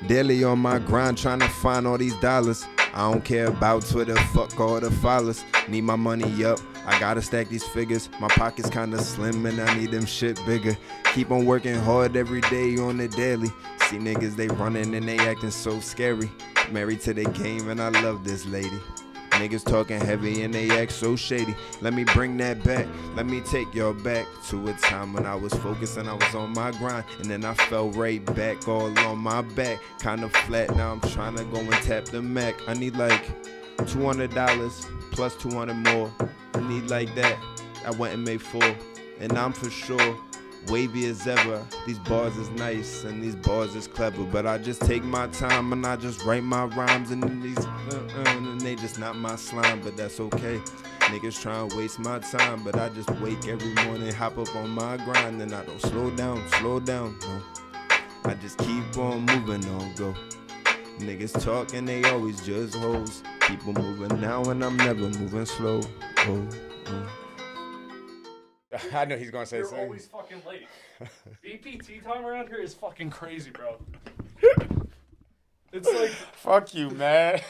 Daily on my grind trying to find all these dollars. I don't care about Twitter, fuck all the followers. Need my money up, I gotta stack these figures. My pockets kinda slim and I need them shit bigger. Keep on working hard every day on the daily. See niggas, they running and they acting so scary. Married to the game and I love this lady. Niggas talking heavy and they act so shady. Let me bring that back, let me take y'all back to a time when I was focused and I was on my grind. And then I fell right back all on my back. Kinda flat, now I'm trying to go and tap the Mac. I need like $200 plus 200 more. I need like that, I went and made 4. And I'm for sure wavy as ever. These bars is nice and these bars is clever, but I just take my time and I just write my rhymes and these and they just not my slime, but that's okay. Niggas try and waste my time, but I just wake every morning, hop up on my grind, and I don't slow down, no. I just keep on moving on, go. Niggas talk and they always just hoes. People moving now and I'm never moving slow. Oh. I know he's gonna say something. You're always fucking late. BPT time around here is fucking crazy, bro. It's like, Fuck you, man.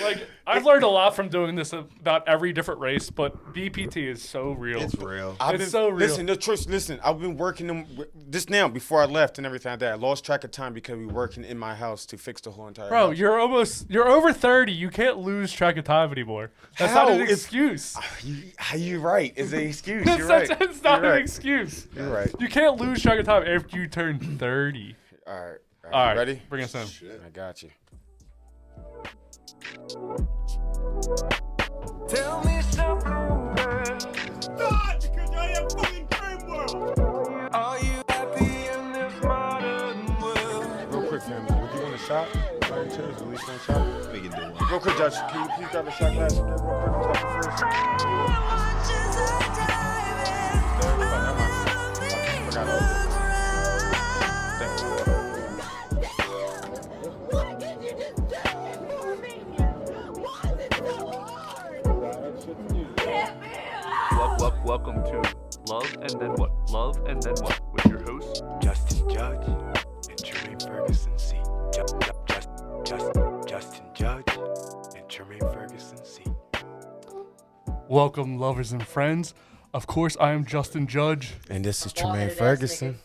like I've learned a lot from doing this about every different race, but BPT is so real. It's real. It's so real. Listen, the truth. Listen, I've been working them just now before I left and everything like that. I lost track of time because we were working in my house to fix the whole entire Bro, house. you're over 30. You can't lose track of time anymore. That's not an excuse. You're right. It's an excuse. You're right. It's not You're an right. excuse. You're right. You can't lose track of time after you turn 30. All right. All right, Ready? bring us in. I got you. Tell me something, girl. God, because you're in a fucking dream world. Are you happy in this modern world? Real quick, family. Would you want a shot? By any chance, at least one shot? We can do one. Real quick, Judge. Can you please grab a shot glass again, real quick? I'm stopping first. I forgot all this. Thank you. Welcome to Love and Then What? Love and Then What? With your hosts, Justin Judge and Jermaine Ferguson C. Justin Judge and Jermaine Ferguson C. Welcome, lovers and friends. Of course, I am Justin Judge. And this is Bald-headed Tremaine Ferguson.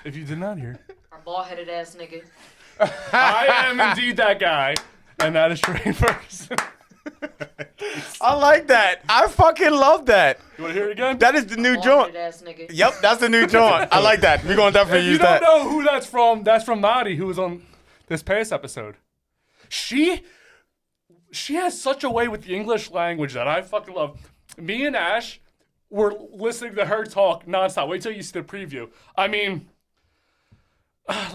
If you did not hear, Our bald-headed ass nigga. I am indeed that guy, and that is Jermaine Ferguson. I like that. I fucking love that. You want to hear it again? That is the new Bald-headed joint. ass nigga. Yep, that's the new joint. I like that. We're going to definitely If you use don't that. know who that's from Nadi, who was on this past episode. She has such a way with the English language that I fucking love. Me and Ash were listening to her talk nonstop. Wait till you see the preview. I mean, I'm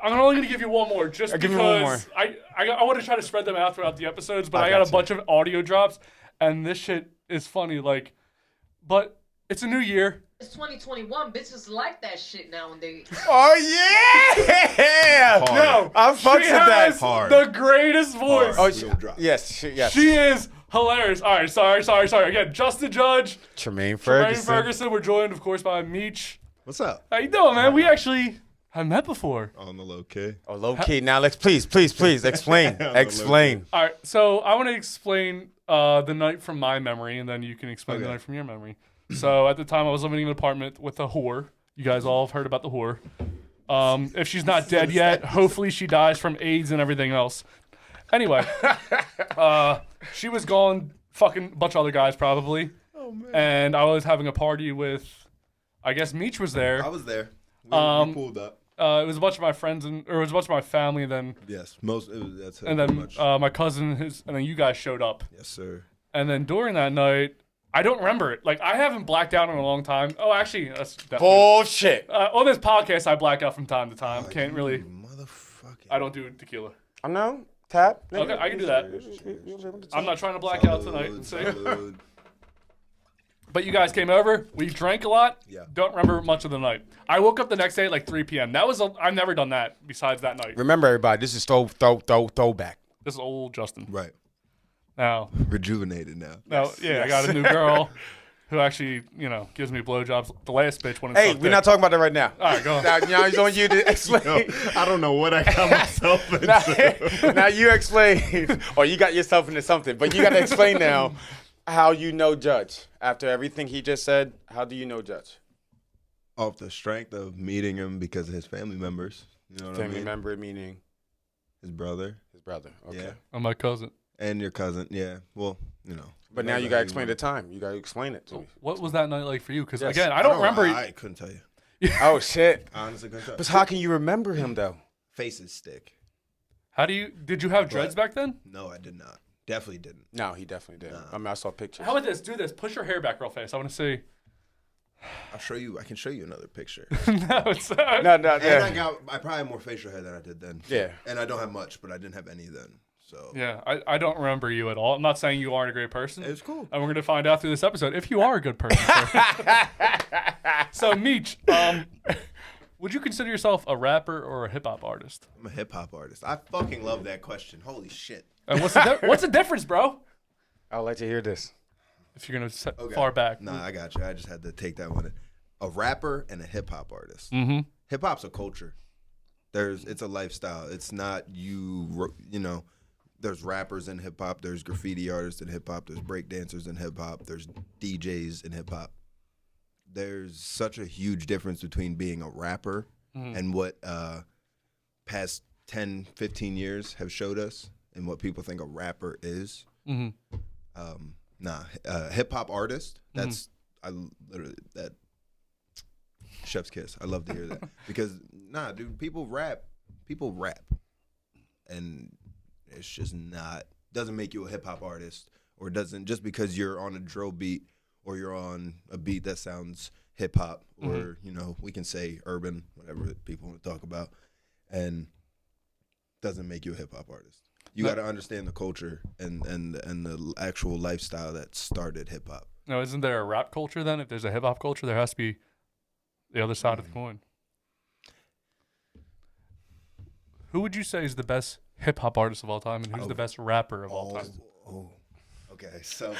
only gonna give you one more, just Give because me one more. I want to try to spread them out throughout the episodes, but I I got got a you. bunch of audio drops, and this shit is funny. Like, but it's a new year. It's 2021. Bitches like that shit nowadays. Oh, yeah. Hard. No, I fucks with she that. has Hard. the greatest voice. Oh, Real drop. yes. Yes. She is hilarious. All right, sorry. Again, Justin Judge, Tremaine Ryan Ferguson. Ferguson. We're joined, of course, by Meech. What's up? How you doing, man? We actually have met before. On the low key. Oh, low key. Now, let's please explain. Explain. All right, so I want to explain the night from my memory, and then you can explain the Okay. night from your memory. So at the time, I was living in an apartment with a whore. You guys all have heard about the whore. If she's not dead yet, hopefully she dies from AIDS and everything else. Anyway, she was gone, fucking a bunch of other guys probably. Oh man. And I was having a party with, I guess Meech was there. I was there. We pulled up. It was a bunch of my friends or it was a bunch of my family, and then Yes. That's and pretty then much. my cousin, and then you guys showed up. Yes, sir. And then during that night, I don't remember it. Like, I haven't blacked out in a long time. Oh, actually, that's definitely... Bullshit. on this podcast, I black out from time to time. Can't really... Motherfucker. I don't do tequila. I know. Tap. Okay, I can do that. I'm not trying to black out tonight. Salud. But you guys came over. We drank a lot. Yeah. Don't remember much of the night. I woke up the next day at like 3 p.m. I've never done that besides that night. Remember, everybody, this is throwback. This is old Justin. Right. Now, Rejuvenated now. I got a new girl who actually, gives me blowjobs. The last bitch when it's Hey, we're not talking about that right now. All right, go on. Now it's on you to explain. I don't know what I got myself into. now you explain, or you got yourself into something, but you got to explain now how you know Judge. After everything he just said, how do you know Judge? Off the strength of meeting him because of his family members. You know what I Family mean? member meaning His brother. his brother. Okay. Yeah. I'm my cousin. And your cousin. Yeah. Well, But now you got to explain the time. You got to explain it to me. What was that night like for you? Because, Yes. again, I don't remember. I couldn't tell you. Oh, shit. I honestly couldn't tell But you. how can you remember him, though? Faces stick. Did you have dreads back then? No, I did not. Definitely didn't. No, he definitely did. Nah. I mean, I saw pictures. How about this? Do this. Push your hair back real fast. I want to see. I'll show you. I can show you another picture. No, it's No, And yeah. I probably have more facial hair than I did then. Yeah. And I don't have much, but I didn't have any then. So Yeah, I don't remember you at all. I'm not saying you aren't a great person. it was cool. And we're going to find out through this episode if you are a good person. So, Meech, would you consider yourself a rapper or a hip-hop artist? I'm a hip hop artist. I fucking love that question. Holy shit. And what's the difference, bro? I'll let you hear this. If you're going to set Okay. far back. Nah, I got you. I just had to take that one. A rapper and a hip hop artist. Mm-hmm. Hip hop's a culture. It's a lifestyle. It's not there's rappers in hip hop, there's graffiti artists in hip hop, there's break dancers in hip hop, there's DJs in hip hop. There's such a huge difference between being a rapper and what past 10, 15 years have showed us and what people think a rapper is. Mm-hmm. Hip hop artist, that chef's kiss. I love to hear that. Because dude, people rap. And it's just doesn't make you a hip hop artist, or doesn't just because you're on a drill beat or you're on a beat that sounds hip hop, or we can say urban, whatever people want to talk about, and doesn't make you a hip hop artist. You got to understand the culture and the actual lifestyle that started hip hop. No, isn't there a rap culture then? If there's a hip-hop culture, there has to be the other side of the coin. Who would you say is the best hip-hop artist of all time, and who's the best rapper of all time? Okay, so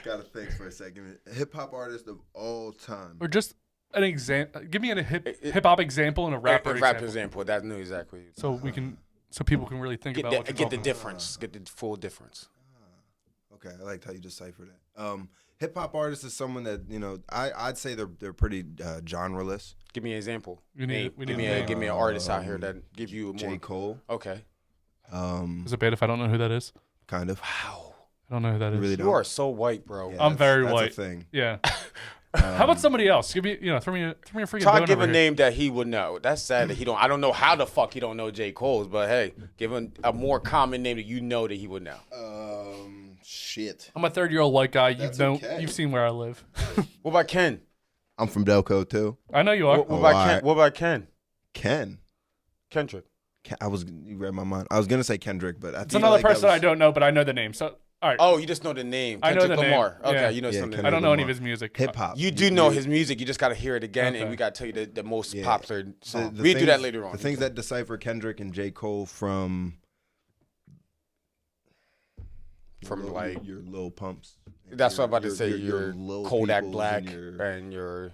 gotta think for a second. Hip hop artist of all time. Or just an example. Give me a hip-hop example and a rapper example. example. That knew exactly. So people can really think about what you're Get the talking difference. Get the full difference. Okay, I liked how you deciphered it. Hip hop artist is someone that I'd say they're pretty genreless. Give me an example. We need give me an artist out here that give you more. J. Cole. Okay. Is it bad if I don't know who that is? Kind of. Wow. I don't know who that is. Really don't. You are so white, bro. Yeah, I'm very that's white. A thing. Yeah. How about somebody else? Give me, throw me a freaking. Try bone give over a here. name that he would know. That's sad that he don't. I don't know how the fuck he don't know J. Cole's, but hey, give him a more common name that you know that he would know. Shit. I'm a 30-year-old white guy. That's okay. You've seen where I live. What about Ken? I'm from Delco too. I know you are. What about all Ken? right. What about Ken? Ken. Kendrick. You read my mind. I was gonna say Kendrick, but I It's another person I don't know, but I know the name. So, all right. Oh, you just know the name. I know Kendrick the name. Lamar. Okay, Yeah. you know Yeah, something. Kendrick I don't know any of Lamar. his music. Hip hop. You do know his music. You just got to hear it again, Okay. and we got to tell you the most Yeah. popular song. The We do that things- later on. The things that decipher Kendrick and J. Cole from like your Lil Pumps. that's what I'm about to say. Your Lil Kodak Peoples Black and your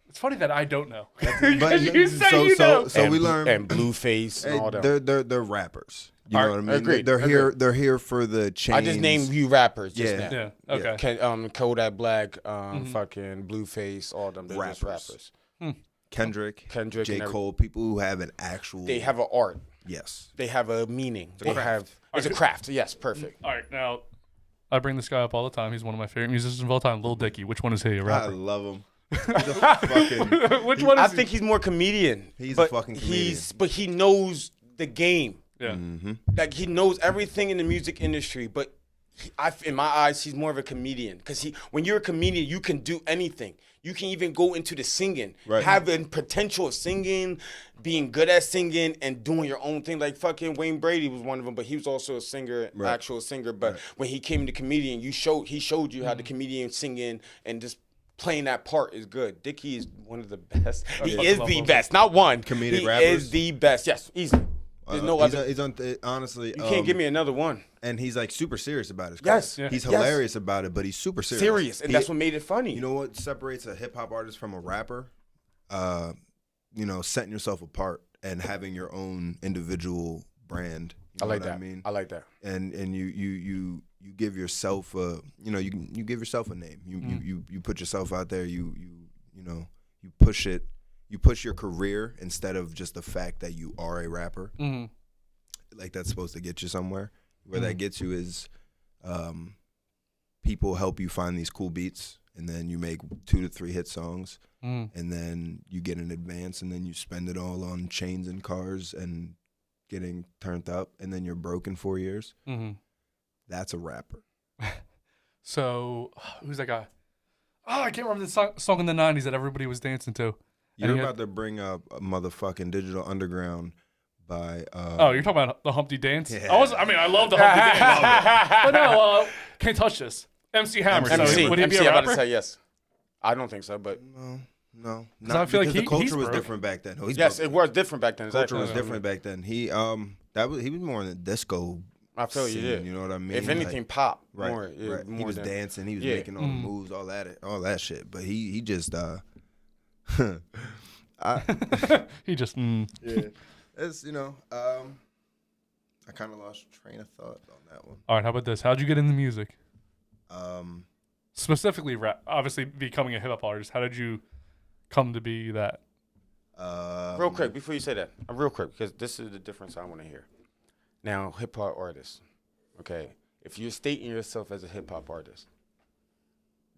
It's funny that I don't know. but You say you know. So we learn and Blueface and hey, all that. they're rappers. You know what I mean? Agreed, They're here. agreed. They're here for the change. I just named you rappers just Yeah. now. Yeah. Okay. Kodak Black, fucking Blueface, all them. They're just Rappers. rappers. Kendrick, Kendrick J. and Cole, people who have an actual. They have an art. Yes. They have a meaning. They craft. have. It's a craft. Yes, perfect. All right. Now, I bring this guy up all the time. He's one of my favorite musicians of all time, Lil Dicky. Which one is he? A I rapper? love him. He's a fucking. Which one is I he? think he's more comedian. He's but a fucking comedian. But he knows the game. Yeah. Mm-hmm. Like he knows everything in the music industry, but in my eyes, he's more of a comedian. Because when you're a comedian, you can do anything. You can even go into the singing, Right. having potential of singing, being good at singing, and doing your own thing. Like fucking Wayne Brady was one of them, but he was also a singer, Right. actual singer. But when he came to comedian, he showed you how the comedian singing and just playing that part is good. Dickie is one of the best. He is the best, not one. Comedic he rappers? is the best. Yes, easy. There's no he's, other. he's on. Honestly, You can't give me another one. And he's like super serious about his Yes. craft. Yeah. He's Yes. hilarious about it, but he's super serious. Serious, and that's what made it funny. You know what separates a hip hop artist from a rapper? Setting yourself apart and having your own individual brand. You I know like what that. I mean, I like that. and you give yourself a you give yourself a name. You put yourself out there. You push it. You push your career instead of just the fact that you are a rapper. Mm-hmm. Like that's supposed to get you somewhere. Where that gets you is people help you find these cool beats, and then you make 2 to 3 hit songs, and then you get an advance, and then you spend it all on chains and cars and getting turned up, and then you're broke in 4 years. Mm-hmm. That's a rapper. So who's that guy? Oh, I can't remember the song in the '90s that everybody was dancing to. You're And he about to bring up a motherfucking Digital Underground by. Oh, you're talking about the Humpty Dance? Yeah. I love the Humpty Dance. But no, Can't Touch This. MC Hammer. So MC, would he be MC, a I'm about to rapper? say yes. I don't think so, but No, I feel like because the he's culture was broke. different back then. No, he's yes, broke. it was different back then. Culture Exactly. was different back then. He was more in the disco. I feel you scene, did. You know what I mean? If anything, pop Right, more. Yeah, right. He more was than, dancing. He was Yeah. making all the moves, all that shit. But he just He just. yeah. It's I kind of lost train of thought on that one. All right, how about this? How'd you get into music? Um, Specifically rap. Obviously, becoming a hip hop artist. How did you come to be that? Real quick, before you say that, real quick, because this is the difference I want to hear. Now, hip hop artists, okay, if you're stating yourself as a hip hop artist,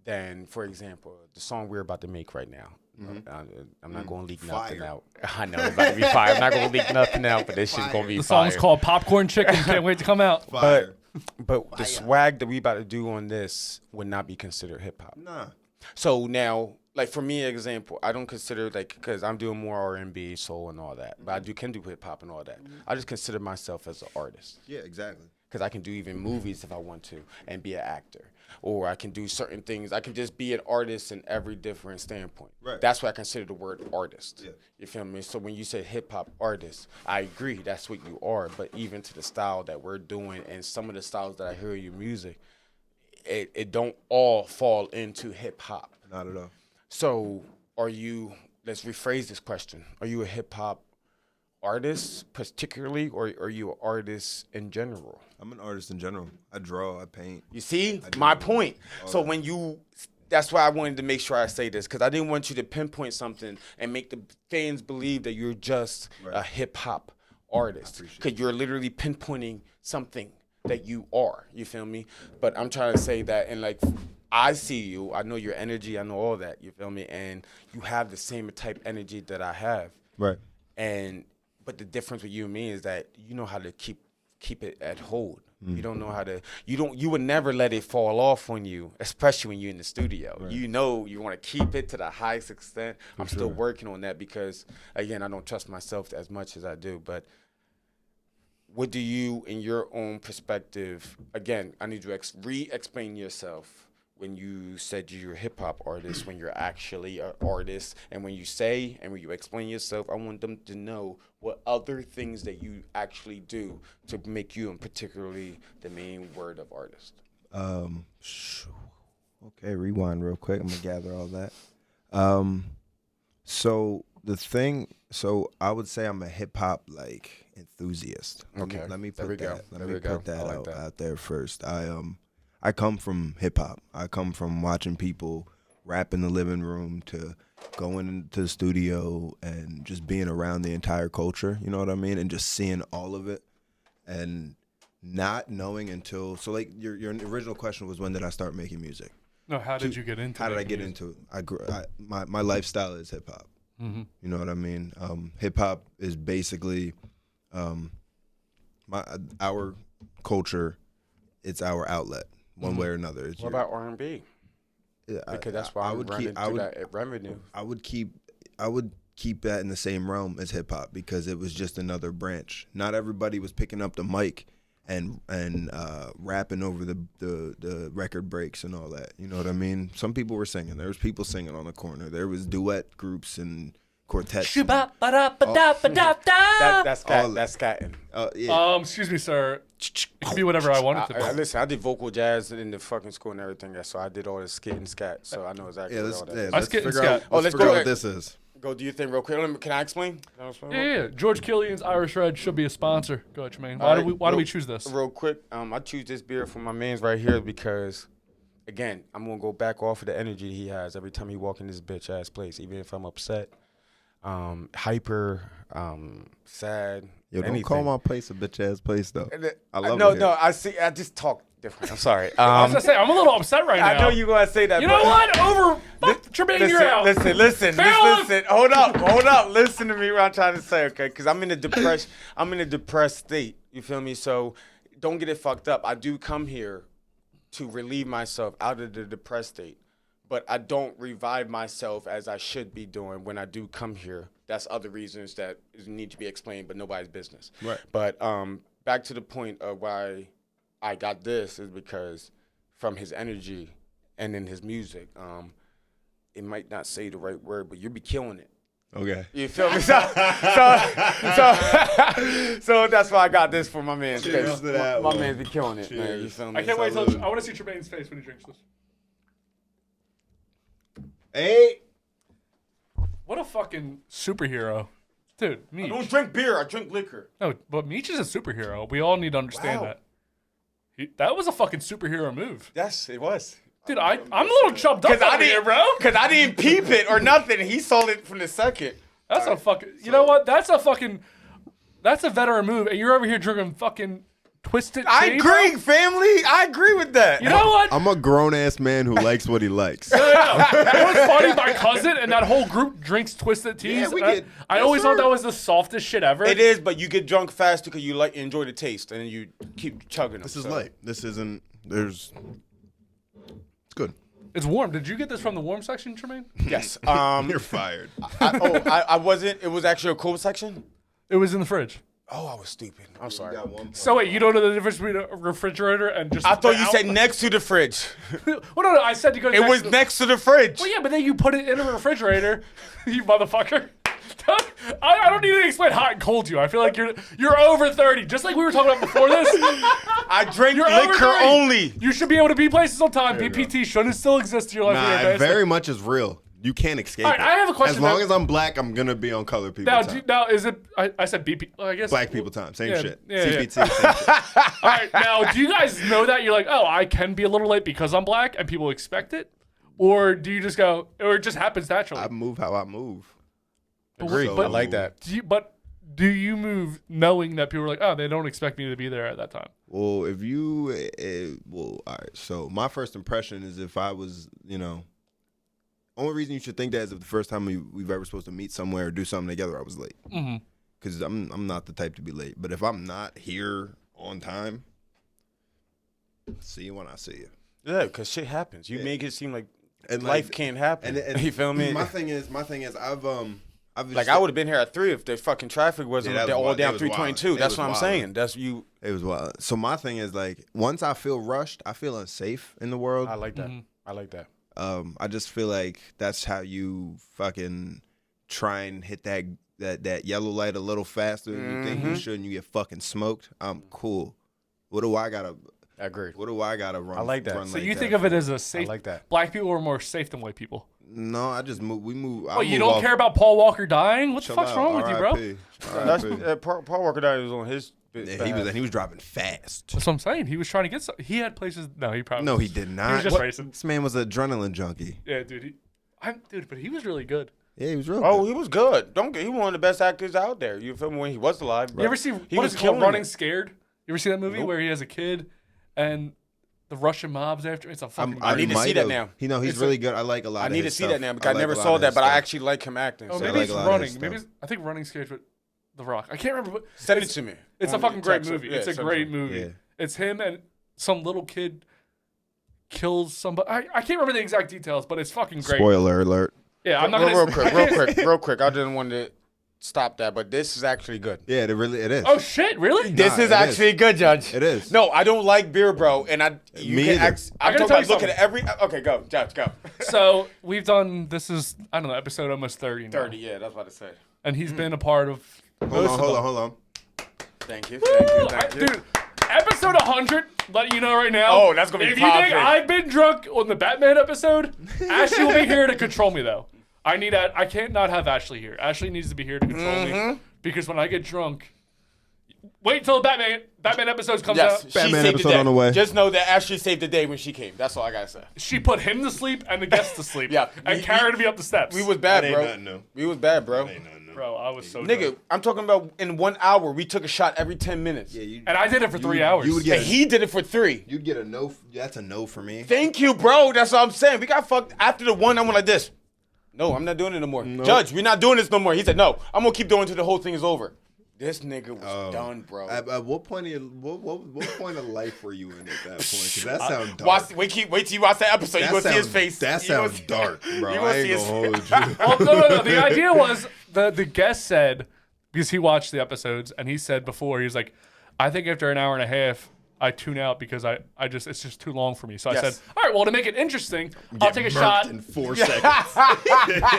then, for example, the song we're about to make right now, I'm not going to leak nothing Fire. out. I know it's about to be fire. I'm not going to leak nothing out, but this shit's going to be The fire. song's called Popcorn Chicken. Can't wait to come out. Fire. But the swag that we about to do on this would not be considered hip hop. Nah. So now, like for me, example, I don't consider because I'm doing more R&B, soul, and all that. But I can do hip hop and all that. I just consider myself as an artist Yeah, exactly. because I can do even movies if I want to and be an actor, or I can do certain things. I can just be an artist in every different standpoint. Right. That's what I consider the word artist. Yeah. You feel me? So when you say hip hop artist, I agree that's what you are. But even to the style that we're doing and some of the styles that I hear in your music, it don't all fall into hip hop. Not at all. So are you? Let's rephrase this question. Are you a hip hop artist particularly, or are you an artist in general? I'm an artist in general. I draw. I paint. You see do my that. point. All So that. when you, that's why I wanted to make sure I say this because I didn't want you to pinpoint something and make the fans believe that you're just a Right. hip hop artist because you're literally pinpointing something that you are. You feel me? But I'm trying to say that, and like I see you, I know your energy, I know all that. You feel me? And you have the same type energy that I have. Right. But the difference with you and me is that you know how to keep it at hold. You don't know how to. You would never let it fall off on you, especially when you're in the studio. Right. You know you want to keep it to the highest extent. I'm still working on that because again I don't trust myself as much as I do. But what do you, in your own perspective? Again, I need you to re-explain yourself. When you said you're a hip hop artist, when you're actually an artist, and when you say and when you explain yourself, I want them to know what other things that you actually do to make you, and particularly the main word of artist. Okay, rewind real quick. I'm gonna gather all that. So I would say I'm a hip hop like enthusiast. Okay, Let me there put we go. that. Let There me we go. put that I like out that. out there first. I come from hip hop. I come from watching people rap in the living room to going into the studio and just being around the entire culture. You know what I mean? And just seeing all of it and not knowing until like your original question was when did I start making music? No, how did you get into? How did I making get music? into it? My lifestyle is hip hop. Mm-hmm. You know what I mean? Hip hop is basically our culture. It's our outlet, one way or another. It's What about R&B? Because that's why I'm running through that revenue. I would keep that in the same realm as hip hop because it was just another branch. Not everybody was picking up the mic and rapping over the record breaks and all that. You know what I mean? Some people were singing. There was people singing on the corner. There was duet groups and quartet. That's cat. All- That's scatting. Yeah. Excuse me, sir. It could be whatever I want it to be. Listen, I did vocal jazz in the fucking school and everything, so I did all the skit and scat, so I know exactly let's, all that. yeah, I let's skit and figure out, scat. Oh, let's let's figure go out what ahead. this is. Go do your thing real quick. Can I explain? Yeah. George Killian's Irish Red should be a sponsor. Go ahead, Jermaine. Why do we choose this? Real quick, I choose this beer for my man's right here because, again, I'm gonna go back off of the energy he has every time he walk in this bitch ass place, even if I'm upset, hyper, sad. Yo, don't anything. call my place a bitch ass place though. I love no, it. no. I see. I just talk different. I'm sorry. I was gonna say I'm a little upset right now. I know you're gonna say that. You but- know what? Fuck Jermaine, you're out. Listen. Bailiff! Hold up. Listen to me. What I'm trying to say, okay? Because I'm in a depressed state. You feel me? So don't get it fucked up. I do come here to relieve myself out of the depressed state, but I don't revive myself as I should be doing when I do come here. That's other reasons that need to be explained, but nobody's business. Right. But back to the point of why I got this is because from his energy and in his music, it might not say the right word, but you'll be killing it. Okay. You feel me? So that's why I got this for my man. Cheers to that My one. man's be killing it, man. You Cheers. feel me? I can't wait till Salute. I want to see Jermaine's face when he drinks this. Hey. What a fucking superhero, dude. I Meech. don't drink beer. I drink liquor. No, but Meech is a superhero. We all need to understand Wow. that. That was a fucking superhero move, Yes, it was. dude. I'm a little chubbed up over here, bro. Because I didn't peep it or nothing. He sold it from the second. That's a fucking. You know what? That's a veteran move, and you're over here drinking fucking Twisted Tea, I agree, family. I agree with that. You know what? I'm a grown ass man who likes what he likes. No. You know what's funny? My cousin and that whole group drinks Twisted Teas. Yeah, we I get- I yes, always thought sir. that was the softest shit ever. It is, but you get drunk faster because you enjoy the taste, and then you keep chugging them. This is so. light. This isn't. There's. It's good. It's warm. Did you get this from the warm section, Tremaine? Yes. You're fired. I wasn't. It was actually a cold section. It was in the fridge. Oh, I was stupid. I'm sorry. So wait, you don't know the difference between a refrigerator and just? I thought you the said outlet? next to the fridge. Well, no. I said to go. It was to, next to the fridge. Well, yeah, but then you put it in a refrigerator, you motherfucker. I don't need to explain hot and cold to you. I feel like you're over 30, just like we were talking about before this. I drink You're over liquor 30. only. You should be able to be places on time. PPT shouldn't still exist in your life. Nah, anyway, it very much is real. You can't escape. All right, it. I have a question As long now. as I'm black, I'm gonna be on color people Now, time. now is it? I said BP. Well, I guess Black people time. Same Yeah, shit. yeah, yeah. CPT. Same shit. All right, now do you guys know that you're like, oh, I can be a little late because I'm black and people expect it, or do you just go, or it just happens naturally? I move how I move. Agree. So- I like that. Do you move knowing that people are like, oh, they don't expect me to be there at that time? Well, if you, all right. So my first impression is if I was, only reason you should think that is if the first time we've ever supposed to meet somewhere or do something together, I was late. Because I'm not the type to be late. But if I'm not here on time, see you when I see you. Yeah, because shit happens. You make it seem like And life can't happen. And you feel me? My thing is, I've Like I would have been here at 3 if the fucking traffic wasn't Yeah, that was all wild. down It was 322. wild. It That's was what I'm wild. saying. That's you. It was wild. So my thing is like, once I feel rushed, I feel unsafe in the world. I like that. I like that. I just feel like that's how you fucking try and hit that yellow light a little faster than you think you should, and you get fucking smoked. I'm cool. What do I gotta run? I like that. run So like you that think of it for? as a safe? like that. Black people are more safe than white people. No, I just move. We move. Oh, you don't care about Paul Walker dying? What the fuck's wrong with you, bro? That's Paul Walker died was on his. He was driving fast. That's what I'm saying. He was trying to get some. He had places. No, he probably. No, he did not. He was just What? racing. This man was an adrenaline junkie. Yeah, dude. But he was really good. Yeah, he was real. Oh, good. he was good. He one of the best actors out there. You feel me? When he was alive. You ever see He what was is it called? killing Running it. Scared? You ever see that movie where he has a kid and the Russian mobs after? It's a fucking. I need to see that now. He's It's really good. I like a lot. I of need to his see stuff. that now because I like never a lot saw of that, his but I stuff. actually like him acting. Oh, So maybe like it's a lot of Running. his Maybe stuff. I think Running Scared with The Rock. I can't remember. Send it It's- to me. It's a On fucking great text. movie. Yeah, It's a send it great to me. movie. Yeah. It's him and some little kid kills somebody. I can't remember the exact details, but it's fucking great. Spoiler alert. Yeah, I'm not gonna. Real quick. I didn't want to stop that, but this is actually good. Yeah, it is. Oh shit! Really? This is it actually good, Judge. It is. No, I don't like beer, bro, and Me either. I'm gotta talking tell about you looking at every. Okay, go, Judge, go. So we've done. This is I don't know episode almost 30 now. 30, yeah, that's what I said. And he's been a part of. Hold on. Thank you, Dude, episode 100. Letting you know right now. Oh, that's gonna be If you think popping. I've been drunk on the Batman episode, Ashley will be here to control me though. I can't not have Ashley here. Ashley needs to be here to control me because when I get drunk, wait till the Batman episodes comes Yes, out. she Batman saved episode the day. on the way. Just know that Ashley saved the day when she came. That's all I gotta say. She put him to sleep and the guests to sleep. Yeah, and carried me up the steps. We was bad, That ain't bro. nothing, no. We was bad, bro. Bro, I was so Nigga, drunk. I'm talking about in 1 hour. We took a shot every 10 minutes. And I did it for 3 hours. You would And get. he did it for 3. You'd get a no. That's a no for me. Thank you, bro. That's what I'm saying. We got fucked after the 1. I went like this. No, I'm not doing it no more. Judge, we're not doing this no more. He said, no, I'm gonna keep doing until the whole thing is over. This nigga was done, bro. At what point what point of life were you in at that point? Because that sounds dark. Wait till you watch that episode. You gonna see his face. That You gonna sounds see- dark, bro. you I gonna see ain't his gonna hold you. Well, no. The idea was the guest said, because he watched the episodes, and he said before, he's like, I think after an hour and a half, I tune out because I just it's just too long for me. So I Yes. said, all right, well, to make it interesting, I'll take a shot. in 4 seconds.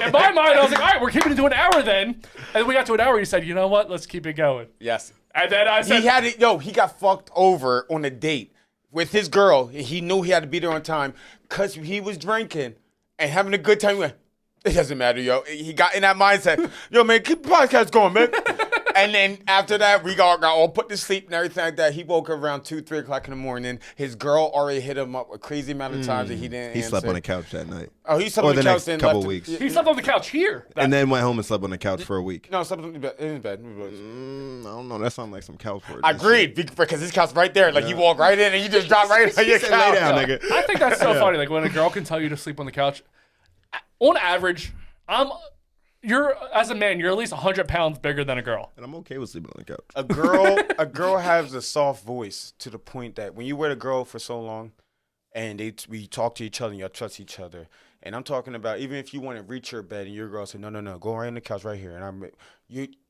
In my mind, I was like, all right, we're keeping it to an hour then. And we got to an hour. He said, you know what? Let's keep it going. Yes. And then I said, He had it. Yo, he got fucked over on a date with his girl. He knew he had to be there on time because he was drinking and having a good time. He went, it doesn't matter, yo. He got in that mindset. Yo, man, keep the podcast going, man. And then after that, we got all put to sleep and everything like that. He woke up around 2, 3 o'clock in the morning. His girl already hit him up a crazy amount of times that he didn't He answer. slept on the couch that night. Oh, he slept Or on the the couch next and couple left. weeks. he slept on the couch here. And then went home and slept on the couch for a week. No, slept in bed. In bed. I don't know. That sounds like some couch work. I agreed because his couch right there. Like you walk right in and you just drop right on your Said, couch. lay down, nigga. I think that's so funny. Like when a girl can tell you to sleep on the couch. On average, you're as a man, you're at least 100 pounds bigger than a girl. And I'm okay with sleeping on the couch. A girl has a soft voice to the point that when you with a girl for so long, and we talk to each other and y'all trust each other. And I'm talking about even if you want to reach your bed and your girl said no, go right on the couch right here, and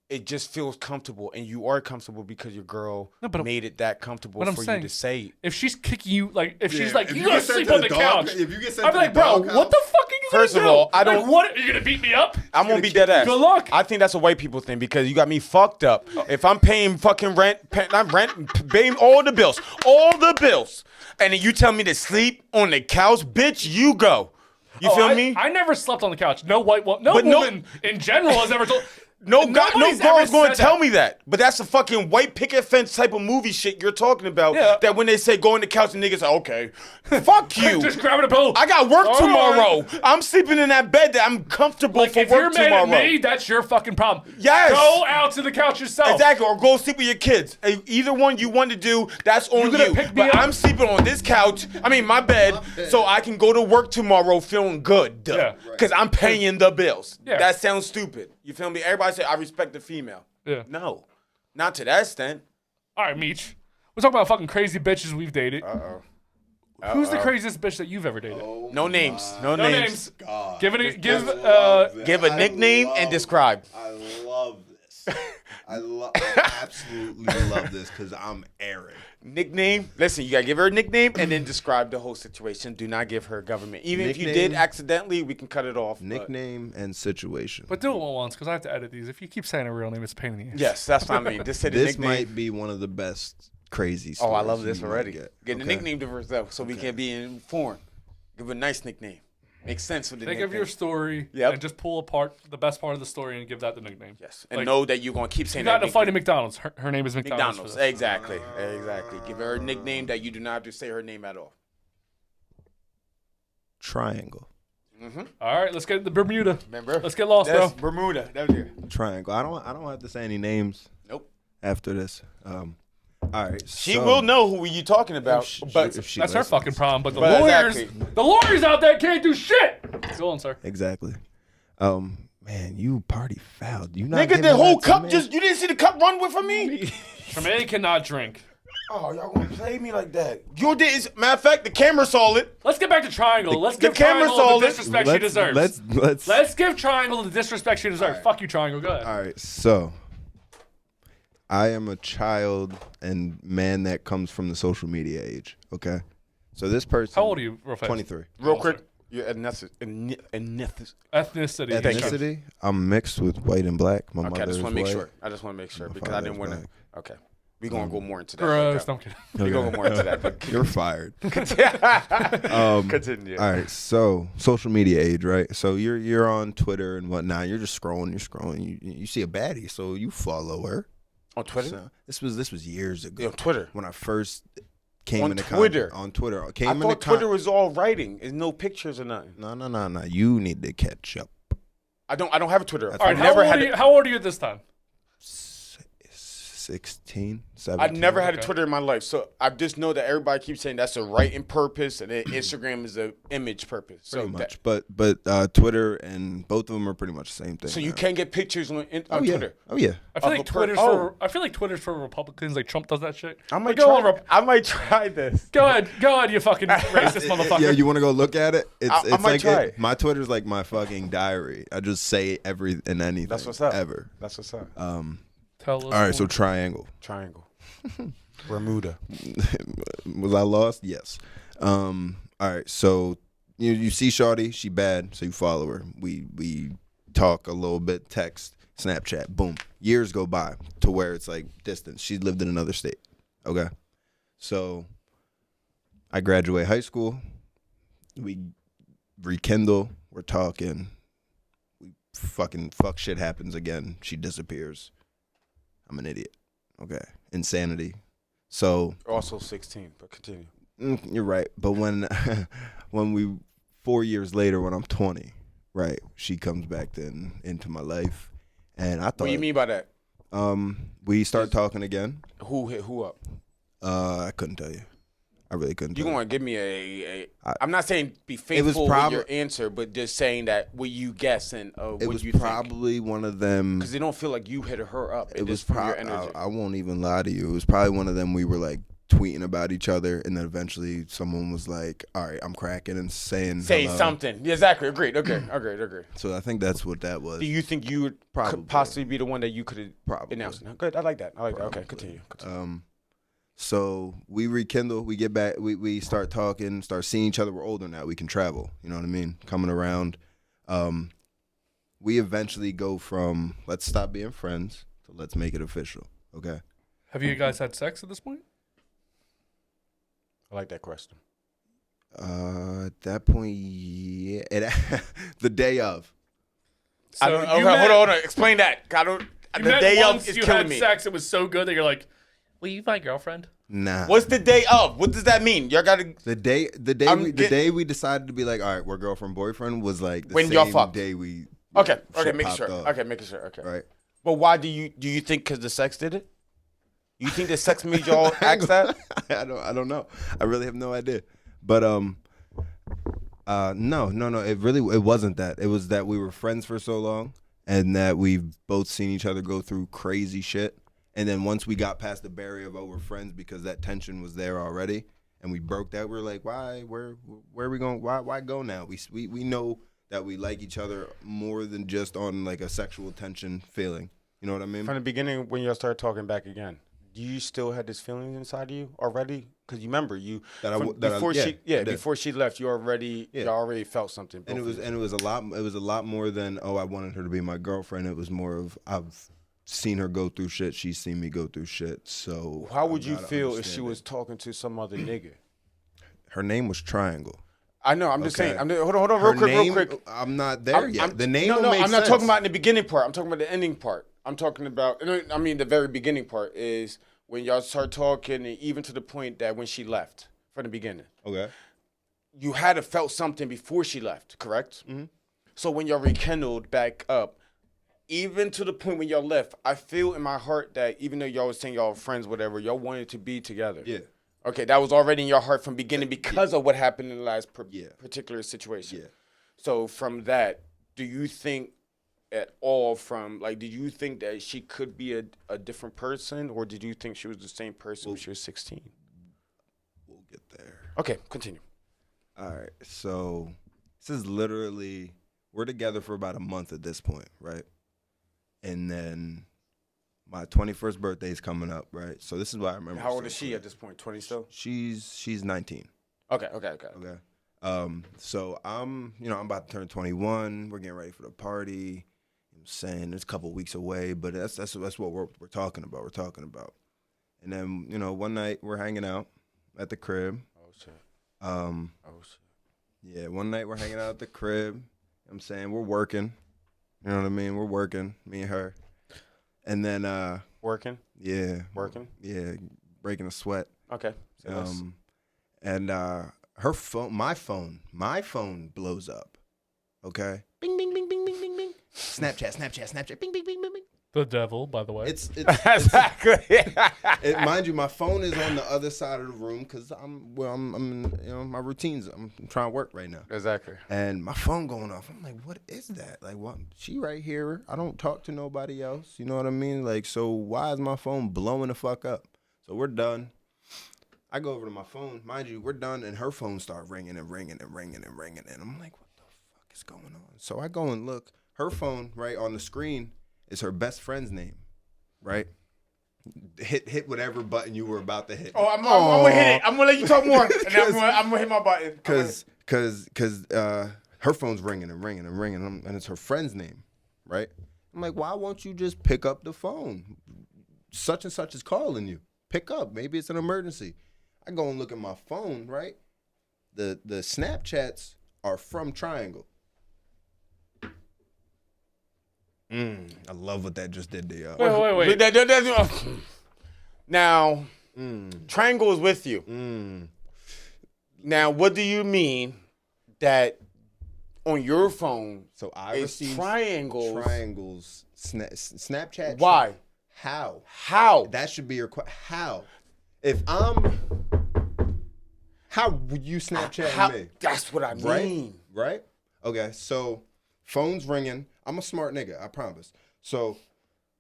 it just feels comfortable, and you are comfortable because your girl made it that comfortable for you to say. If she's kicking you, like if she's like, if you you gotta get sent sleep to on the the dog- couch, if you get sent I'd to be like, the bro, dog what the house- fuck are you gonna First of do? all, I Like, don't- what are you gonna beat me up? I'm gonna be dead ass. Good luck. I think that's a white people thing because you got me fucked up. If I'm paying fucking rent, paying all the bills, and then you tell me to sleep on the couch, bitch, you go. You feel me? I never slept on the couch. No white woman, But no- woman in general has ever told. No Nobody's girl's ever going to said tell that. me that. But that's the fucking white picket fence type of movie shit you're talking about. Yeah. That when they say go on the couch, and niggas say, okay, fuck you. Just grabbing a pillow. I got work All tomorrow. right. I'm sleeping in that bed that I'm comfortable Like for if you're work mad tomorrow. at me, that's your fucking problem. Yes. Go out to the couch yourself. Exactly, or go sleep with your kids. Either one you want to do, that's on gonna you. pick me But up? I'm sleeping on this couch, my bed, so I can go to work tomorrow feeling good. Yeah. Because I'm paying the bills. Yeah. That sounds stupid. You feel me? Everybody say, I respect the female. Yeah. No, not to that extent. All right, Meech. We're talking about fucking crazy bitches we've dated. Who's the craziest bitch that you've ever dated? No names. No No names. names. Give it. Give. Give a nickname and describe. I love this. I absolutely love this because I'm Aaron. Nickname. Listen, you gotta give her a nickname and then describe the whole situation. Do not give her government. Even if you did Nickname. accidentally, we can cut it off. but- Nickname and situation. But do it once, because I have to edit these. If you keep saying a real name, it's a pain in the ass. Yes, that's what I mean. Just say the This nickname. might be one of the best crazy Oh, stories. I love this you might already. Get the Okay. nickname diverse though, so we can be informed. Give a nice nickname. Makes sense with the Think nickname. of your story Yep. and just pull apart the best part of the story and give that the nickname. Yes, and Like, know that you're gonna keep saying You got that. in a fight at nickname. McDonald's. Her name is McDonald's. McDonald's. for this. Exactly. Give her a nickname that you do not have to say her name at all. Triangle. All right, let's get the Bermuda. Remember? Let's get lost, That's bro. Bermuda. That was it. Triangle. I don't have to say any names Nope. after this. All right. She will know who you talking about, but if she That's her listens. fucking problem. But the But lawyers, exactly. the lawyers out there can't do shit. Go on, sir. Exactly. Man, you party fouled. You not nigga, giving the whole that to cup me? just you didn't see the cup run with for me. Tremaine cannot drink. Oh, y'all gonna play me like that? You did. Matter of fact, the camera saw it. Let's get back to Triangle. Let's give camera Triangle saw the it. disrespect she deserves. Let's give Triangle the disrespect she deserves. Fuck you, Triangle. Go ahead. All right, so I am a child and man that comes from the social media age. Okay, so this person. How old are you, real fast? 23. Real quick, your Ethnicity. Ethnicity? I'm mixed with white and black. My Okay, mother I just is want to make white. sure. I just want to make sure My because I father didn't is want to. black. Okay, we gonna go more into that. Gross. Okay. I'm kidding. We gonna go more into that. But You're fired. continue. All right, so social media age, right? So you're on Twitter and whatnot. You're just scrolling. You see a baddie, so you follow her. On Twitter? So this was years ago. Yeah, on Twitter. When I first came On into Twitter. on Twitter. I thought Twitter was all writing. There's no pictures or nothing. No. You need to catch up. I don't have a Twitter. All All right, I never had. how old are you at this time? 16, 17. I never had a Okay. Twitter in my life, so I just know that everybody keeps saying that's a writing purpose, and then Instagram is a image purpose. So Pretty much. But Twitter and both of them are pretty much the same thing. So you now. can get pictures on yeah. Twitter. Oh yeah. I feel Of like a per- Twitter's oh. for. I feel like Twitter's for Republicans. Like Trump does that shit. I Like, might go try. on, I might try this. Go ahead, you fucking racist motherfucker. Yeah, you want to go look at it? It's I might like try it. my Twitter's like my fucking diary. I just say every and anything. That's what's up. Ever. That's what's up. Tell us. All right, so more. triangle. Triangle. Bermuda. Was I lost? Yes. All right, so you see Shawty, she bad, so you follow her. We talk a little bit, text, Snapchat, boom. Years go by to where it's like distance. She lived in another state. Okay. So I graduate high school. We rekindle. We're talking. We fuck shit happens again. She disappears. I'm an idiot. Okay. Insanity. So Also 16, but continue. you're right. But when we 4 years later, when I'm 20, right, she comes back then into my life, and I thought. What do you mean by that? We start talking again. Who hit who up? I couldn't tell you. I really couldn't. You tell gonna give me I'm not saying be faithful was with your answer, but just saying that what you guessing of It what was you probably one of them. because it don't feel like you hit her up. It was from your probably. energy. I won't even lie to you. It was probably one of them. We were like tweeting about each other, and then eventually someone was like, "All right, I'm cracking," and saying hello. Something. Yeah, exactly. Agreed. Okay. Agreed. So I think that's what that was. Do you think you would Probably. could possibly be the one that you could Probably. announce? Good. I like that. Okay. Probably. Continue. So we rekindle, we get back, we start talking, start seeing each other. We're older now, we can travel. You know what I mean? Coming around. We eventually go from let's stop being friends to let's make it official. Okay. Have you guys had sex at this point? I like that question. At that point, yeah. The day of. So I don't. you Okay, met- hold on. Explain that. I don't. You The met day once, of is you killing had me. sex. It was so good that you're like, "Will you my girlfriend?" Nah. What's the day of? What does that mean? Y'all gotta. the day we decided to be like, all right, we're girlfriend boyfriend was like the When same y'all fucked. day we. Okay. shit Making popped sure. off, Okay, making sure. Okay. Right. But why do you think because the sex did it? You think the sex made y'all ask that? I don't know. I really have no idea. But no. It wasn't that. It was that we were friends for so long, and that we've both seen each other go through crazy shit. And then once we got past the barrier of we're friends because that tension was there already, and we broke that, we were like, why? Where are we going? Why go now? We know that we like each other more than just on like a sexual tension feeling. You know what I mean? From the beginning, when y'all started talking back again, do you still had this feeling inside of you already? Because you remember before she left, you already felt something. And it was a lot more than I wanted her to be my girlfriend. It was more of I've seen her go through shit. She's seen me go through shit. So how would I you gotta feel if understand she it. was talking to some other nigga? Her name was Triangle. I know. I'm just Okay. saying. Hold on, Her real name, quick. I'm not there yet. The name. No, makes I'm not sense. talking about in the beginning part. I'm talking about the ending part. I'm talking about. I mean, the very beginning part is when y'all start talking, and even to the point that when she left from the beginning, Okay. you had to felt something before she left, correct? Mm-hmm. So when y'all rekindled back up, even to the point when y'all left, I feel in my heart that even though y'all was saying y'all were friends, whatever, y'all wanted to be together. Yeah. Okay, that was already in your heart from beginning because of what happened in the last particular situation. Yeah. So from that, do you think at all from, like, did you think that she could be a different person, or did you think she was the same person when she was 16? We'll get there. Okay, continue. All right. So this is literally, we're together for about a month at this point, right? And then my 21st birthday is coming up, right? So this is what I remember. How old is she at this point? 20 still? She's 19. Okay. So I'm about to turn 21. We're getting ready for the party. You know what I'm saying it's a couple weeks away, but that's what we're talking about. We're talking about. And then, one night we're hanging out at the crib. Oh shit. Yeah, one night we're hanging out at the crib. You know what I'm saying we're working. You know what I mean? We're working, me and her. And then Working? Yeah. Working? Yeah, breaking a sweat. Okay. And her phone, my phone blows up. Okay? Bing, bing, bing, bing, bing, bing, bing. Snapchat. Bing, bing, bing, bing, bing. The devil, by the way. It's Exactly. mind you, my phone is on the other side of the room because I'm in, my routines. I'm trying to work right now. Exactly. And my phone going off. I'm like, what is that? Like, what? She right here. I don't talk to nobody else. You know what I mean? Like, so why is my phone blowing the fuck up? So we're done. I go over to my phone. Mind you, we're done, and her phone starts ringing and ringing and ringing and ringing. And I'm like, what the fuck is going on? So I go and look. Her phone, right, on the screen is her best friend's name, right? Hit whatever button you were about to hit. Oh, I'm gonna hit it. I'm gonna let you talk more, and then I'm gonna hit my button. Cause her phone's ringing and ringing and ringing, and it's her friend's name, right? I'm like, why won't you just pick up the phone? Such and such is calling you. Pick up. Maybe it's an emergency. I go and look at my phone, right? The Snapchats are from Triangle. I love what that just did to y'all. Wait. Now, Triangle is with you. Now, what do you mean that on your phone So I is received Triangle's Snapchat. Why? How? How? That should be your question. How? How would you Snapchat me? That's what I mean. Right? Okay, so phone's ringing. I'm a smart nigga, I promise. So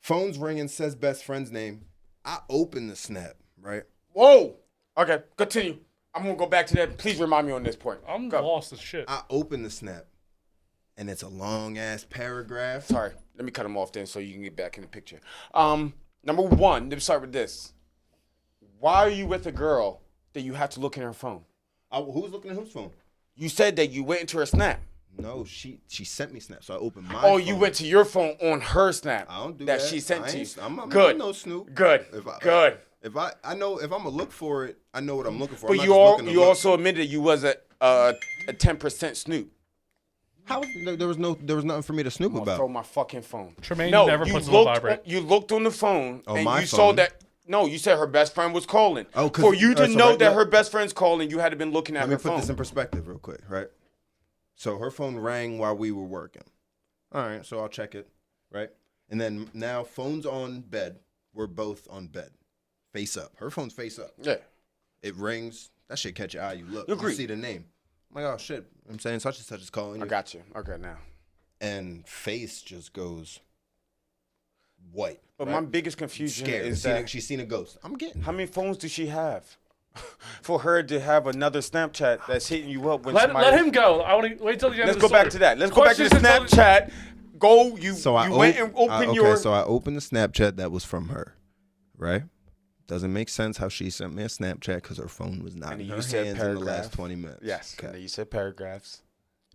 phone's ringing, says best friend's name. I open the snap, right? Whoa. Okay, continue. I'm gonna go back to that. Please remind me on this point. I'm Go. lost as shit. I open the snap, and it's a long-ass paragraph. Sorry, let me cut him off then so you can get back in the picture. Number one, let me start with this. Why are you with a girl that you have to look in her phone? Who's looking at whose phone? You said that you went into her snap. No, she sent me snaps, so I opened my Oh, phone. you went to your phone on her snap. I don't do that. She sent I to you. ain't- I'm Good. no Snoop. Good. Good. If I know if I'm gonna look for it, I know what I'm looking for. But I'm you not just looking to you look. also admitted you was a 10% Snoop. How there was nothing for me to snoop I'm gonna throw about. my fucking phone. Tremaine no, never you puts it on looked, vibrate. You looked on the phone On and my you saw phone? that. No, you said her best friend was calling. Oh, 'cause- for you to alright, so know right that now- her best friend's calling, you had to been looking at Let her me put phone. this in perspective real quick, right? So her phone rang while we were working. All right, so I'll check it, right? And then now phone's on bed. We're both on bed, face up. Her phone's face up. Yeah. It rings. That shit catch your eye. You look. Agreed. You see the name. I'm like, oh shit. I'm saying such and such is calling you. I got you. Okay, now. And face just goes white. But right? my biggest confusion Scared. is that She's seen a ghost. I'm getting. how many phones does she have? For her to have another Snapchat that's hitting you up when Let somebody... him go. I want to wait till the end Let's of the go back story. to that. Let's go back to the Questions until Snapchat. Go. You So I went and opened your... So I opened the Snapchat that was from her, right? Doesn't make sense how she sent me a Snapchat because her phone was not And in you her said hands in the paragraph. last 20 minutes. Yes. Okay. And then you said paragraphs.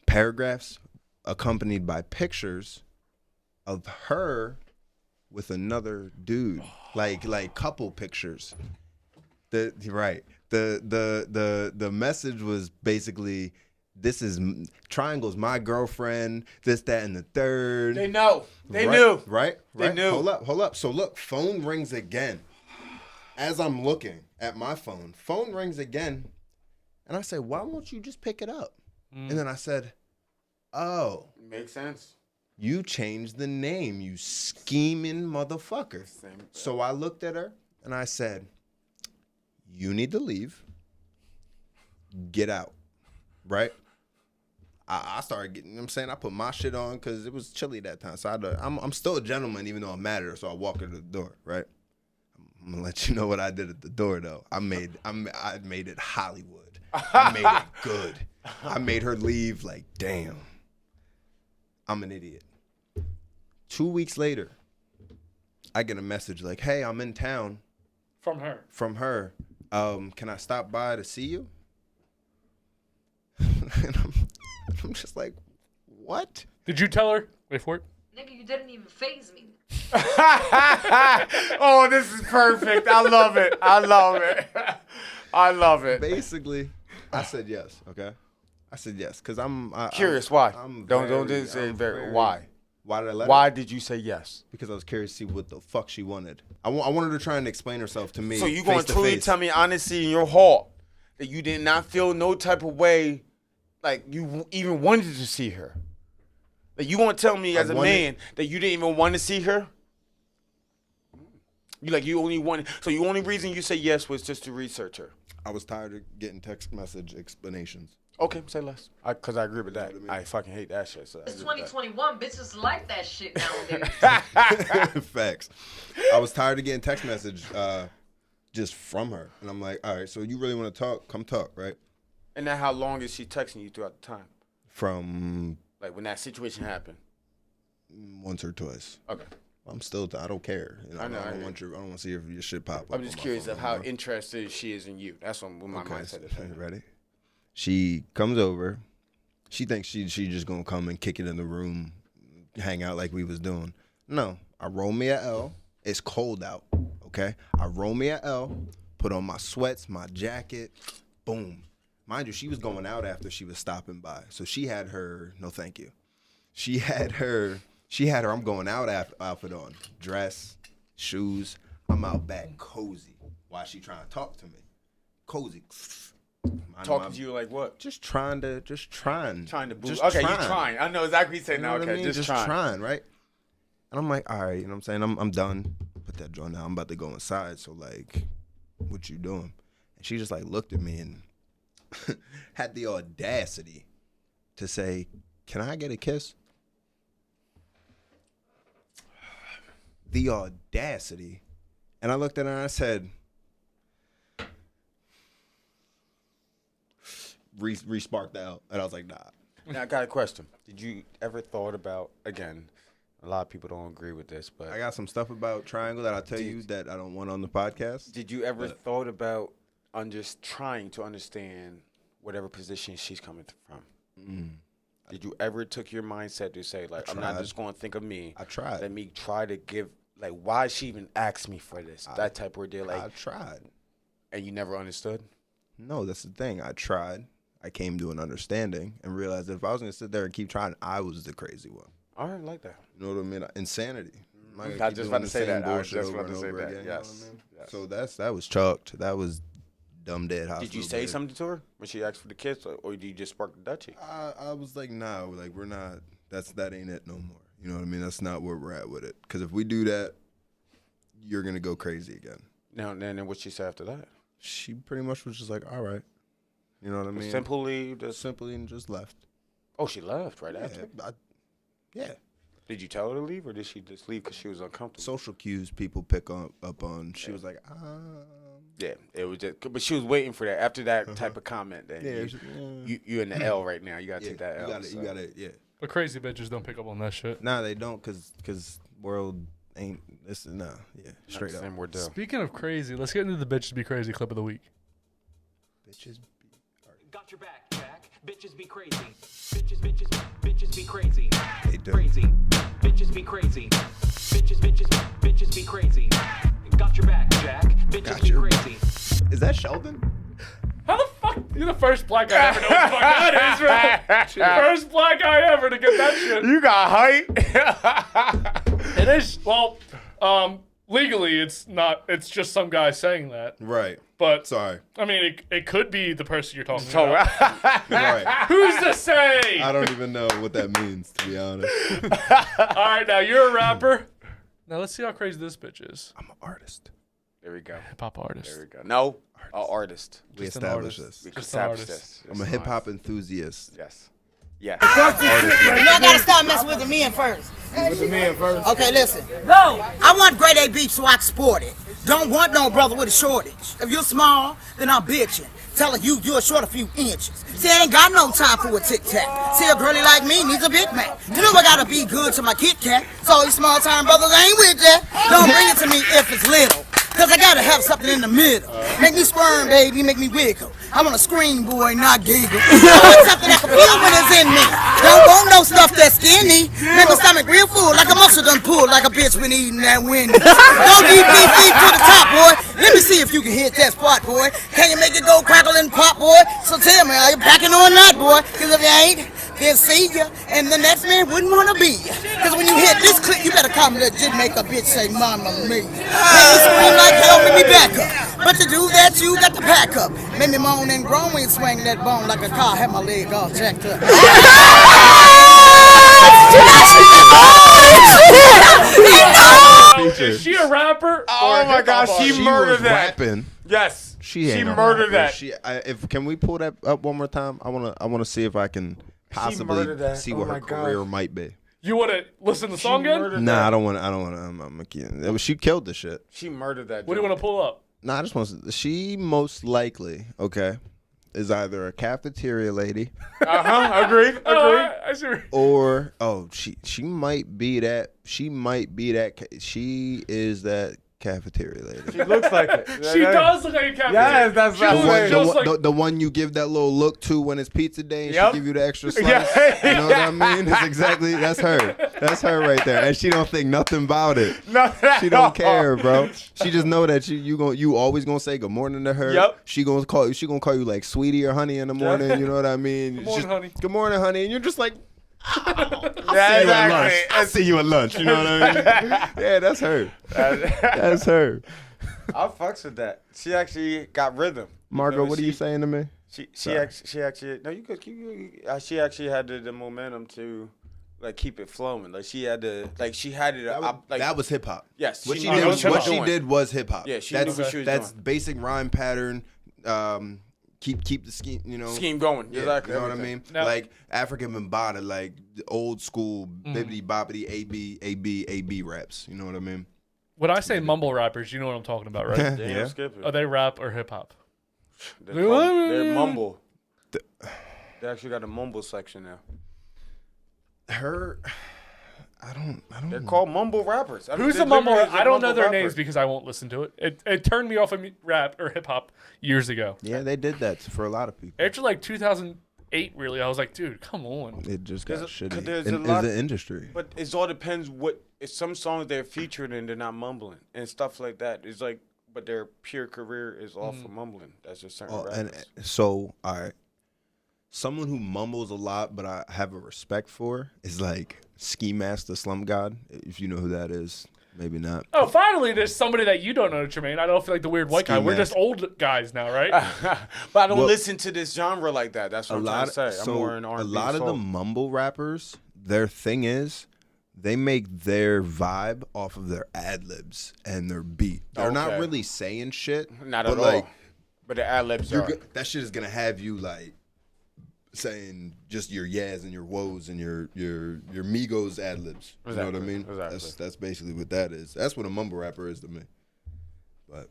Paragraphs accompanied by pictures of her with another dude, like couple pictures. The message was basically, this is Triangle's my girlfriend, this, that, and the third. They know. They Right, knew. Right? They knew. Hold up. So look, phone rings again. As I'm looking at my phone rings again. And I say, why won't you just pick it up? And then I said, oh, Makes sense. you changed the name, you scheming motherfucker. So I looked at her and I said, you need to leave. Get out. Right? I started getting, you know what I'm saying, I put my shit on because it was chilly that time. So I'm still a gentleman even though I'm mad at her. So I walk her to the door, right? I'm gonna let you know what I did at the door though. I made it Hollywood. I made it good. I made her leave like, damn, I'm an idiot. 2 weeks later, I get a message like, hey, I'm in town. From her. Can I stop by to see you? And I'm just like, what? Did you tell her? Wait for it. Nigga, you didn't even phase me. Oh, this is perfect. I love it. I love it. Basically, I said yes. Okay, I said yes because I'm Curious. Why? Don't just say why. Why did I let? Why her? did you say yes? Because I was curious to see what the fuck she wanted. I wanted her to try and explain herself to me. So you gonna truly face. tell me honestly in your heart that you did not feel no type of way, like you even wanted to see her? Like you gonna tell me as a man that you didn't even want to see her? You only wanted. So the only reason you say yes was just to research her. I was tired of getting text message explanations. Okay, say less. Because I agree with that. I fucking hate that shit. So It's 2021. Bitches like that shit nowadays. Facts. I was tired of getting text message just from her. And I'm like, all right, so you really want to talk? Come talk, right? And then how long is she texting you throughout the time? From Like when that situation happened? once or twice. Okay. I'm still, I don't care. You know, I know, I I don't hear want to see your shit pop up. I'm just on my curious phone, of how you know? interested she is in you. That's what my mindset is. Ready? She comes over. She thinks she just gonna come and kick it in the room, hang out like we was doing. No, I roll me a L. It's cold out, okay? I roll me a L, put on my sweats, my jacket, boom. Mind you, she was going out after she was stopping by. So she had her, no thank you. She had her I'm going out outfit on. Dress, shoes. I'm out back cozy. While she trying to talk to me. Cozy. Talking to you like what? Just trying. Trying to boost. Just Okay, trying. you're trying. I know exactly what you're saying You know now. what I Okay, mean? just trying, right? And I'm like, all right, you know what I'm saying? I'm done. Put that joint down. I'm about to go inside. So like, what you doing? And she just like looked at me and had the audacity to say, can I get a kiss? The audacity. And I looked at her and I said, re-sparked out. And I was like, nah. Now I got a question. Did you ever thought about, again, a lot of people don't agree with this, but I got some stuff about Triangle that I'll tell you that I don't want on the podcast. did you ever thought about trying to understand whatever position she's coming from? Did you ever took your mindset to say, like, I'm not just going to think of me. I tried. Let me try to give, like, why she even asked me for this? That type of deal. Like, I tried. and you never understood? No, that's the thing. I tried. I came to an understanding and realized that if I was going to sit there and keep trying, I was the crazy one. All right, like that. You know what I mean? Insanity. I was just about to say that. I was just about to say that. Yes. Yes. So that was chalked. That was dumb dead hospital. Did you say something to her when she asked for the kiss, or did you just spark the Dutchie? I was like, nah, like we're not. That ain't it no more. You know what I mean? That's not where we're at with it. Because if we do that, you're gonna go crazy again. Now, then what she said after that? She pretty much was just like, all right. You know what I mean? Simply and just left. Oh, she left right after. Yeah. Did you tell her to leave, or did she just leave because she was uncomfortable? Social cues people pick up on. She was like, Yeah, it was just, but she was waiting for that. After that type of comment, then you in the L right now. You gotta take that L. You got it. Yeah. But crazy bitches don't pick up on that shit. Nah, they don't, cause world ain't this. Nah, yeah, straight up. Same word deal. Speaking of crazy, let's get into the bitches be crazy clip of the week. Bitches. Got your back, Jack. Bitches be crazy. Bitches be crazy. They do. Crazy. Bitches be crazy. Bitches be crazy. Got your back, Jack. Bitches be crazy. Is that Sheldon? How the fuck? You're the first black guy ever to know what the fuck that is, bro. First black guy ever to get that shit. You got height. It is, well, legally it's not, it's just some guy saying that. Right. But, Sorry. I mean, it could be the person you're talking about. Right. Who's to say? I don't even know what that means, to be honest. All right, now you're a rapper. Now let's see how crazy this bitch is. I'm an artist. There we go. Hip-hop artist. There we go. No, an artist. We Just an established artist. this. Just an artist. This. I'm a hip hop enthusiast. Yes. Yeah. Y'all gotta stop messing with the men first. With the men first. Okay, listen. No. I want grade A beef so I can sport it. Don't want no brother with a shortage. If you're small, then I'm bitching. Telling you're short a few inches. See, I ain't got no time for a tic-tac. See, a girlie like me needs a Big Mac. You know I gotta be good to my Kit Kat. So these small time brothers ain't with that. Don't bring it to me if it's little. Cause I gotta have something in the middle. Make me squirm, baby, make me wiggle. I want to scream, boy, not giggle. I want something that can feel when it's in me. Don't want no stuff that's skinny. Make my stomach real full, like a muscle done pulled, like a bitch been eating that Wendy's. Don't eat beef to the top, boy. Let me see if you can hit that spot, boy. Can you make it go crackle and pop, boy? So tell me, are you packing or not, boy? Cause if you ain't, they'll see ya, and the next man wouldn't wanna be ya. Cause when you hit this clip, you better come legit make a bitch say, mama me. Make me scream like hell, make me back up. But to do that, you got to pack up. Make me moan and groan when you swing that bone like a car, have my leg all jacked up. Is she a rapper? Oh my gosh, she murdered that. Rapping. Yes. She ain't a murdered rapper. that. Can we pull that up one more time? I wanna see if I can possibly murdered that. see Oh what my her career God. might be. You want to listen to the song again? Nah, I don't want. I'm a kid. She killed the shit. She murdered that. What do you want to pull up? Nah, I just want. She most likely, okay, is either a cafeteria lady Agreed. I see. or she might be that. She might be that. She is that cafeteria lady. She looks like it. She does look like a cafeteria. Yes, that's She right. looks just like- The one you give that little look to when it's pizza day and Yep. she give you the extra slice. Yeah. You know what I mean? That's her. That's her right there. And she don't think nothing about it. She don't care, bro. She just know that you always gonna say good morning to her. Yep. She gonna call you like sweetie or honey in the morning. You know what I mean? Good morning, honey. Good morning, honey. And you're just like, Exactly. I'll see you at lunch. You know what I mean? Yeah, that's her. That's her. I fucks with that. She actually got rhythm. Margo, what are you saying to me? She actually no, you could she actually had the momentum to like keep it flowing. Like she had it. That was hip hop. Yes, What she she knew did. what she was What she doing. did was hip hop. Yeah, she knew what she was That's doing. basic rhyme pattern. Keep the scheme. You know, Scheme going. Yeah, Exactly. you know what I everything. mean? Now- Like African Bambaataa, like the old school bibbity boppity AB raps. You know what I mean? When I say mumble rappers, you know what I'm talking about, right? Damn, Yeah. skip it. Are they rap or hip hop? They're mumble. They actually got a mumble section now. I don't They're called mumble rappers. I mean, Who's they're the mumble? literally I don't know their rapper. names because I won't listen to it. It turned me off of rap or hip hop years ago. Yeah, they did that for a lot of people. After like 2008, really, I was like, dude, come on. It just got There's a- shitty. there's in a lot- the industry. But it all depends what. If some songs they're featured in, they're not mumbling and stuff like that. It's like, but their pure career is all for mumbling. That's just certain And rappers. so, all right, someone who mumbles a lot, but I have a respect for, is like Ski Master Slum God. If you know who that is, maybe not. Oh, finally, there's somebody that you don't know, Tremaine. I don't feel like the weird white guy. Ski We're mask. just old guys now, right? But I don't Well, listen to this genre like that. That's what I'm trying to say. I'm so more in R&B. a lot of the soul. mumble rappers, their thing is they make their vibe off of their ad libs and their beat. They're not Okay. really saying shit. Not but at like, all. But the ad libs are. that shit is gonna have you like saying just your yas and your woes and your Migos ad libs. You know what I Exactly, mean? exactly. That's basically what that is. That's what a mumble rapper is to me. But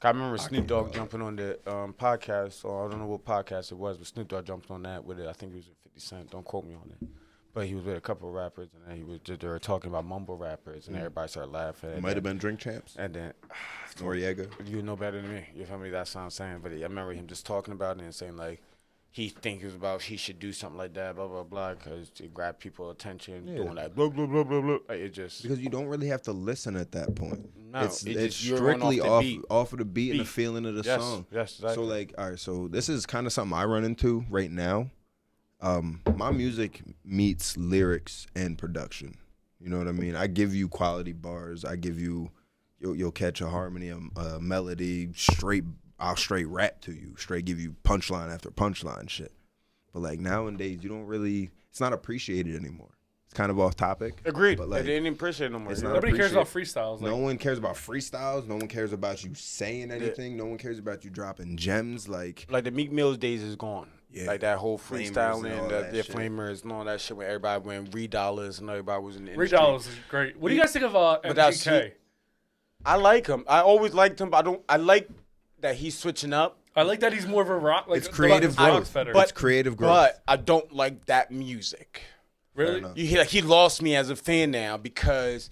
I remember Snoop Dogg jumping on the podcast, or I don't know what podcast it was, but Snoop Dogg jumped on that with it. I think he was with 50 Cent. Don't quote me on it. But he was with a couple of rappers, and then they were talking about mumble rappers, and everybody started laughing. it might have been Drink Champs. And then, Noriega. you know better than me. You feel me? That's what I'm saying. But I remember him just talking about it and saying, like, he should do something like that, blah, blah, blah, because to grab people's attention, doing that, blah, blah, blah, blah, blah. Like, it just. Because you don't really have to listen at that point. No, it's just you're strictly on off the beat. off of the beat and the Beat. feeling of the Yes, song. yes, exactly. So like, all right, so this is kind of something I run into right now. My music meets lyrics and production. You know what I mean? I give you quality bars. I give you, you'll catch a harmony, a melody, I'll straight rap to you, straight give you punchline after punchline shit. But like nowadays, it's not appreciated anymore. It's kind of off topic. Agreed. But like, They didn't appreciate it no more. it's You not know? Nobody cares about appreciate- freestyles. Like, No one cares about freestyles. No one cares about you saying anything. No one cares about you dropping gems. Like, Like the Meek Mill's days is gone. Like that whole Flamers freestyling and all and that the shit. flamers and all that shit when everybody went $3 and everybody was in the $3 industry. is great. What do you guys think of that's- MGK? I like him. I always liked him. But I like that he's switching up. I like that he's more of a rock. Like It's creative rock growth. better. It's creative growth. But I don't like that music. really, enough. You hear like he lost me as a fan now because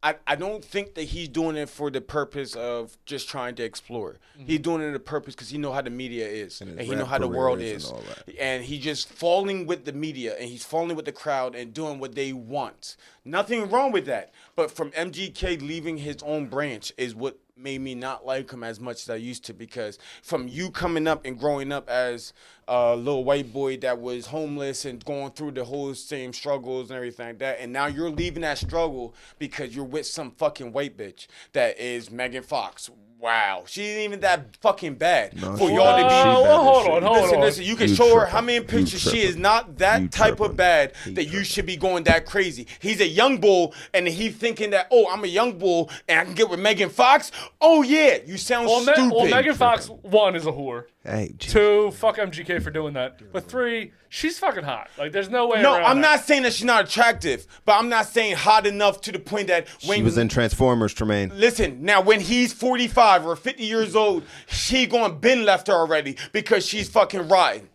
I don't think that he's doing it for the purpose of just trying to explore. He's doing it for the purpose because he know how the media is And his and he know rap how the career world is is, and all that. and he's just falling with the media and he's falling with the crowd and doing what they want. Nothing wrong with that, but from MGK leaving his own branch is what made me not like him as much as I used to, because from you coming up and growing up as a little white boy that was homeless and going through the whole same struggles and everything like that, and now you're leaving that struggle because you're with some fucking white bitch that is Megan Fox. Wow, she ain't even that fucking bad No, for she y'all to bad. be. She Oh, bad hold as shit. on, hold on. Listen, you can You show her tripping. how many You pictures she tripping. is not that You type tripping. of bad He that you tripping. should be going that crazy. He's a young bull and he thinking that, oh, I'm a young bull and I can get with Megan Fox. Oh yeah, you sound stupid. well, Megan Fox, 1, is a whore. Hey, geez. 2, fuck MGK for doing that. But 3, she's fucking hot. Like, there's no way No, around I'm that. not saying that she's not attractive, but I'm not saying hot enough to the point that when She was in Transformers, Tremaine. Listen, now when he's 45 or 50 years old, she gonna been left her already because she's fucking riding.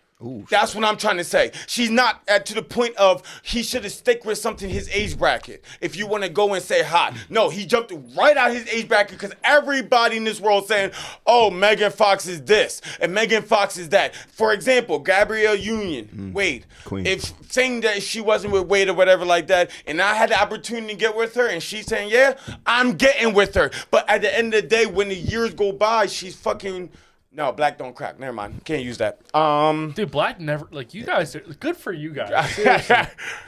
That's what I'm trying to say. She's not to the point of he should have stick with something his age bracket. If you want to go and say hot, no, he jumped right out his age bracket because everybody in this world saying, "Oh, Megan Fox is this and Megan Fox is that." For example, Gabrielle Union, Wade. Queen. If saying that she wasn't with Wade or whatever like that, and I had the opportunity to get with her, and she's saying, "Yeah, I'm getting with her," but at the end of the day, when the years go by, she's fucking. No, black don't crack. Never mind. Can't use that. Dude, Black never, like, you guys, good for you guys. Seriously.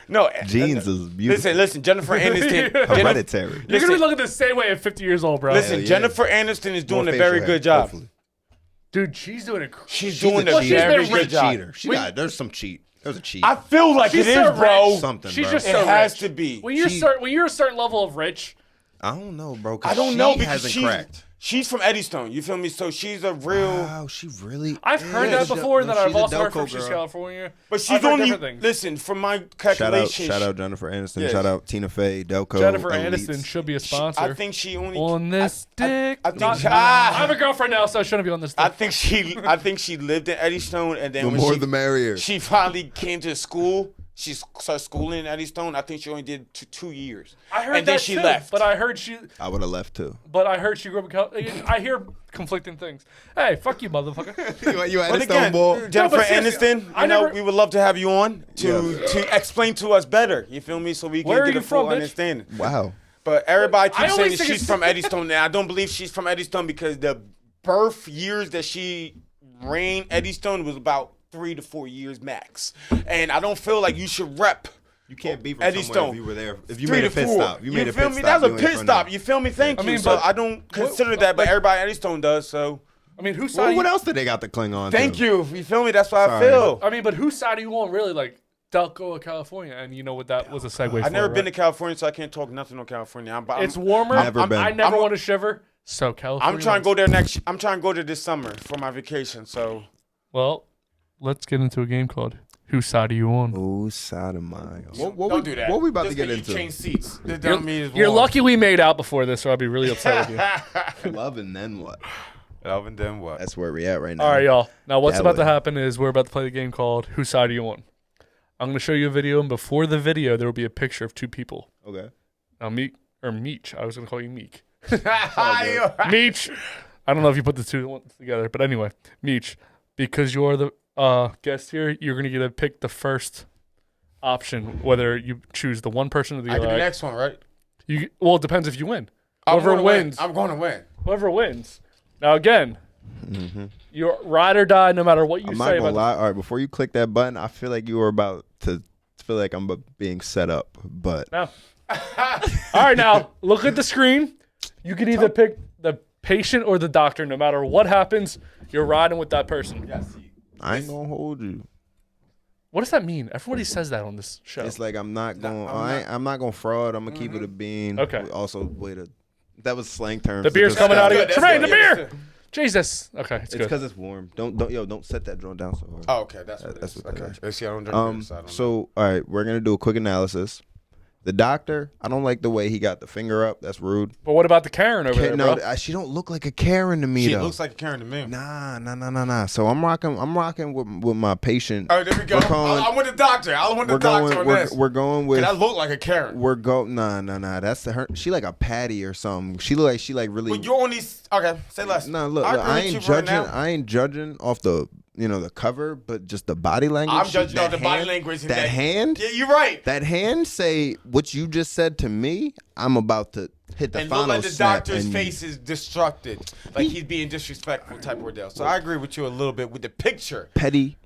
No. Jeans is beautiful. Listen, Jennifer Aniston. Hereditary. You're going to be looking the same way at 50 years old, bro. Listen, Hell yeah. Jennifer Aniston is doing More a very facial good hair, job. hopefully. Dude, she's doing it. She's doing a Well, she's very been good rich job. Cheater. She got, there's some cheat. There's a cheat. I feel like She's it so is, bro. rich. Something, She's bro. just It so has rich. to be. When you're a certain level of rich, I don't know, bro. 'Cause I don't she know because hasn't cracked. she's from Eddystone. You feel me? So she's a real. Wow, she really. I've heard is. that before, and No, that I've she's a also heard from Delco she's girl. California. But she's I've heard only. different things. Listen, from my Shout calculations. out Jennifer Aniston. Yes. Shout out Tina Fey, Delco. Jennifer Elites. Aniston should be a sponsor. I think she only. on this dick. I think Not- she- I have a girlfriend now, so I shouldn't be on this dick. I think she lived in Eddystone, and then The when more she, the merrier. she finally came to school. She started schooling in Eddystone. I think she only did 2 years. I heard and that then she too, left. but I heard she I would have left too. grew up in California. I hear conflicting things. Hey, fuck you, motherfucker. you But again, Jennifer but seriously, Aniston, I never- we would love to have you on to explain to us better. You feel me? So we Where can are get you a full from, bitch? understanding. Wow. But everybody I keeps saying always that think she's it's- from Eddystone. Now I don't believe she's from Eddystone because the birth years that she reigned Eddystone was about 3 to 4 years max. And I don't feel like you should rep. You can't be from Eddystone. somewhere if you were there. If you 3 made to a pit 4. stop. You made a feel pit me? stop. That was You a ain't pit from stop. there. You feel me? Thank I you. mean, So but- I don't consider that, but everybody at Eddystone does. So I mean, whose Well, side? what else did they got to cling on thank to? you. You feel me? That's what Sorry. I feel. I mean, but whose side are you on? Really, like Delco, California, and you know what that was a segue. I've never for, been to right? California, so I can't talk nothing on California. It's warmer. Never been. I never I'm- want to shiver. So California. I'm trying to go there next. I'm trying to go there this summer for my vacation. So Well, let's get into a game called Whose Side Are You On? Oh, sodomite. What don't do that. What we about Just to get 'cause into? you change seats. That You're, don't mean it's you're wrong. lucky we made out before this, or I'd be really upset with you. Love and then what? Alvin, then what? That's where we at right now. All right, y'all. Now, what's That about to way. happen is we're about to play the game called Whose Side Are You On? I'm going to show you a video, and before the video, there will be a picture of 2 people. Okay. Now, Meech. I was going to call you Meek. Meech. I don't know if you put the 2 together, but anyway, Meech, because you're the guest here, you're going to get to pick the first option, whether you choose the one person or the I do other. the next one, right? Well, it depends if you win. I'm Whoever gonna win. wins. I'm going to win. Whoever wins. Now, again, you're ride or die no matter what you I'm say not gonna about lie. All right, before you click that button, I feel like you were about to feel like I'm being set up, but No. All right, now look at the screen. You can either pick the patient or the doctor. No matter what happens, you're riding with that person. Yes. I ain't gonna hold you. What does that mean? Everybody says that on this show. It's like I'm not going. I'm not gonna fraud. I'm gonna keep it a bean. Okay. Also, wait a. That was slang terms. The beer's to coming out describe- again. Tremaine, the beer. Jesus. Okay, it's It's good. because it's warm. Don't set that drone down so hard. Oh, okay, that's what it That's is. what that Okay. is. See, I don't drink this, so I don't know. So all right, we're gonna do a quick analysis. The doctor, I don't like the way he got the finger up. That's rude. But what about the Karen over there, No, bro? she don't look like a Karen to me She though. looks like a Karen to me. Nah. So I'm rocking with my patient. All right, there we go. I want the doctor. I want the doctor on this. We're going with. Can I look like a Karen? Nah. That's her. She like a Patty or something. She look like she like really. But you only okay. Say less. No, look, agree I with ain't you judging. right now. I ain't judging off the the cover, but just the body language. I'm judging that on the body hand- language. and That hand. Yeah, you're right. That hand say what you just said to me. I'm about to hit the And final look like the snap doctor's and- face is destructed, like he's being disrespectful type of ordeal. So I agree with you a little bit with the picture. Petty.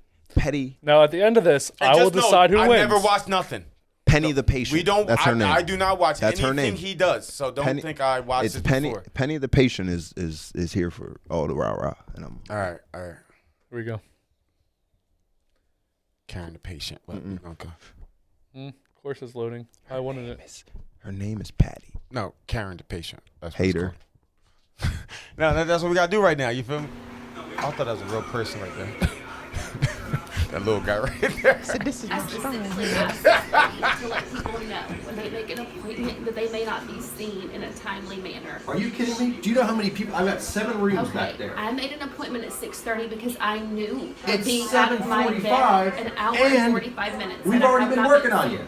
Now, at the end of this, And I will just know, decide who I wins. never watched nothing. Penny the patient. We don't. That's her name. I do not watch That's her anything name. he does. So don't think I watched It's it Penny. before. Penny the patient is here for all the rah. And I'm All right. Here we go. Karen the patient. Okay. Of course it's loading. I wanted it. her name is Patty. No, Karen the patient. That's what it's Hater. called. No, that's what we gotta do right now. You feel me? I thought that was a real person right there. That little guy right there. I specifically asked to let people know when they make an appointment that they may not be seen in a timely manner. Are you kidding me? Do you know how many people? I've got 7 rooms back Okay, there. I made an appointment at 6:30 because I knew It's being out of my 7:45, bed an hour and and 45 minutes. We've that I already have been not working on you.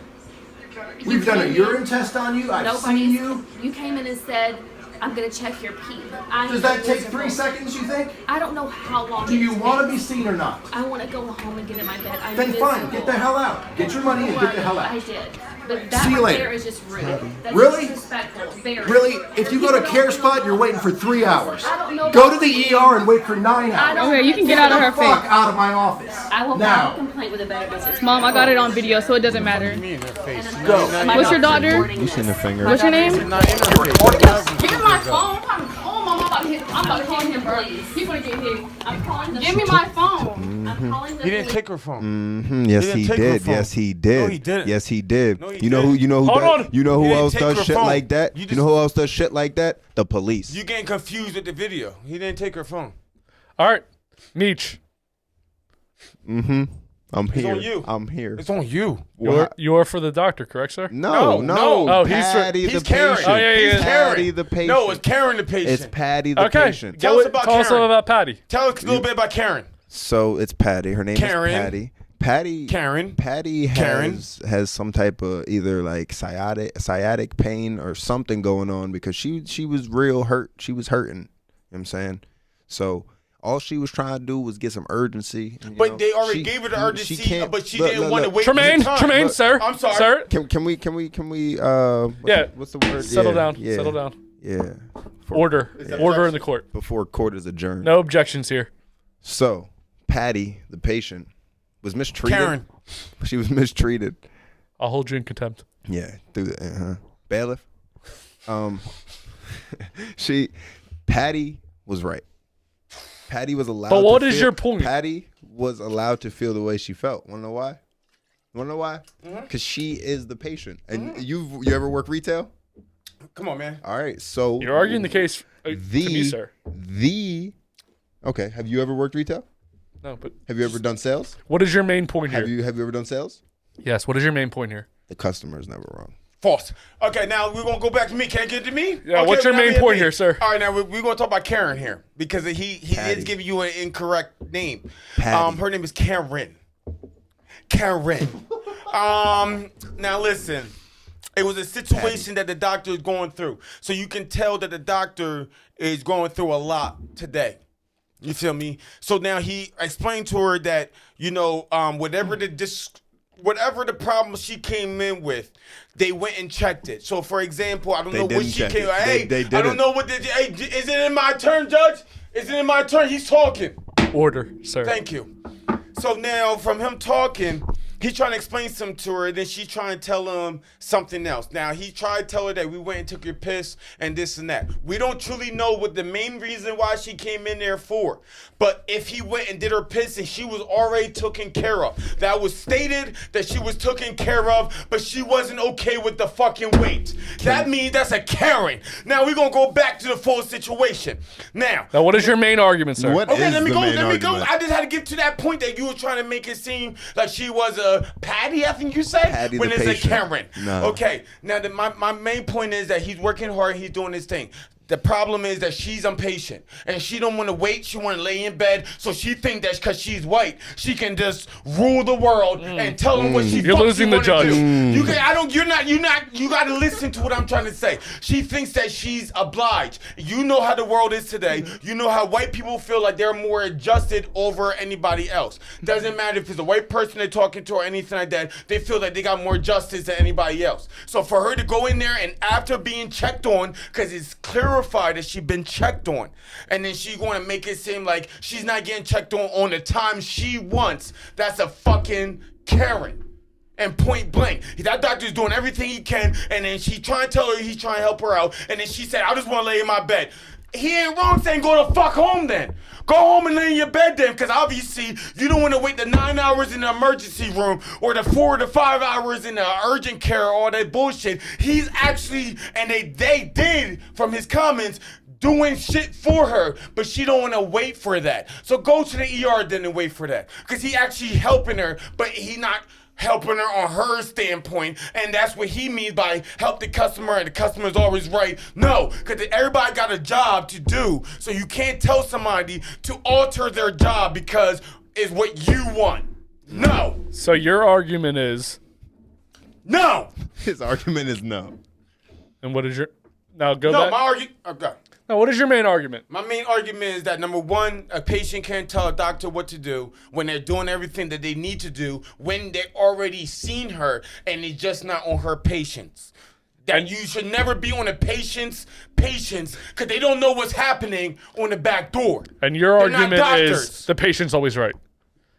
We've done a kidding me? urine test on you. I've seen you. You came in and said, "I'm gonna check your pee." Does that take 3 seconds, you think? I don't know how long. Do you it want to takes. be seen or not? I want to go home and get in my bed. I'm Then fine, miserable. get the hell out. Get your money and get the hell I out. did. But that See you right later. there is just rude. That's Really? disrespectful. Very. Really? If you go to People Care don't Spot, know- you're waiting for 3 hours. I don't know Go about to the ER and wait for 9 hours. Okay, you can get out of her Get the fuck out of my office. I will now. file a complaint with a better business. Mom, I got it on video, so it doesesn't matter. Go. What's your daughter? You seen the finger? What's your name? Give me my phone. I'm about to call him, please. He's gonna get hit. I'm calling the Give me my phone. I'm calling the He didn't take her phone. Mm-hmm. Yes, didn't he take her did. phone. Yes, he did. No, he didn't. Yes, he did. No, he you know who? didn't. You know who? Hold does, on. you know He who didn't else take does her shit phone. like that? You You, just- know who else does shit like that? The police. You getting confused with the video. He didn't take her phone. All right, Meech, Mm-hmm. I'm It's here. on you. I'm here. It's on you. you're for the doctor, correct, sir? No. Oh, he's for- Patty He's the Karen. patient. Oh, yeah, yeah, He's yeah. Karen. Patty the patient. No, it's Karen the patient. It's Patty the Okay, patient. Tell us about tell us Karen. about Patty. Tell us a little bit about Karen. So it's Patty. Her name Karen. is Patty. Patty. Karen. Patty Karen. has some type of either like sciatic pain or something going on because she was real hurt. She was hurting. You know what I'm saying? So all she was trying to do was get some urgency. and, you But know, they already she- gave her the she urgency, can't- but she look, didn't look, want to look. wait. Tremaine, the time. Tremaine, Look, sir. I'm sorry. Sir. Can we Yeah. what's the word? Settle Yeah, down. yeah, Settle down. Yeah. For- Order. Order in the court. before court is adjourned. No objections here. So Patty, the patient, was mistreated. Karen. She was mistreated. I'll hold you in contempt. Yeah, through the bailiff. Patty was right. Patty was allowed. But what to is feel, your point? Patty was allowed to feel the way she felt. Wanna know why? Mm-hmm. Because she is the patient. And you ever work retail? Come on, man. All right, so You're arguing the case to me, sir. Okay. Have you ever worked retail? No, but Have you ever done sales? what is your main point here? Have you ever done sales? Yes. What is your main point here? The customer is never wrong. False. Okay, now we're going to go back to me. Can I get to me? Yeah, Okay, what's your now main we at point me. here, sir? All right, now we're going to talk about Karen here because he Patty. is giving you an incorrect name. Patty. Her name is Karen. Karen. Now listen. It was a situation that the doctor is going through. So you can tell that the doctor is going through a lot today. You feel me? So now he explained to her that, whatever the problem she came in with, they went and checked it. So for example, I don't They know what didn't she check came. it. Hey, They I didn't. don't know what. Hey, is it in my turn, Judge? Is it in my turn? He's talking. Order, sir. Thank you. So now, from him talking, He trying to explain something to her, then she trying to tell him something else. Now, he tried to tell her that we went and took your piss and this and that. We don't truly know what the main reason why she came in there for. But if he went and did her piss and she was already taken care of, that was stated that she was taken care of, but she wasn't okay with the fucking weight. That means that's a Karen. Now, we're going to go back to the full situation. Now, what is your main argument, sir? Okay, let me go. I just had to get to that point that you were trying to make it seem like she was a Patty, I think you said, Patty when the it's patient. a Karen. No. Okay, now my main point is that he's working hard, he's doing his thing. The problem is that she's impatient and she don't want to wait. She want to lay in bed, so she think that because she's white, she can just rule the world and tell them what she. You're losing the judge. You can. I don't. You're not. You got to listen to what I'm trying to say. She thinks that she's obliged. You know how the world is today. You know how white people feel like they're more adjusted over anybody else. Doesn't matter if it's a white person they're talking to or anything like that. They feel like they got more justice than anybody else. So for her to go in there and after being checked on, because it's clarified that she's been checked on, and then she's going to make it seem like she's not getting checked on the time she wants. That's a fucking Karen. And point blank, that doctor's doing everything he can, and then she trying to tell her he's trying to help her out, and then she said, I just want to lay in my bed. He ain't wrong saying go the fuck home then. Go home and lay in your bed then, because obviously you don't want to wait the 9 hours in the emergency room or the 4 to 5 hours in the urgent care, all that bullshit. He's actually, and they did from his comments, doing shit for her, but she don't want to wait for that. So go to the ER then and wait for that, because he actually helping her, but he not helping her on her standpoint, and that's what he means by help the customer and the customer's always right. No, because everybody got a job to do, so you can't tell somebody to alter their job because it's what you want. No. So your argument is no. His argument is no. And what is your now go no, back? My argument. Okay. Now, what is your main argument? My main argument is that, number one, a patient can't tell a doctor what to do when they're doing everything that they need to do when they already seen her and it's just not on her patients. That you should never be on a patient's because they don't know what's happening on the back door. And your They're not argument is doctors. the patient's always right.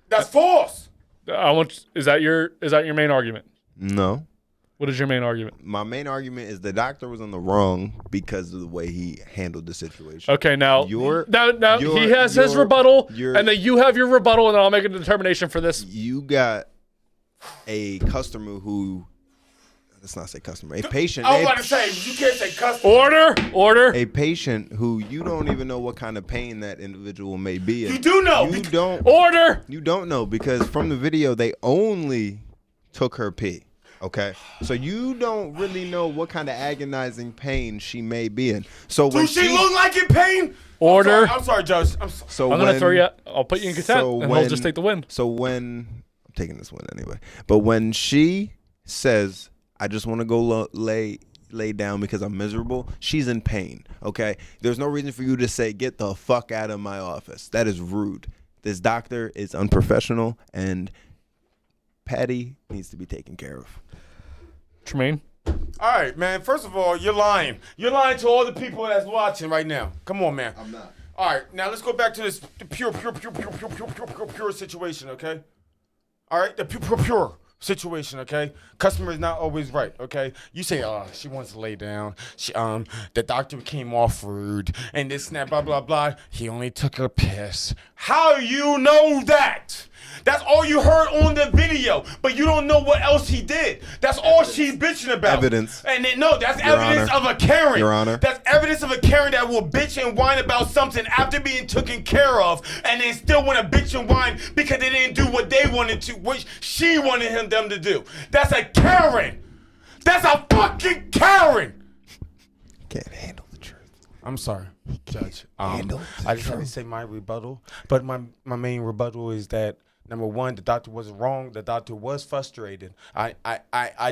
That's false. Is that your main argument? No. What is your main argument? My main argument is the doctor was on the wrong because of the way he handled the situation. Okay, now he has his rebuttal, and then you have your rebuttal, and then I'll make a determination for this. You got a customer who, let's not say customer, a patient. I was about to say, you can't say customer. Order. A patient who you don't even know what kind of pain that individual may be in. You do know. You don't. Order. You don't know because from the video, they only took her pee. Okay, so you don't really know what kind of agonizing pain she may be in. So when she look like in pain? Order. I'm sorry, Judge. I'm sorry. So I'm gonna throw you. I'll put you in contempt, and he'll just take the win. So when I'm taking this win anyway, but when she says, "I just want to go lay down because I'm miserable," she's in pain. Okay, there's no reason for you to say, "Get the fuck out of my office." That is rude. This doctor is unprofessional, and Patty needs to be taken care of. Tremaine? All right, man. First of all, you're lying. You're lying to all the people that's watching right now. Come on, man. I'm not. All right, now let's go back to this pure situation, okay? All right, the pure situation, okay? Customer is not always right, okay? You say, oh, she wants to lay down. The doctor came off rude, and this and that, blah, blah, blah. He only took her piss. How you know that? That's all you heard on the video, but you don't know what else he did. That's all she's bitching about. Evidence. And then, no, that's Your evidence Honor. of a Karen. Your Honor. That's evidence of a Karen that will bitch and whine about something after being taken care of, and then still want to bitch and whine because they didn't do what they wanted to, which she wanted them to do. That's a Karen. That's a fucking Karen. Can't handle the truth. I'm sorry, Judge. Handle the I just had to say my rebuttal, but my main rebuttal is that, number one, the doctor wasn't wrong. The doctor was frustrated. I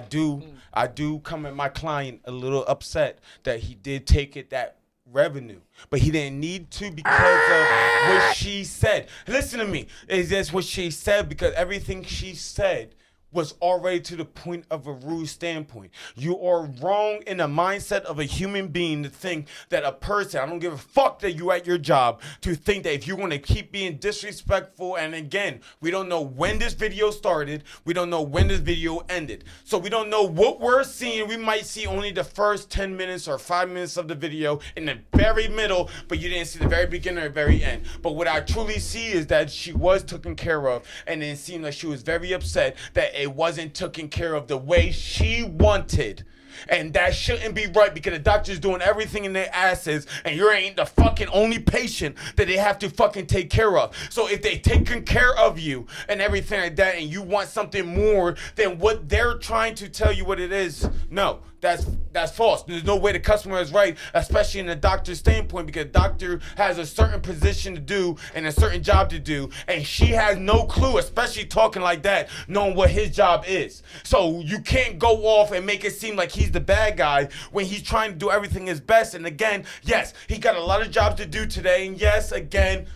do come at my client a little upset that he did take it that revenue, but he didn't need to because of what she said. Listen to me. Is that's what she said, because everything she said was already to the point of a rude standpoint. You are wrong in the mindset of a human being to think that a person, I don't give a fuck that you at your job, to think that if you're going to keep being disrespectful, and again, we don't know when this video started, we don't know when this video ended. So we don't know what we're seeing. We might see only the first 10 minutes or 5 minutes of the video in the very middle, but you didn't see the very beginning or very end. But what I truly see is that she was taken care of, and it seemed like she was very upset that it wasn't taken care of the way she wanted. And that shouldn't be right, because the doctor's doing everything in their asses, and you ain't the fucking only patient that they have to fucking take care of. So if they taking care of you and everything like that, and you want something more than what they're trying to tell you what it is, no, that's false. There's no way the customer is right, especially in the doctor's standpoint, because the doctor has a certain position to do and a certain job to do, and she has no clue, especially talking like that, knowing what his job is. So you can't go off and make it seem like he's the bad guy when he's trying to do everything his best. And again, yes, he got a lot of jobs to do today, and yes, again,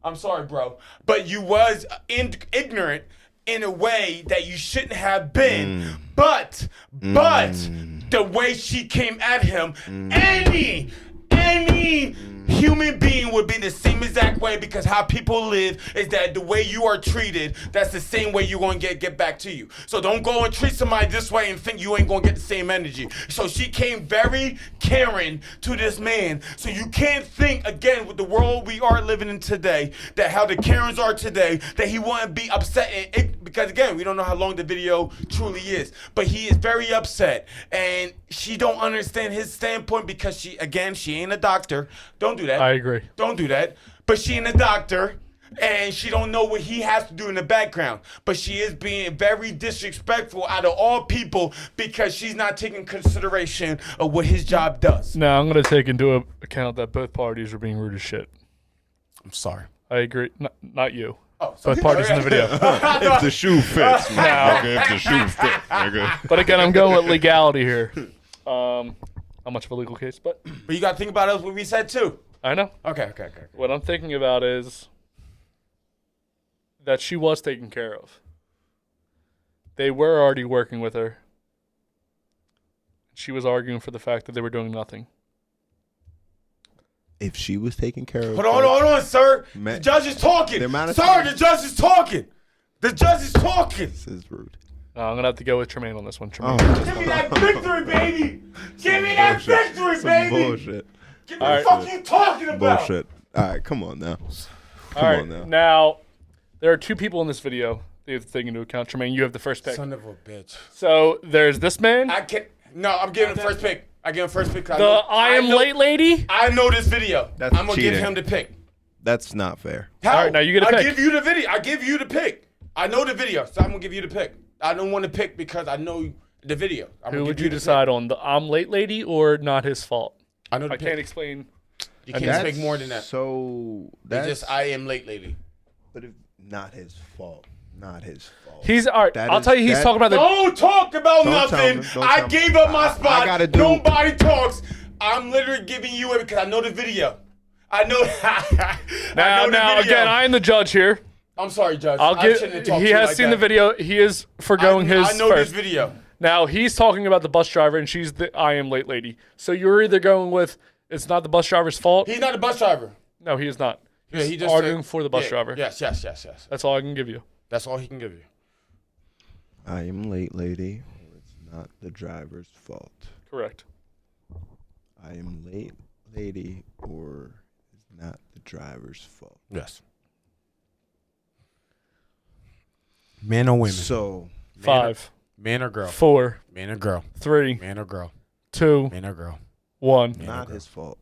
I'm sorry, bro, but you was ignorant in a way that you shouldn't have been. But the way she came at him, any human being would be the same exact way, because how people live is that the way you are treated, that's the same way you're going to get back to you. So don't go and treat somebody this way and think you ain't going to get the same energy. So she came very caring to this man. So you can't think, again, with the world we are living in today, that how the Karens are today, that he wouldn't be upset. Because again, we don't know how long the video truly is, but he is very upset, and she don't understand his standpoint, because she ain't a doctor. Don't do that. I agree. Don't do that. But she ain't a doctor, and she don't know what he has to do in the background. But she is being very disrespectful out of all people, because she's not taking consideration of what his job does. Now, I'm going to take into account that both parties are being rude as shit. I'm sorry. I agree. Not you. Oh, both parties in the video. If the shoe fits, man. Okay, if the shoe fits, nigga. But again, I'm going with legality here. Not much of a legal case, but you got to think about what we said too. I know. Okay. What I'm thinking about is that she was taken care of. They were already working with her. She was arguing for the fact that they were doing nothing. If she was taken care of. Hold on, sir. The judge is talking. Sir, the judge is talking. The judge is talking. This is rude. I'm going to have to go with Tremaine on this one. Tremaine. Give me that victory, baby. Give me that victory, baby. Bullshit. Give me the fuck you talking about. Bullshit. All right, come on now. Come on now, there are two people in this video that you have to take into account. Tremaine, you have the first pick. Son of a bitch. So there's this man. I'm giving the first pick. I give him first pick. I am late lady. I know this video. That's I'm gonna give cheating. him the pick. That's not fair. How? All right, now you get a pick. I give you the video. I give you the pick. I know the video, so I'm gonna give you the pick. I don't want to pick because I know the video. Who would you decide on? The I'm late lady or not his fault? I know. I can't explain. You can't speak more than that. So that's just I am late lady. But if not his fault. Not his fault. He's all right. I'll tell you, he's talking about the. Don't talk about nothing. I gave up my spot. I gotta do. Nobody talks. I'm literally giving you it because I know the video. I know. Now, again, I am the judge here. I'm sorry, Judge. He has seen the video. He is forgoing his. I know first. this video. Now he's talking about the bus driver, and she's the I am late lady. So you're either going with it's not the bus driver's fault. He's not the bus driver. No, he is not. Yeah, he just arguing for the bus driver. Yes. That's all I can give you. That's all he can give you. I am late, lady. It's not the driver's fault. Correct. I am late, lady, or it's not the driver's fault. Yes. Man or women? So 5. Man or girl? 4. Man or girl? 3. Man or girl? 2. Man or girl? 1. Not his fault.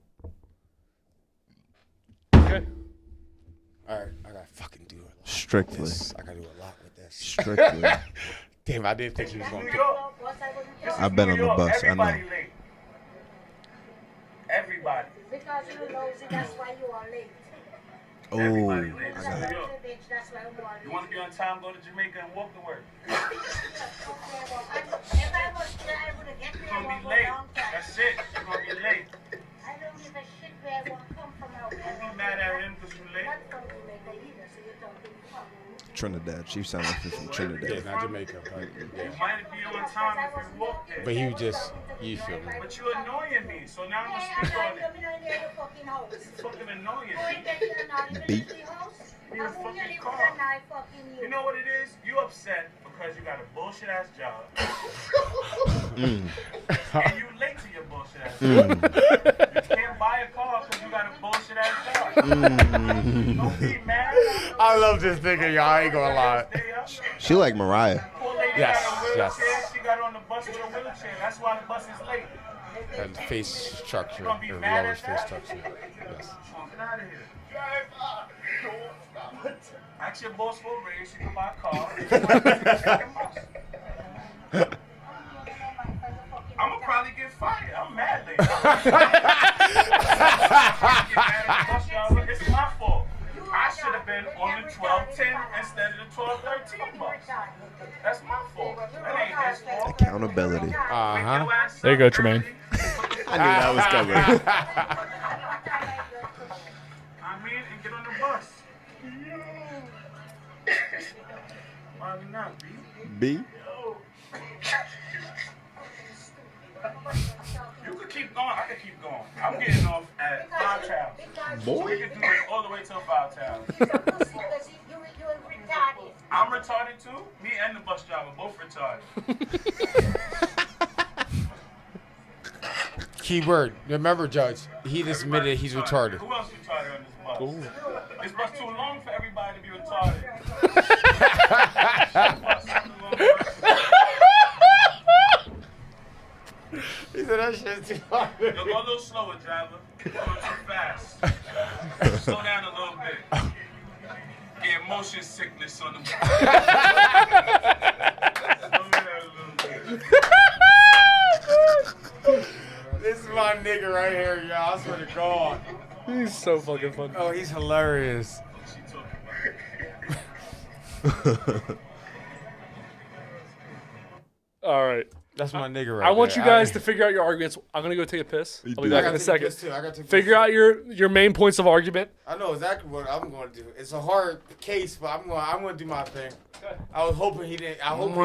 Okay. All right, I gotta fucking do it. Strictly. I gotta do a lot with this. Strictly. Damn, I didn't think he was gonna pick. I've been on the bus. I know. Everybody. Because you know, that's why you are late. Oh, Everybody late. I got it. You want to be on time, go to Jamaica and walk to work. You're gonna be late. That's it. You're gonna be late. I don't give a shit where I want to come from. Don't be mad at him because you're late. Trinidad. She sounded like she's from Trinidad. Yeah, not Jamaica. Right? Yeah. You might be on time if you walk there. But you just, you feel me? But you annoying me, so now I'm gonna speak on it. It's fucking annoying. B. You're a fucking car. You know what it is? You upset because you got a bullshit ass job. And you late to your bullshit ass job. You can't buy a car because you got a bullshit ass job. Don't be mad. I love this nigga, y'all. I ain't gonna lie. She like Mariah. Poor lady Yes, got a wheelchair. yes. She got on the bus with a wheelchair. That's why the bus is late. And face structure, You gonna be or mad lower at face that? structure. Yes. Get out of here. Ask your boss for a raise. She can buy a car. I'm gonna probably get fired. I'm mad later. It's my fault. I should have been on the 1210 instead of the 1213 bus. That's my fault. That ain't his fault. Accountability. There you go, Tremaine. I knew that was coming. I mean, and get on the bus. Why not, B? B. You could keep going. I could keep going. I'm getting off at 5 Town. Boy. We can do this all the way till 5 Town. I'm retarded too. Me and the bus driver both retarded. Keyword. Remember, Judge, he just admitted he's retarded. Who else retarded on this bus? This bus too long for everybody to be retarded. He said that shit's too hard. Yo, go a little slower, driver. You're going too fast. Slow down a little bit. Get motion sickness on the bus. Slow down a little bit. This is my nigga right here, y'all. I swear to God. He's so fucking funny. Oh, he's hilarious. All right. That's my nigga right I want there. you guys to figure out your arguments. I'm gonna go take a piss. I'll be I back in gotta a take a second. piss too. I gotta take a Figure piss out your main points of argument. I know exactly what I'm going to do. It's a hard case, but I'm going to do my thing. I was hoping he didn't. I was hoping.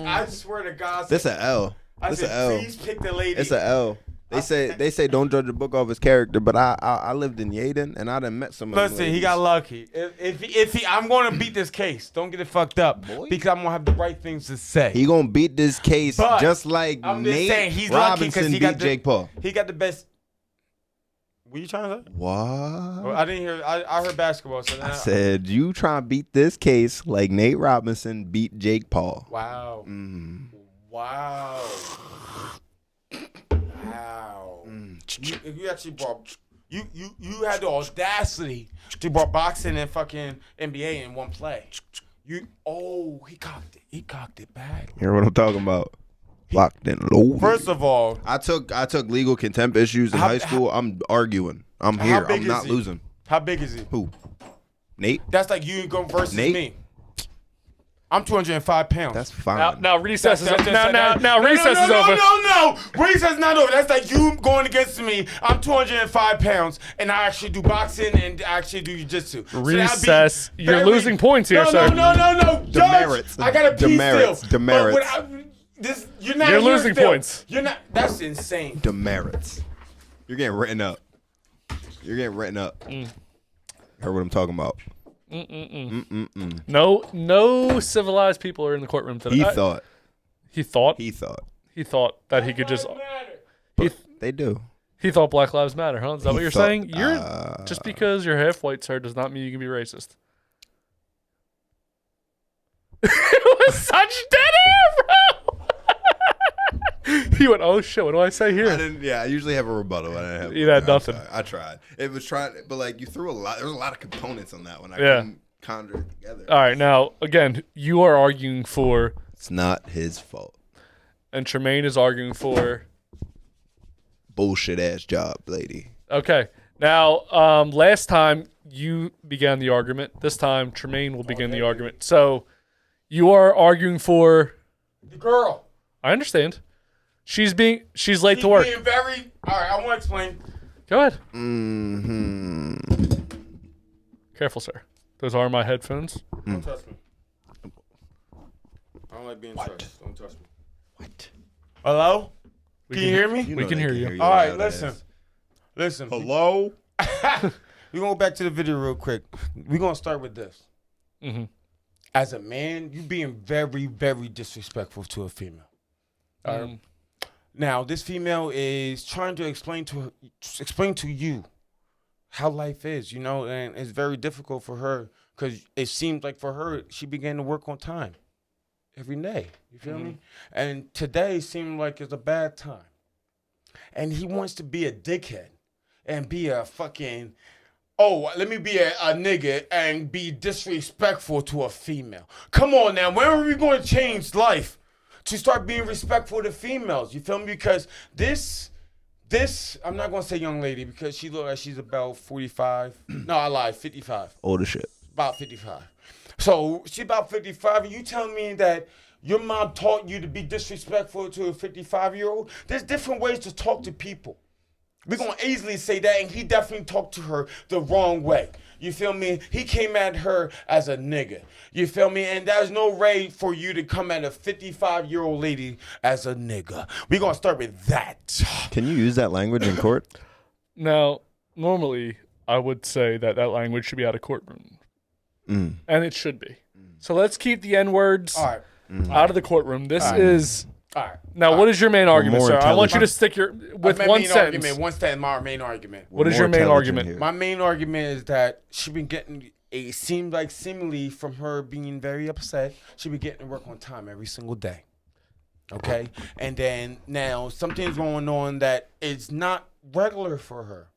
I swear to God. This a L. I This said, a L. please pick the lady. It's a L. They say don't judge a book off his character, but I lived in Yaden and I done met some of them Listen, he ladies. got lucky. If he, I'm going to beat this case. Don't get it fucked up, because I'm going to have the right things to say. He gonna beat this case But just like I'm just Nate saying he's lucky Robinson because he beat got Jake Paul. He got the best. What you trying to say? What? Well, I didn't hear. I heard basketball. So I said you trying to beat this case like Nate Robinson beat Jake Paul. Wow. Wow. Wow. You actually brought you had the audacity to brought boxing and fucking NBA in one play. He cocked it. He cocked it bad. Hear what I'm talking about? Locked and loaded. First of all, I took legal contempt issues in high school. I'm arguing. I'm here. I'm not losing. How big is he? Who? Nate? That's like you going versus Nate? me. I'm 205 pounds. That's fine. Now recess is over. Now No, recess is over. No. Recess is not over. That's like you going against me. I'm 205 pounds, and I actually do boxing and I actually do jiu-jitsu. Recess. You're losing points here, sir. No. Demerits. Judge, I got a piece Demerits. still. Demerits. You're not. You're here losing still. points. You're not. That's insane. Demerits. You're getting written up. Heard what I'm talking about. No civilized people are in the courtroom today. He thought that he could just. They do. He thought Black Lives Matter, huh? Is that what you're thought, saying? You're just because you're half white, sir, does not mean you can be racist. It was such dead air, bro. He went, "Oh shit, what do I say here?" I usually have a rebuttal. I didn't have. You had nothing. I tried. It was trying, but like you threw a lot. There was a lot of components on that one. I couldn't conjure it together. All right, now again, you are arguing for. It's not his fault. And Tremaine is arguing for. Bullshit ass job, lady. Okay. Now, last time you began the argument. This time, Tremaine will begin the argument. So, you are arguing for the girl. I understand. She's late to work. Being very. All right, I want to explain. Go ahead. Careful, sir. Those are my headphones. Don't touch me. I don't like being touched. Don't touch me. What? Hello? Can you hear me? We can hear you. All right, listen. Listen. Hello? We're going to go back to the video real quick. We're going to start with this. Mm-hmm. As a man, you being very, very disrespectful to a female. Now, this female is trying to explain to you how life is, you know, and it's very difficult for her because it seems like for her, she began to work on time every day. You feel me? And today seemed like it's a bad time. And he wants to be a dickhead and be a fucking, let me be a nigga and be disrespectful to a female. Come on now, when are we going to change life to start being respectful to females? You feel me? Because this, I'm not going to say young lady because she look like she's about 45. No, I lied, 55. Old as shit. About 55. So she about 55 and you telling me that your mom taught you to be disrespectful to a 55-year-old? There's different ways to talk to people. We're going to easily say that, and he definitely talked to her the wrong way. You feel me? He came at her as a nigga. You feel me? And there's no way for you to come at a 55-year-old lady as a nigga. We're going to start with that. Can you use that language in court? Now, normally, I would say that language should be out of courtroom. And it should be. So let's keep the N-words out of the courtroom. This is... All right. Now, what is your main argument, sir? I want you to stick with one sentence. My main argument. What is your main argument? Here. My main argument is that she been getting, it seemed like seemingly from her being very upset, she been getting to work on time every single day. Okay? And then now something's going on that is not regular for her.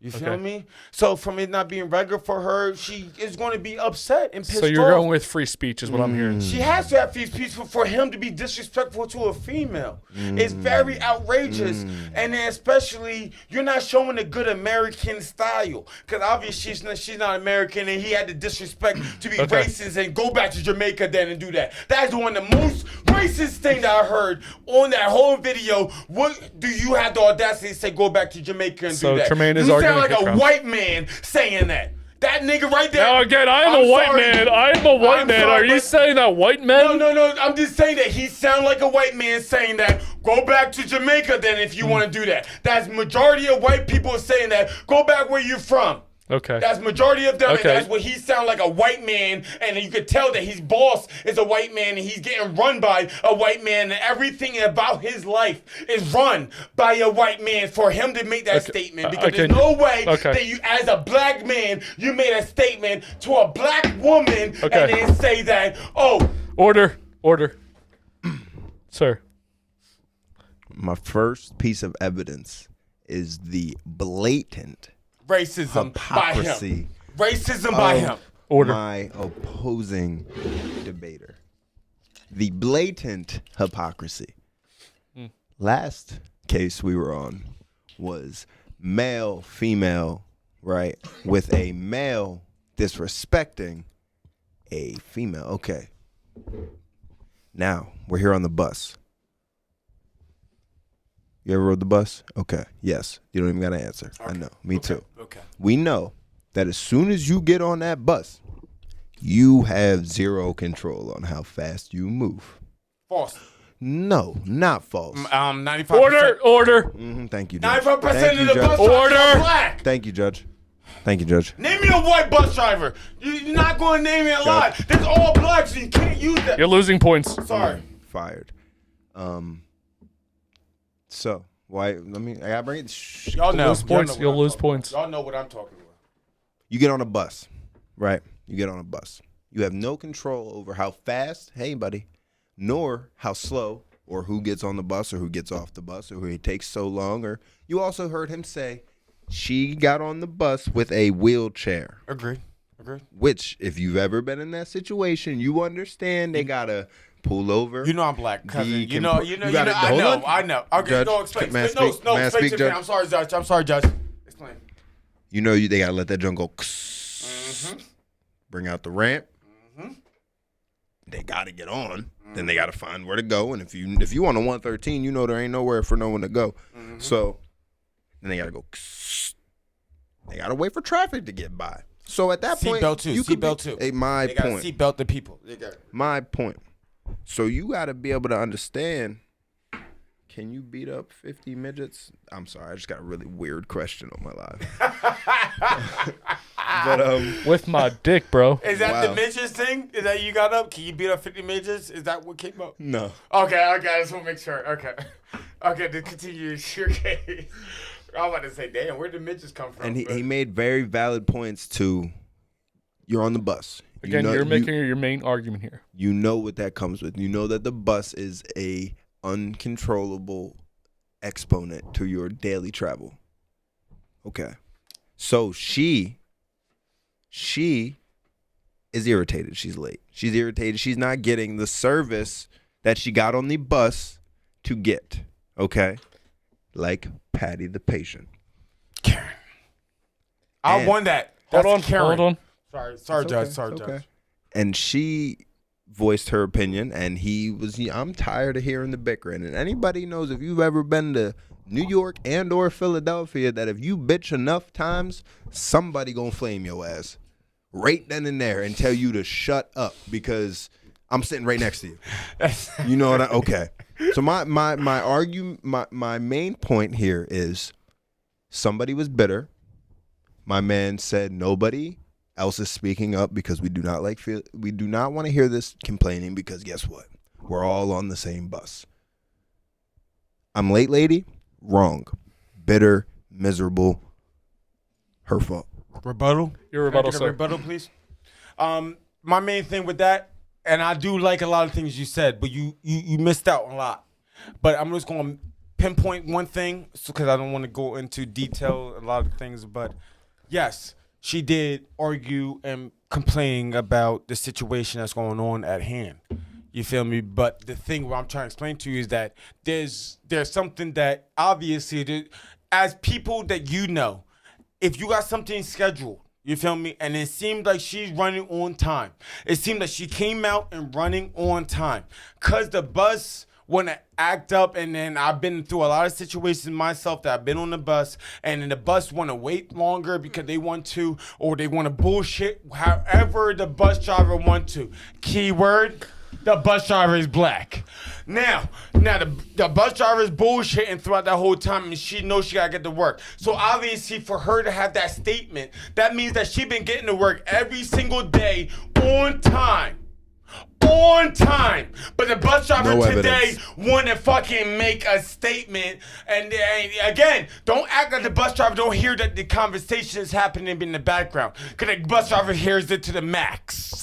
You feel me? So from it not being regular for her, she is going to be upset and pissed off. So you're going with free speech is what I'm hearing. She has to have free speech for him to be disrespectful to a female. It's very outrageous. And then especially, you're not showing a good American style. Because obviously she's not American and he had the disrespect to be racist and go back to Jamaica then and do that. That's one of the most racist thing that I heard on that whole video. What do you have the audacity to say go back to Jamaica and do that? Tremaine is You sound like a white man saying that. That nigga right there. Now again, I am a white man. I am a white man. Are you saying that white men? No. I'm just saying that he sound like a white man saying that. Go back to Jamaica then if you want to do that. That's majority of white people saying that. Go back where you're from. Okay. That's majority of them, and that's what he sound like, a white man, and you could tell that his boss is a white man, and he's getting run by a white man, and everything about his life is run by a white man for him to make that statement, because there's no way that you, as a black man, you made a statement to a black woman and then say that, Order. Sir. My first piece of evidence is the blatant racism hypocrisy by him. Racism by him. Order. My opposing debater. The blatant hypocrisy. Last case we were on was male, female, right? With a male disrespecting a female. Okay. Now, we're here on the bus. You ever rode the bus? Okay. Yes. You don't even got to answer. I know. Me too. Okay. We know that as soon as you get on that bus, you have zero control on how fast you move. False. No, not false. 95%. Order. Thank you, Judge. 95% of the bus Order. are black. Tink you, Judge. Thank you, Judge. Name me a white bus driver. You're not going to name me a lot. There's all black, so you can't use that. You're losing points. Sorry. Fired. So, why? I gotta bring it. Y'all know. You'll lose points. Y'all know what I'm talking about. You get on a bus, right? You get on a bus. You have no control over how fast, hey, buddy, nor how slow, or who gets on the bus, or who gets off the bus, or who it takes so long. Or you also heard him say she got on the bus with a wheelchair. Agreed. Which, if you've ever been in that situation, you understand they gotta pull over. You know I'm black, cousin. I know. Okay, Judge, no, explain. may I No, speak? May I explain speak, to me. Judge? I'm sorry, Judge. Explain. You know they gotta let that junk go. Bring out the ramp. They gotta get on. Then they gotta find where to go. And if you on a 113, you know there ain't nowhere for no one to go. So then they gotta go. They gotta wait for traffic to get by. So at that point, seatbelt too. you could Seatbelt be- too. Hey, my They gotta point. seatbelt the people. They got My point. So you got to be able to understand. Can you beat up 50 midgets? I'm sorry, I just got a really weird question on my live. But with my dick, bro. Is that Wow. the midgets thing? Is that you got up? Can you beat up 50 midgets? Is that what came up? no. Okay, I just want to make sure. Okay, to continue your case. I was about to say, damn, where did midgets come from? And he made very valid points to. You're on the bus. Again, you're making your main argument here. You know what that comes with. You know that the bus is a uncontrollable exponent to your daily travel. Okay. So she is irritated. She's late. She's irritated. She's not getting the service that she got on the bus to get. Okay? Like Patty the patient. Karen. I won that. Hold That's on, Karen. hold on. Sorry, It's Judge. okay, Sorry, it's Judge. okay. And she voiced her opinion, and he was, I'm tired of hearing the bickering. And anybody knows, if you've ever been to New York and or Philadelphia, that if you bitch enough times, somebody gonna flame your ass right then and there and tell you to shut up because I'm sitting right next to you. You know what okay. So my main point here is somebody was bitter. My man said nobody else is speaking up because we do not want to hear this complaining because guess what? We're all on the same bus. I'm late, lady. Wrong. Bitter, miserable. Her fault. Rebuttal? Your rebuttal, Can I get a sir. rebuttal, please. My main thing with that, and I do like a lot of things you said, but you missed out on a lot. But I'm just going to pinpoint one thing because I don't want to go into detail a lot of things. But yes, she did argue and complain about the situation that's going on at hand. You feel me? But the thing what I'm trying to explain to you is that there's something that obviously, as people that you know, if you got something scheduled, you feel me? And it seemed like she's running on time. It seemed like she came out and running on time. Because the bus want to act up, and then I've been through a lot of situations myself that I've been on the bus, and then the bus want to wait longer because they want to, or they want to bullshit however the bus driver want to. Keyword, the bus driver is black. Now the bus driver is bullshitting throughout that whole time, and she knows she gotta get to work. So obviously, for her to have that statement, that means that she been getting to work every single day on time. On time, but the bus driver today want to fucking make a statement, and again, don't act like the bus driver don't hear that the conversation is happening in the background, because the bus driver hears it to the max,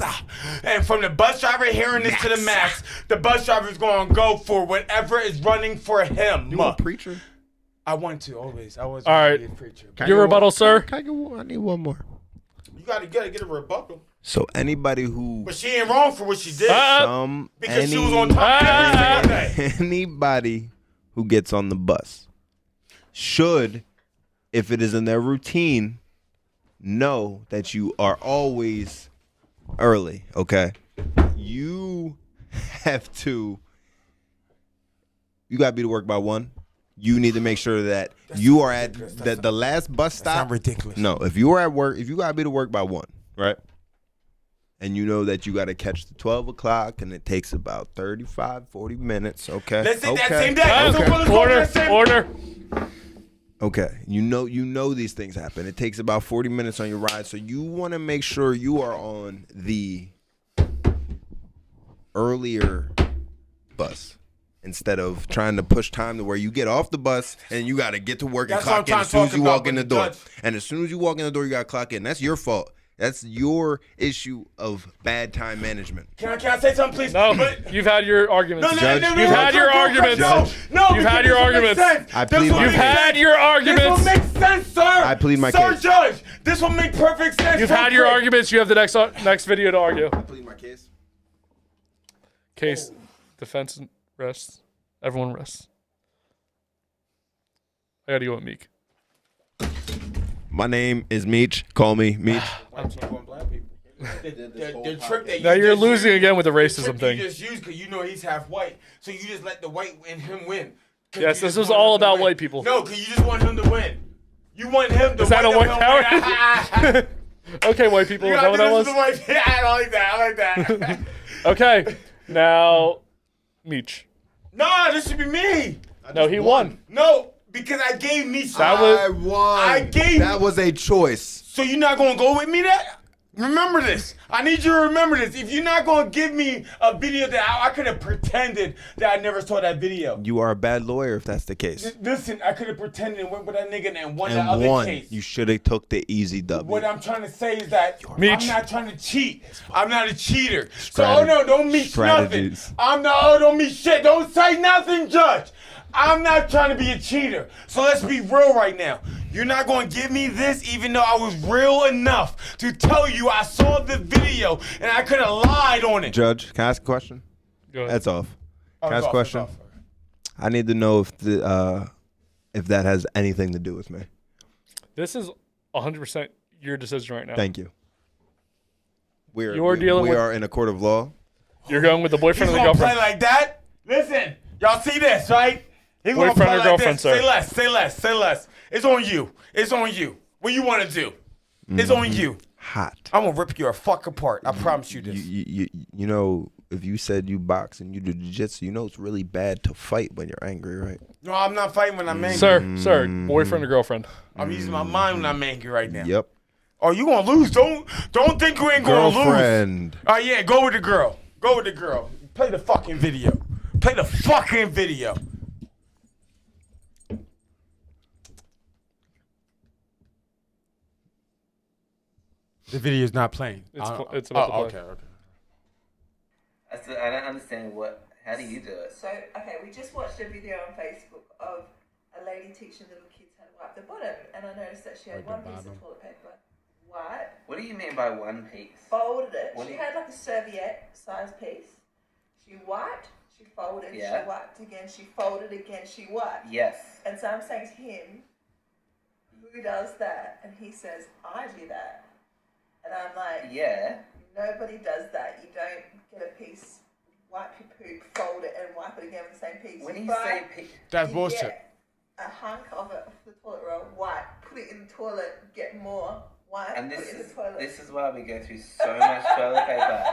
and from the bus driver hearing this to the max, the bus driver is going to go for whatever is running for him. You a preacher? I want to always. I was All right. a preacher. Your rebuttal, sir. I need one more. You gotta get a rebuttal. So anybody who But she ain't wrong for what she did. Because she was on time every single day. anybody who gets on the bus should, if it is in their routine, know that you are always early, okay? You have to, you got to be to work by 1. You need to make sure that you are at the last bus stop. That's not ridiculous. No, if you are at work, if you got to be to work by 1, right? And you know that you got to catch the 12 o'clock, and it takes about 35, 40 minutes, okay? Let's take that Okay. same day. Order. Okay, you know these things happen. It takes about 40 minutes on your ride, so you want to make sure you are on the earlier bus instead of trying to push time to where you get off the bus and you got to get to work and That's what clock in I'm as soon as talking you walk about, in the but door. Judge- And as soon as you walk in the door, you got to clock in. That's your fault. That's your issue of bad time management. Can I say something, please? No, you've had your arguments. You've had your arguments. You've had your arguments. I plead my You've case. had your arguments. This will make sense, sir. I plead my Sir case. Judge, this will make perfect sense. You've had your arguments. You have the next video to argue. I plead my case. Case, defense, rests. Everyone rests. I gotta go with Meek. My name is Meech. Call me Meech. The trick that Now you're just losing used- again with the the racism trick thing. You just used because you know he's half white, so you just let the white in him win. 'Cause Yes, you this just was want all him to about win. white people. No, because you just want him to win. You want him to Is that a win. white coward? Okay, white people. You Is that what gotta that do was? this to the white- Yeah, I like that. I like that. Okay, now Meech. No, this should be me. No, he won. No, because I gave me some. I won. I gave. That was a choice. So you're not gonna go with me that? Remember this. I need you to remember this. If you're not gonna give me a video that I could have pretended that I never saw that video. You are a bad lawyer if that's the case. Listen, I could have pretended and went with that nigga and won And the other won. case. You should have took the easy W. What I'm trying to say is that Meech. I'm not trying to cheat. I'm not a cheater. Strateg- so don't meet nothing. strategies. Don't meet shit. Don't say nothing, Judge. I'm not trying to be a cheater. So let's be real right now. You're not going to give me this even though I was real enough to tell you I saw the video and I could have lied on it. Judge, can I ask a question? Go ahead. That's off. Oh, Can I ask a question? I need to know if that has anything to do with me. This is 100% your decision right now. Thank you. We dealing with- are in a court of law. You're going with the boyfriend He's or the gonna play girlfriend? like that? Listen, y'all see this, right? He's gonna Boyfriend play or like girlfriend, this. sir? Say less, say less, say less. It's on you. It's on you. What you want to do? It's on you. Hot. I'm gonna rip your fuck apart. I promise you this. You know, if you said you box and you do jiu-jitsu, you know it's really bad to fight when you're angry, right? No, I'm not fighting when I'm angry. Sir, boyfriend or girlfriend? I'm using my mind when I'm angry right now. Yep. Oh, you gonna lose? Don't think you ain't gonna lose. Girlfriend. Oh yeah, go with the girl. Go with the girl. Play the fucking video. Play the fucking video. The video's not playing. It's about to play. Okay. I don't understand how do you do it? So, okay, we just watched a video on Facebook of a lady teaching little kids how to wipe their bottom, and I noticed that she had one piece of toilet paper, white, What do you mean by one piece? folded it. What do She you- had like a serviette size piece. She wiped, she folded, Yeah. she wiped again, she folded again, she wiped. Yes. And so I'm saying to him, who does that? And he says, I do that. And I'm like, Yeah. nobody does that. You don't get a piece, wipe your poop, fold it, and wipe it again with the same piece. When you But say piece, That's you bullshit. get a hunk of it off the toilet roll, wipe, put it in the toilet, get more, wipe, and put it in the toilet. this is why we go through so much toilet paper.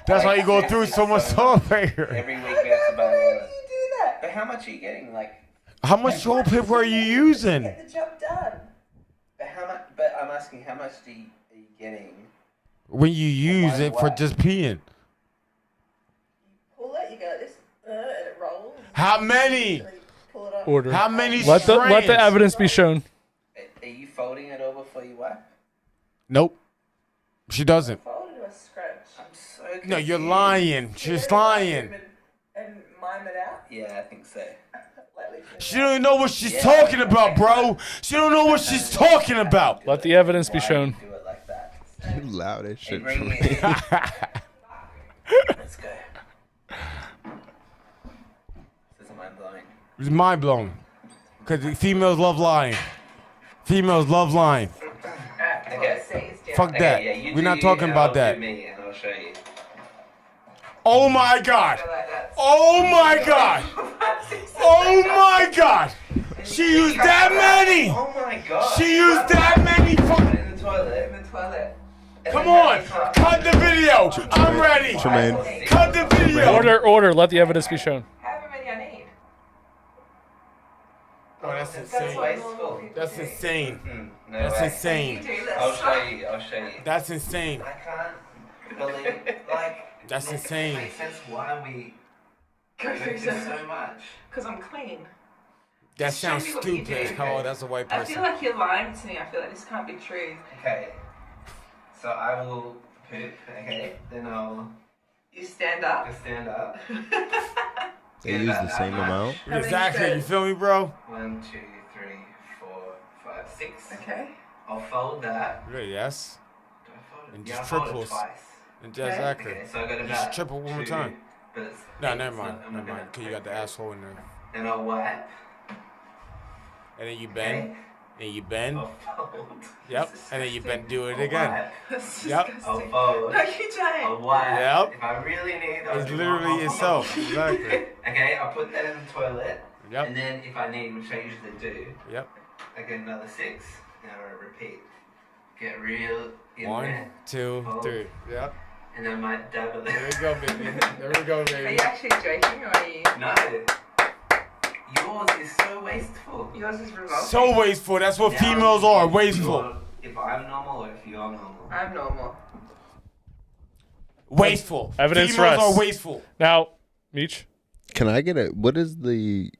That's why Like, you go through so much toilet paper. Every week we have to buy Why more. do you do that? But how much are you getting? Like, How much toilet paper are you using? Get the job done. but how much? But I'm asking, how much are you getting? When you use it for just peeing. Pull it, you go like this, and it rolls. How many? And then you pull it up. Order. How many Let the strands? evidence be shown. Are you folding it over before you wipe? Nope. She doesn't. Fold it to a scrunch. I'm so confused. No, you're lying. She's lying. And mime it out. Yeah, I think so. Lightly. She don't even know what she's talking about, bro. She don't know what she's talking about. Let the evidence be Why shown. do you do it like that? You loud as Hey, shit. bring for it me. in. Let's go. This is mind blowing. It's mind blowing. Because females love lying. Females love lying. Okay. Fuck Okay, that. yeah, you We're do not you, talking and about I'll that. do me, and I'll show you. Oh my god. Oh my god. Oh my god. She used that many. Oh my god. She used that many. Put it in the toilet. In the toilet. Come on. Cut the video. I'm ready. Tremaine. Cut the video. Order. Let the evidence be shown. However many I need. Oh, that's That's insane. what normal people That's do. insane. No That's way. insane. You do this. I'll show you. I'll show you. That's insane. I can't believe, like, That's it insane. makes sense why we Go go through through this. so much. Because I'm clean. That Show sounds me what you stupid. do. Oh, that's a white I person. feel like you're lying to me. I feel like this can't be true. Okay. So I will poop, okay? Then I'll You stand up. just stand up. They use the same amount. Exactly. You feel me, bro? 1, 2, 3, 4, 5, 6. Okay. I'll fold that. Really, yes. Do I fold it? And Yeah, just I'll fold it triples. twice. Exactly. Okay, so I got You about should triple one more 2, time. But it's No, 8, never so mind. I'm Never gonna mind. Because you got the take asshole in there. that. And I'll wipe. And then you bend. Okay. And you bend. I'll fold. Yep. And then you bend. Do it I'll again. wipe. That's Yep. disgusting. I'll fold. No, you don't. I'll wipe. Yep. If I really need, I'll It's do literally one more. yourself. Exactly. Okay, I'll put that in the toilet. Yep. And then if I need, which I usually do, Yep. I get another 6, and I'll repeat. get real in 1, there. 2, Oh. 3. Yep. And I might dab a little. There we go, baby. There we go, Are baby. you actually joking or are you? No. Yours is so wasteful. Yours is revolting. So wasteful. That's what females are. Wasteful. If I'm normal or if you're normal. I'm normal. Wasteful. Evidence Females rests. are wasteful. Now, Meech. Can I get a what is the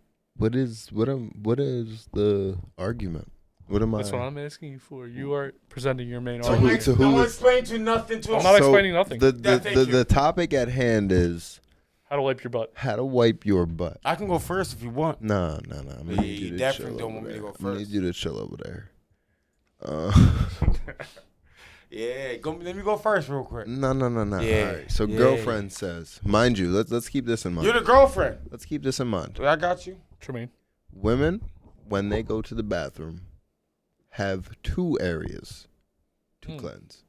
argument? What am That's I? what I'm asking you for. You are presenting your main So argument. who Don't is- explain to nothing to I'm him. not explaining nothing. The thank you. the topic at hand is How to wipe your butt. how to wipe your butt. I can go first if you want. No. I'm gonna Yeah, need you you to definitely chill don't over want me to there. go I'm gonna need first. you to chill over there. Yeah, let me go first real quick. No. Yeah, All right. So yeah. girlfriend says, mind you, let's keep this in mind. You're the girlfriend. Let's keep this in mind. I got you. Tremaine. Women, when they go to the bathroom, have 2 areas to cleanse.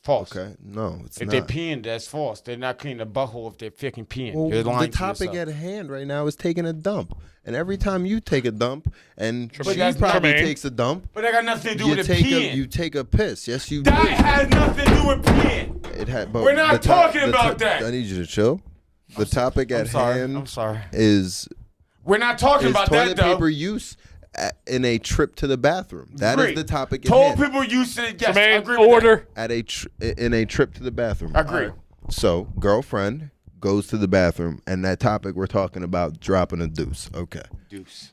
False. Okay, no, it's If not. they're peeing, that's false. They're not cleaning the butthole if they're fucking peeing. Well, You're the lying to topic yourself. at hand right now is taking a dump, and every time you take a dump, and But she that's probably Tremaine. takes a dump, But that got nothing to do you with the take peeing. you take a piss. Yes, you. That do. has nothing to do with peeing. It had. But We're not the talking about that. I need you to chill. The topic at hand. I'm sorry. Is We're not talking about toilet that, though. paper use in a trip to the bathroom. That is Agreed. the topic at Toilet hand. people used to, yes, I Tremaine, agree with order. At in a trip to the bathroom. Agree. So, girlfriend goes to the bathroom, and that topic we're talking about dropping a deuce. Okay. that. Deuce.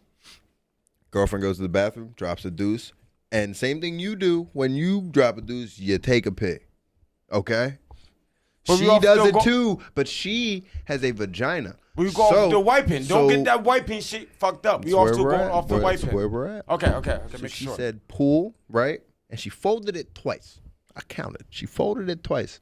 Girlfriend goes to the bathroom, drops a deuce, and same thing you do when you drop a deuce, you take a pee. Okay? But she we all does still it go- too, but she has a vagina. We go off the wiping. Don't get that wiping shit fucked up. We That's all where still we're going at. off the That's wiping. where we're at. Okay, So make she sure. said pool, right? And she folded it twice. I counted. She folded it twice.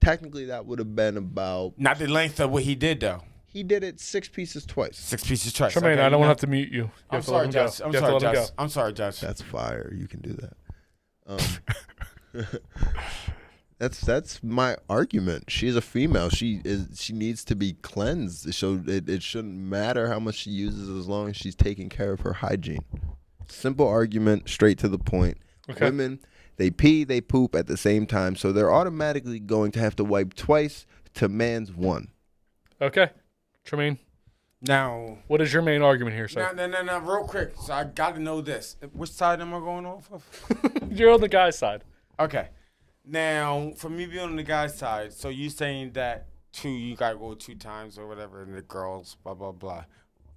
Technically, that would have been about. Not the length of what he did, though. He did it 6 pieces twice. 6 pieces twice. Tremaine, Okay, I don't you want to know- have to mute you. You I'm have to let sorry, him go. Judge. I'm You have to sorry, let him Judge. go. I'm sorry, Judge. That's fire. You can do that. That's my argument. She's a female. She needs to be cleansed. So it shouldn't matter how much she uses as long as she's taking care of her hygiene. Simple argument, straight to the point. Okay. Women, they pee, they poop at the same time, so they're automatically going to have to wipe twice to man's one. Okay. Tremaine, Now, what is your main argument here, sir? no, real quick. So I got to know this. Which side am I going off of? You're on the guy's side. Okay. Now, for me being on the guy's side, so you saying that you got to go 2 times or whatever, and the girls, blah, blah, blah.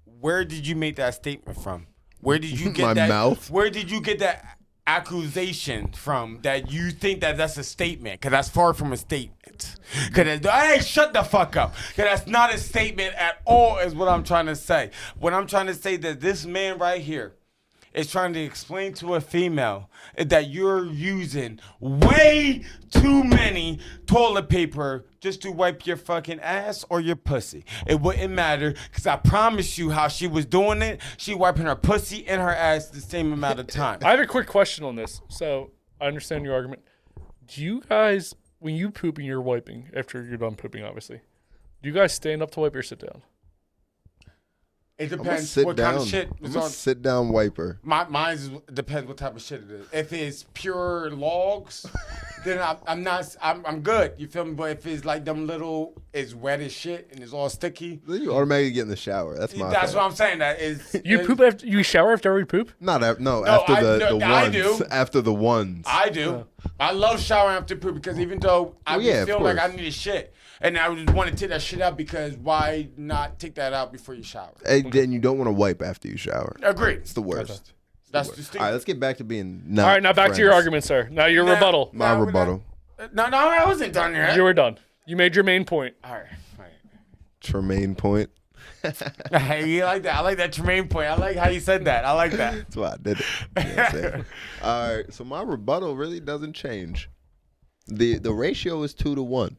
Where did you make that statement from? Where did you get My that? mouth? Where did you get that accusation from that you think that that's a statement? Because that's far from a statement. Because hey, shut the fuck up. Because that's not a statement at all is what I'm trying to say. What I'm trying to say that this man right here is trying to explain to a female that you're using way too many toilet paper just to wipe your fucking ass or your pussy. It wouldn't matter because I promise you how she was doing it. She wiping her pussy and her ass the same amount of time. I have a quick question on this. So I understand your argument. Do you guys, when you poop and you're wiping, after you're done pooping, obviously, do you guys stand up to wipe or sit down? It I'm gonna depends sit what down. kind of shit I'm is gonna on. sit down wiper. Mine depends what type of shit it is. If it's pure logs, then I'm good. You feel me? But if it's like them little, it's wet as shit and it's all sticky. Then you automatically get in the shower. That's my. That's thing. what I'm saying. That is You poop after you shower after every poop? Not after No, after I- the no, ones. I do. After the ones. I do. I love showering after poop because even though I Well, yeah, of feel like I course. need a shit, and I just want to take that shit out because why not take that out before you shower? And then you don't want to wipe after you shower. Agreed. It's the worst. That's All distinct. right, let's get back to being not. All right, now back to your friends. argument, sir. Now your Now- rebuttal. My rebuttal. No, I wasn't done yet. You were done. You made your main point. All right. Tremaine point. Hey, you like that? I like that Tremaine point. I like how you said that. I like that. That's why I did it. You know what I'm saying? All right, so my rebuttal really doesn't change. The ratio is 2 to 1,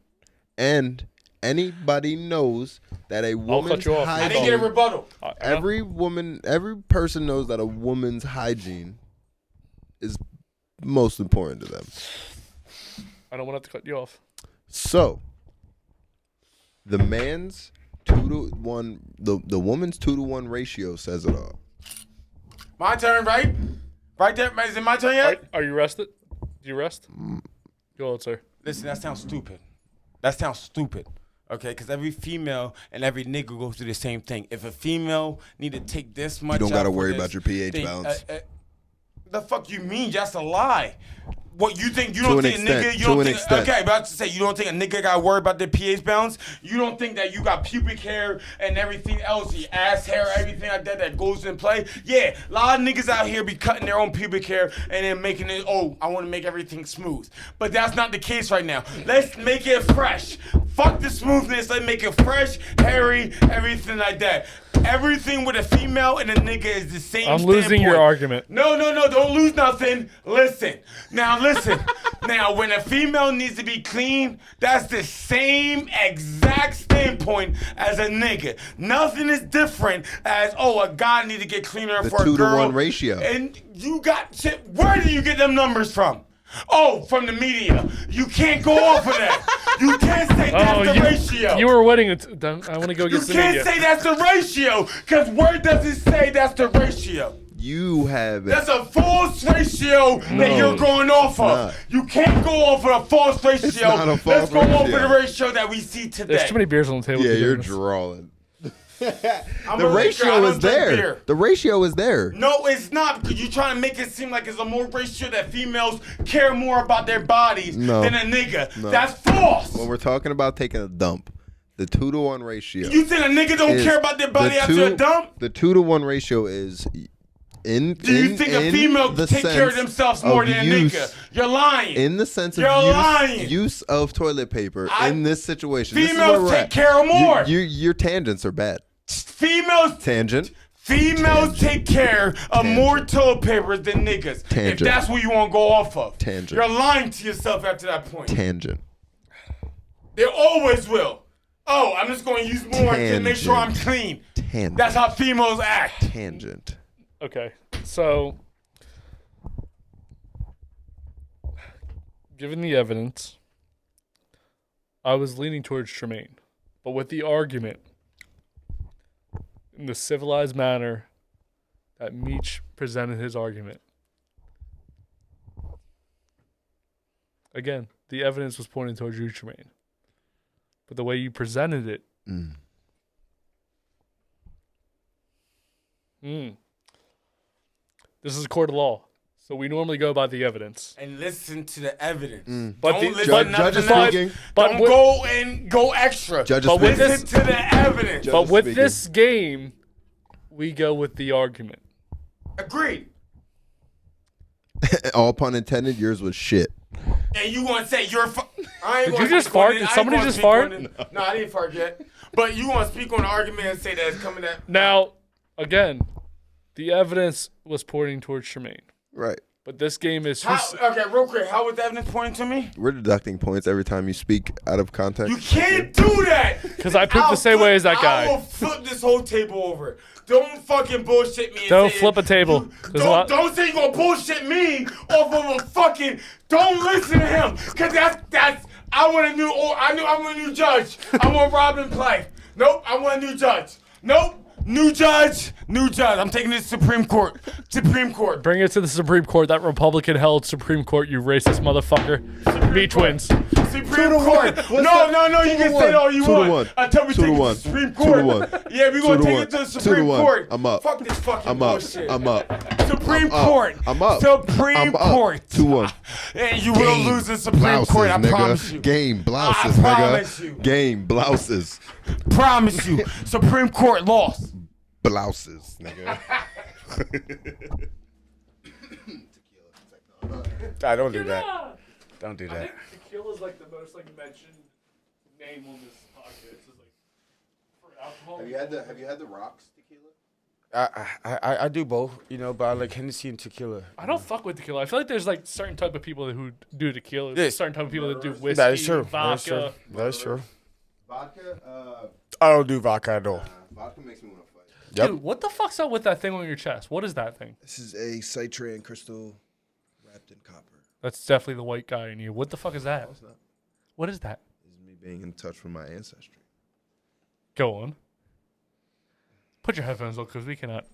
and anybody knows that a woman's you off. I didn't hygiene. get a rebuttal. Every person knows that a woman's hygiene is most important to them. I don't want to cut you off. So, the man's 2 to 1, the woman's 2 to 1 ratio says it all. My turn, right? Right there. Is it my turn yet? Are you rested? Do you rest? Go on, sir. Listen, that sounds stupid. Okay, because every female and every nigga goes through the same thing. If a female need to take this much, You don't gotta out for worry this about your pH thing, balance. The fuck you mean? That's a lie. What you think? You To don't an think a extent, nigga? You to don't an think? extent. Okay, about to say you don't think a nigga got to worry about their pH balance? You don't think that you got pubic hair and everything else, your ass hair, everything like that goes in play? Yeah, a lot of niggas out here be cutting their own pubic hair and then making it. Oh, I want to make everything smooth, but that's not the case right now. Let's make it fresh. Fuck the smoothness. Let's make it fresh, hairy, everything like that. Everything with a female and a nigga is the same. I'm losing your argument. No, don't lose nothing. Listen. Now, when a female needs to be clean, that's the same exact standpoint as a nigga. Nothing is different as, a guy need to get cleaner The for a girl. 2-to-1 ratio. And you got shit. Where do you get them numbers from? Oh, from the media. You can't go off of that. You can't say that's the ratio. You were winning. I want to go You against the media. can't say that's the ratio, because where does it say that's the ratio? You have it. That's a false ratio that you're going off of. You can't go off of a false ratio. It's not a false Let's go off of ratio. the ratio that we see today. There's too many beers on the table. Yeah, to be you're honest. drawing. I'm The a liquor, I ratio don't is drink there. beer. The ratio is there. No, it's not, because you're trying to make it seem like it's a more ratio that females care more about their bodies No. than a nigga. No. That's false. When we're talking about taking a dump, the 2-to-1 ratio. You think a nigga don't is care about their body the after a dump? The 2-to-1 ratio is in. Do you think a female take care of themselves more than a nigga? You're lying. In the sense of You're lying. use of toilet paper in this situation. Females this is where we're take at. care of more. Your tangents are bad. Females Tangent. take care of more toilet papers than niggas. Tangent. If that's what you want to go off of. Tangent. You're lying to yourself after that point. Tangent. They always will. Oh, I'm just going to use more to make sure I'm clean. Tangent. That's how females act. Tangent. Okay, so given the evidence, I was leaning towards Tremaine, but with the argument in the civilized manner that Meech presented his argument. Again, the evidence was pointing towards you, Tremaine, but the way you presented it. This is a court of law, so we normally go by the evidence. And listen to the evidence. But Don't the- listen but to judge is nothing else. speaking. But Don't with- go and go extra. Judge is But speaking. listen to the evidence. But with this game, we go with the argument. Agreed. All pun intended. Yours was shit. And you want to say you're I ain't Did gonna you just speak on fart? it. Did I ain't somebody gonna just speak fart? on it. No, I didn't fart yet. But you want to speak on the argument and say that it's coming at. Now, again, the evidence was pointing towards Tremaine. Right. But this game is... Okay, real quick. How was the evidence pointing to me? We're deducting points every time you speak out of context. You can't do that. Because I pooped the same way as that guy. I will flip this whole table over. Don't fucking bullshit me. And Don't say flip a table. There's a lot- Don't say you gonna bullshit me off of a fucking. Don't listen to him, cause that's. I want a new. I want a new judge. I want Robin play. Nope. I want a new judge. Nope. New judge. I'm taking this Supreme Court. Bring it to the Supreme Court, that Republican-held Supreme Court, you racist motherfucker. Meech wins. Supreme Court. No. You can say all you want. Until we take it to the Supreme Court. Yeah, we gonna take it to the Supreme Court. I'm up. Fuck this fucking I'm up. bullshit. I'm up. Supreme Court. I'm up. Supreme Court. 2-1. And you will lose the Supreme Court. I nigga. promise you. Game blouses, I nigga. promise you. Game blouses. Promise you. Supreme Court lost. Blouses, nigga. Don't do that. Don't do that. Tequila's like the most mentioned name on this podcast. It's like for alcohol. Have you had the rocks tequila? I do both, but I like Hennessy and tequila. I don't fuck with tequila. I feel like there's like certain type of people who do tequila. Yeah. Certain type of people that do whiskey, That is true. vodka. That's true. Vodka? I don't do vodka at all. Vodka makes me want to fight. Yep. Dude, what the fuck's up with that thing on your chest? What is that thing? This is a citrate crystal wrapped in copper. That's definitely the white guy in you. What the fuck is that? No, it's not. What is that? This is me being in touch with my ancestry. Go on. Put your headphones on because we cannot.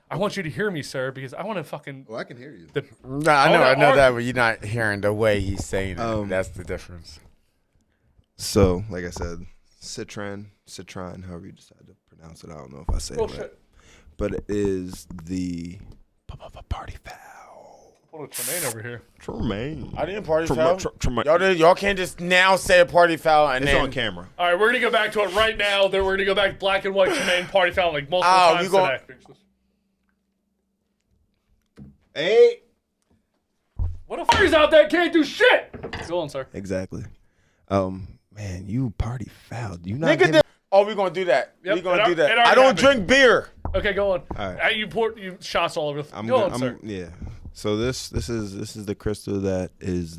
I want you to hear me, sir, because I want to fucking. Well, I can hear you. Nah, I know that, but you're not hearing the way he's saying it. That's the difference. So, like I said, citron, however you decide to pronounce it. I don't know if I say it right. But it is the party foul. Pull a Tremaine over here. Tremaine. I didn't party foul. Y'all can't just now say a party foul and it's then on camera. All right, we're gonna go back to it right now. Then we're gonna go back to black and white Tremaine party foul like multiple times today. Hey. What the fuckers out there can't do shit? Go on, sir. Exactly. Man, you party fouled. You not nigga. getting... Oh, we gonna do that. Yep, we gonna do that. I don't drink beer. Okay, go on. All right. You shots all over. Go on, sir. Yeah. So this is the crystal that is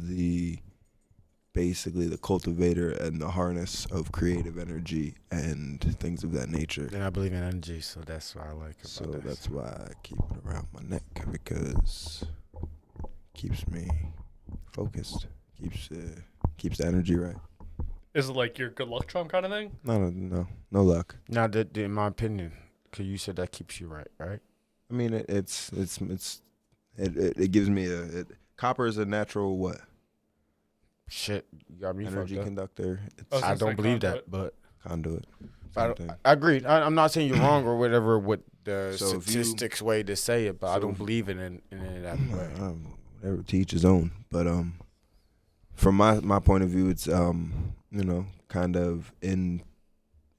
basically the cultivator and the harness of creative energy and things of that nature. And I believe in energy, so that's why I like it. So that's why I keep it around my neck, because it keeps me focused, keeps the energy right. Is it like your good luck charm kind of thing? No luck. Not that, in my opinion, because you said that keeps you right? I mean, it gives me copper is a natural what? Shit, you got me energy fucked up. Conductor. I don't believe that, but conduit. I agree. I'm not saying you're wrong or whatever with the statistics way to say it, but I don't believe it in that way. Whatever, to each his own. But from my point of view, it's kind of in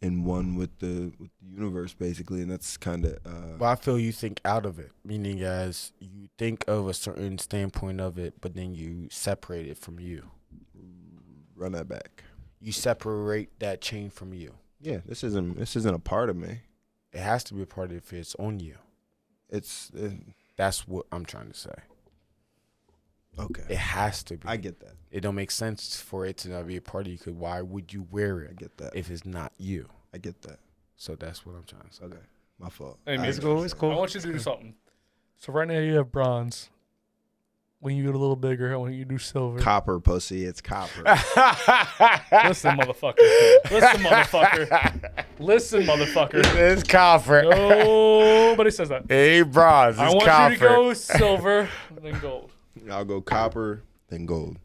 one with the universe basically, and that's kind of. Well, I feel you think out of it, meaning as you think of a certain standpoint of it, but then you separate it from you. Run that back. You separate that chain from you. Yeah, this isn't a part of me. It has to be a part if it's on you. That's what I'm trying to say. Okay. It has to be. I get that. It don't make sense for it to not be a part of you, because why would you wear it? I get that. If it's not you. I get that. So that's what I'm trying to say. Okay. My fault. Hey, it's cool. It's cool. I want you to do something. So right now you have bronze. When you get a little bigger, I want you to do silver. Copper, pussy. It's copper. Listen, motherfucker. Listen, motherfucker. It's copper. Nobody says that. Hey, bronze. It's I want copper. you to go silver, then gold. I'll go copper, then gold.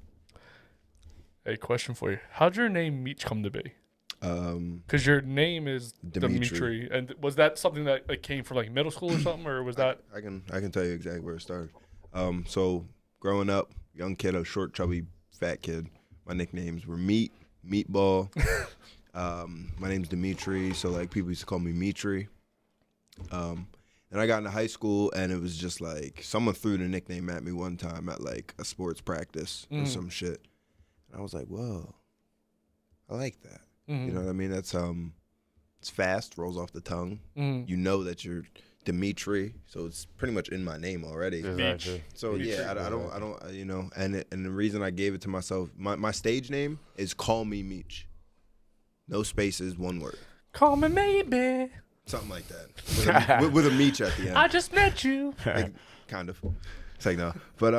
Hey, question for you. How'd your name Meech come to be? Because your name is Dimitri. And was that something that came from like middle school or something, or was that? I can tell you exactly where it started. So growing up, young kid, a short, chubby, fat kid. My nicknames were Meatball. My name's Dimitri, so like people used to call me Meetri. And I got into high school, and it was just like someone threw the nickname at me one time at like a sports practice or some shit. And I was like, whoa, I like that. You know what I mean? That's it's fast, rolls off the tongue. You know that you're Dimitri, so it's pretty much in my name already. Exactly. So yeah, I don't, and the reason I gave it to myself, my stage name is Call Me Meech. No spaces, one word. Call me maybe. Something like that. With a Meech at the end. I just met you. Like, kind of. It's like, no. But,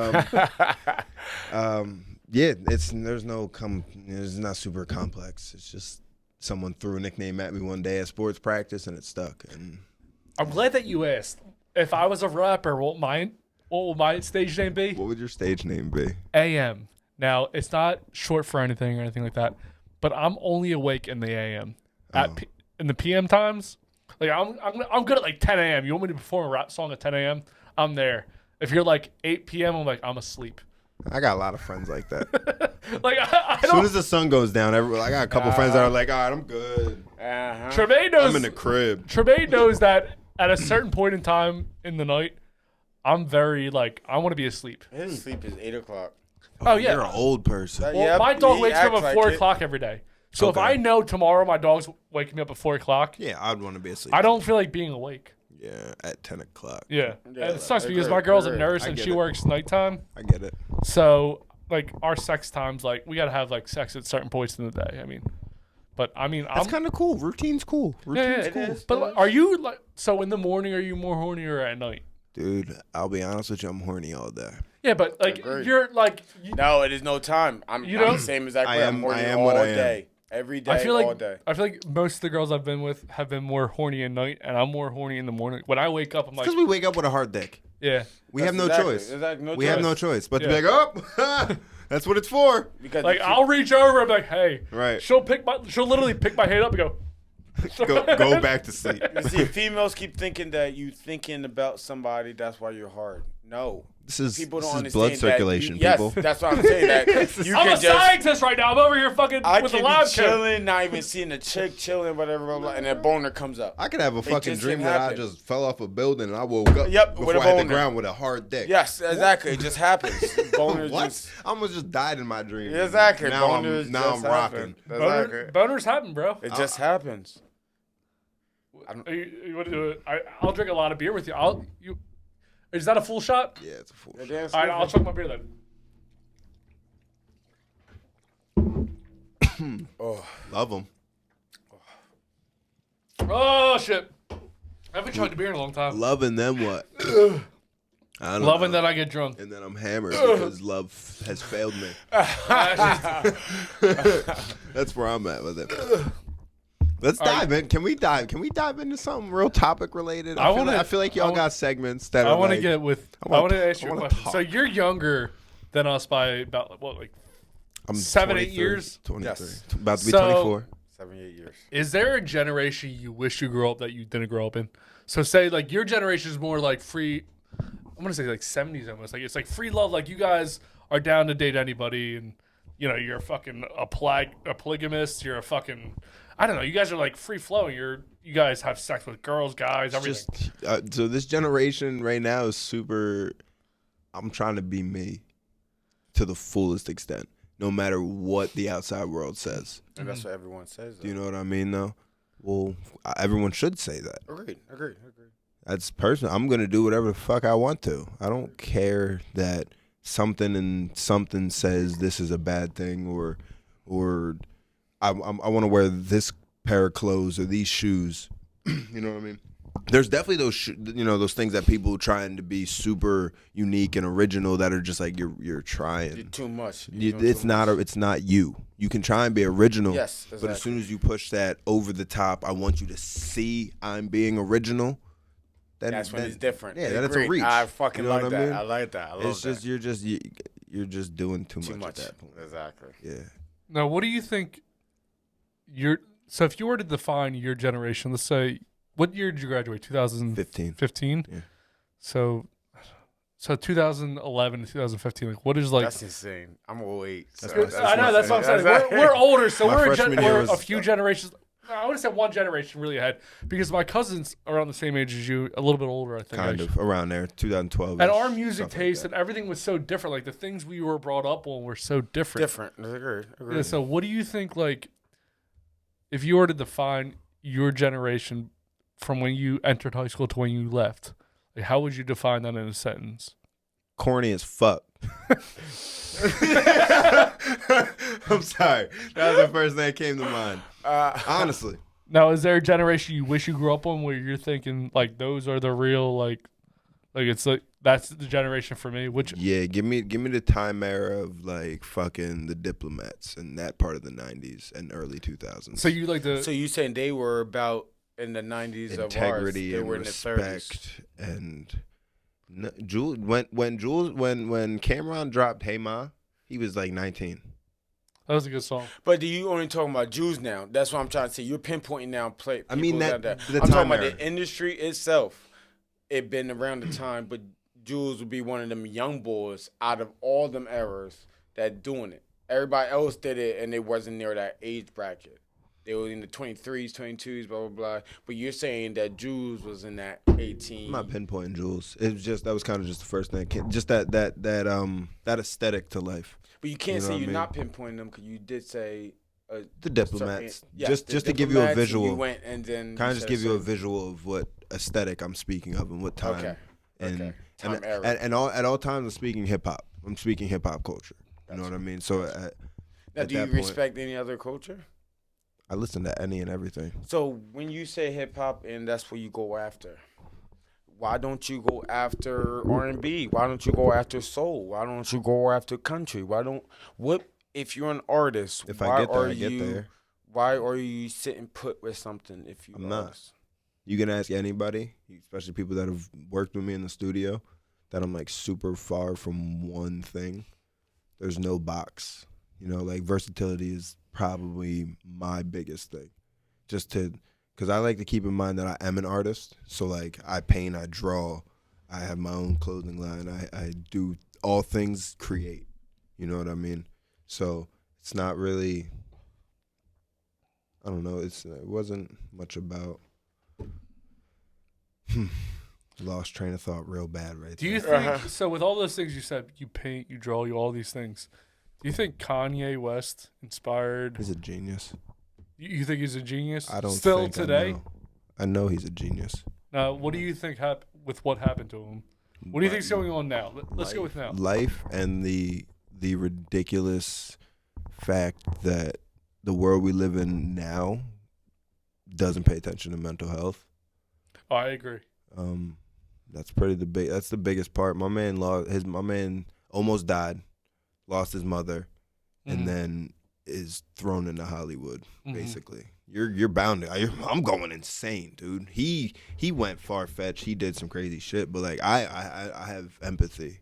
yeah, there's not super complex. It's just someone threw a nickname at me one day at sports practice, and it stuck. And I'm glad that you asked. If I was a rapper, what would my stage name be? What would your stage name be? AM. Now, it's not short for anything or anything like that, but I'm only awake in the AM. In the PM times, like I'm good at like 10 a.m. You want me to perform a rap song at 10 a.m.? I'm there. If you're like 8 p.m., I'm like, I'm asleep. I got a lot of friends like that. Like I as soon as the sun goes down, I got a couple friends that are like, all right, I'm good. Tremaine knows. I'm in the crib. Tremaine knows that at a certain point in time in the night, I'm very like, I want to be asleep. His sleep is 8 o'clock. Oh yeah, you're an old person. Well, my dog wakes me up at 4 o'clock every day. So if I know tomorrow my dog's waking me up at 4 o'clock, yeah, I'd want to be asleep. I don't feel like being awake. Yeah, at 10 o'clock. Yeah, and it sucks because my girl's a nurse and she works nighttime. I get it. So like our sex times, like we gotta have like sex at certain points in the day. That's kind of cool. Routine's cool. Routine's cool. But are you like, so in the morning? Are you more horny or at night? Dude, I'll be honest with you. I'm horny all day. Yeah, but like you're like. No, it is no time. I'm the same exact way. I'm horny all day. Every day, I feel all like day. I feel like most of the girls I've been with have been more horny at night, and I'm more horny in the morning. When I wake up, I'm like, Because we wake up with a hard dick. yeah, We have no exactly- choice. exactly, no we have no choice. choice but Yeah. to be like, oh, that's what it's for. Because like I'll reach over and be like, hey, Right. She'll literally pick my head up and go. Go back to sleep. you see, females keep thinking that you thinking about somebody. That's why you're hard. No. This is People don't blood understand that circulation, yes, people. that's what I'm saying. That you I'm can a just, scientist right now. I'm over here fucking I with a can live be cam. chilling, not even seeing a chick chilling, whatever, blah, blah, and a boner comes up. I could have a It fucking just dream can that I happen. just fell off a building and I woke up Yep, before with a I hit the boner. ground with a hard dick. Yes, exactly. It just happens. Boners What? just I almost just died in my dream. exactly. Now Boners I'm now just I'm rocking. happen. Exactly. Boners happen, bro. It just happens. You want to do it? I'll drink a lot of beer with you. Is that a full shot? Yeah, it's a full Yeah, shot. damn All right, I'll chug my beer then. Oh, Love them. Oh shit! I haven't chugged a beer in a long time. Loving them what? I don't Loving know. that I get drunk. And then I'm hammered because love has failed me. That's where I'm at with it. Let's dive in. Can we dive into something real topic related? I feel like y'all got segments that I are want to like, get with. I want to ask you a question. So you're younger than us by about what, like I'm 7, 8 23, years? 23. Yes. About to be So- 24. 7, 8 years. Is there a generation you wish you grew up that you didn't grow up in? So say like your generation is more like free. I'm gonna say like 70s almost. Like it's like free love. Like you guys are down to date anybody, and you know you're fucking a polygamist. You're a fucking I don't know. You guys are like free flowing. You guys have sex with girls, guys, everything. Just so this generation right now is super. I'm trying to be me to the fullest extent, no matter what the outside world says. And that's what everyone says. Do you know what I mean, though? Well, everyone should say that. Agreed. That's personal. I'm gonna do whatever the fuck I want to. I don't care that something says this is a bad thing or I want to wear this pair of clothes or these shoes. You know what I mean? There's definitely those those things that people trying to be super unique and original that are just like you're trying. You're too much. It's not you. You can try and be original. Yes, But as exactly. soon as you push that over the top, I want you to see I'm being original. That's when it's different. Yeah, that's a Agreed. reach. I fucking You know like what I that. mean? I like that. I love It's that. just you're just doing too much at that point. Exactly. Yeah. Now, what do you think? So if you were to define your generation, let's say, what year did you graduate? 2015. 15. Yeah. So 2011 to 2015. Like, what is like? That's insane. I'm 08. So I know that's what I'm saying. We're older, so My freshman year we're was- a few generations. No, I would have said one generation really ahead because my cousins are around the same age as you, a little bit older, I think. Kind of around there, 2012. And our music taste and everything was so different. Like the things we were brought up on were so different. Agreed. Yeah, so what do you think, like, if you were to define your generation from when you entered high school to when you left, like, how would you define that in a sentence? Corny as fuck. I'm sorry. That was the first thing that came to mind. Honestly. Now, is there a generation you wish you grew up on where you're thinking, like, those are the real, like it's like, that's the generation for me? Which Yeah, give me the time era of like fucking the Diplomats and that part of the 90s and early 2000s. So you like the... So you saying they were about in the 90s integrity of ours. They and were in the 30s. respect and Jules when Cameron dropped Hey Ma, he was like 19. That was a good song. But do you only talking about Jews now? That's what I'm trying to say. You're pinpointing now. I mean, that the I'm time talking about era. the industry itself. It been around the time, but Jules would be one of them young boys out of all them eras that doing it. Everybody else did it, and they wasn't near that age bracket. They were in the 23s, 22s, blah, blah, blah. But you're saying that Jules was in that 18. I'm not pinpointing Jules. It was just that was kind of just the first thing. Just that aesthetic to life. But you can't You know say what I you're mean? not pinpointing them because you did say The Diplomats. certain- yes, just the to give you a Diplomats, and visual. You went and then kind of you just said give you a certain- visual of what aesthetic I'm speaking of and what time. Okay. And Okay. Time and, era. and all at all times I'm speaking hip hop. I'm speaking hip hop culture. You know what I mean? So Now, at do you that point, respect any other culture? I listen to any and everything. So when you say hip hop and that's what you go after, why don't you go after R&B? Why don't you go after soul? Why don't you go after country? What if you're an artist? If why I get there, are I get you, there. Why are you sitting put with something if you I'm not. lost? You can ask anybody, especially people that have worked with me in the studio, that I'm like super far from one thing. There's no box. You know, like versatility is probably my biggest thing. Because I like to keep in mind that I am an artist. So like I paint, I draw, I have my own clothing line. I do all things create. You know what I mean? So it's not really, I don't know, it wasn't much about, lost train of thought real bad right Do you there. think, so with all those things you said, you paint, you draw, you all these things, do you think Kanye West inspired? He's a genius. You think he's a genius? I don't Still think today? I know he's a genius. Now, what do you think with what happened to him? What do you think's going on now? Let's go with now. Life and the ridiculous fact that the world we live in now doesn't pay attention to mental health. Oh, I agree. That's that's the biggest part. My man almost died, lost his mother, and then is thrown into Hollywood. Basically, you're bound to. I'm going insane, dude. He went far fetched. He did some crazy shit, but like I have empathy.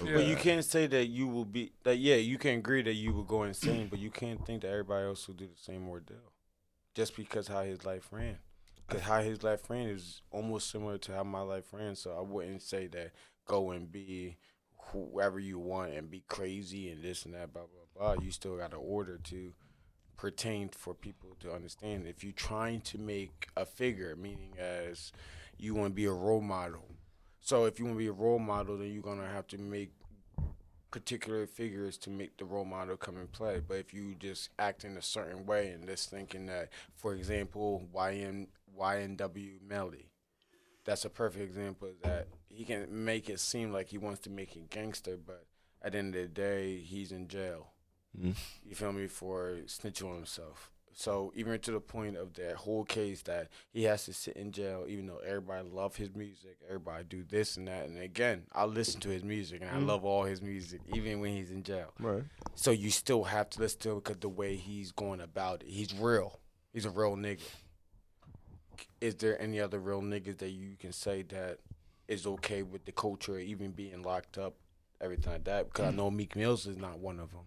Yeah. But you can't say that you will be that. Yeah, you can agree that you will go insane, but you can't think that everybody else will do the same ordeal, just because how his life ran. Because how his life ran is almost similar to how my life ran. So I wouldn't say that go and be whoever you want and be crazy and this and that, blah, blah, blah. You still got an order to pertain for people to understand. If you're trying to make a figure, meaning as you want to be a role model. So if you want to be a role model, then you're going to have to make particular figures to make the role model come and play. But if you just act in a certain way and just thinking that, for example, YNW Melly, that's a perfect example of that. He can make it seem like he wants to make it gangster, but at the end of the day, he's in jail. You feel me? For snitching on himself. So even to the point of that whole case that he has to sit in jail, even though everybody love his music, everybody do this and that. And again, I listen to his music and I love all his music, even when he's in jail. Right. So you still have to listen to him because the way he's going about it, he's real. He's a real nigga. Is there any other real niggas that you can say that is okay with the culture, even being locked up, everything like that? Because I know Meek Mills is not one of them.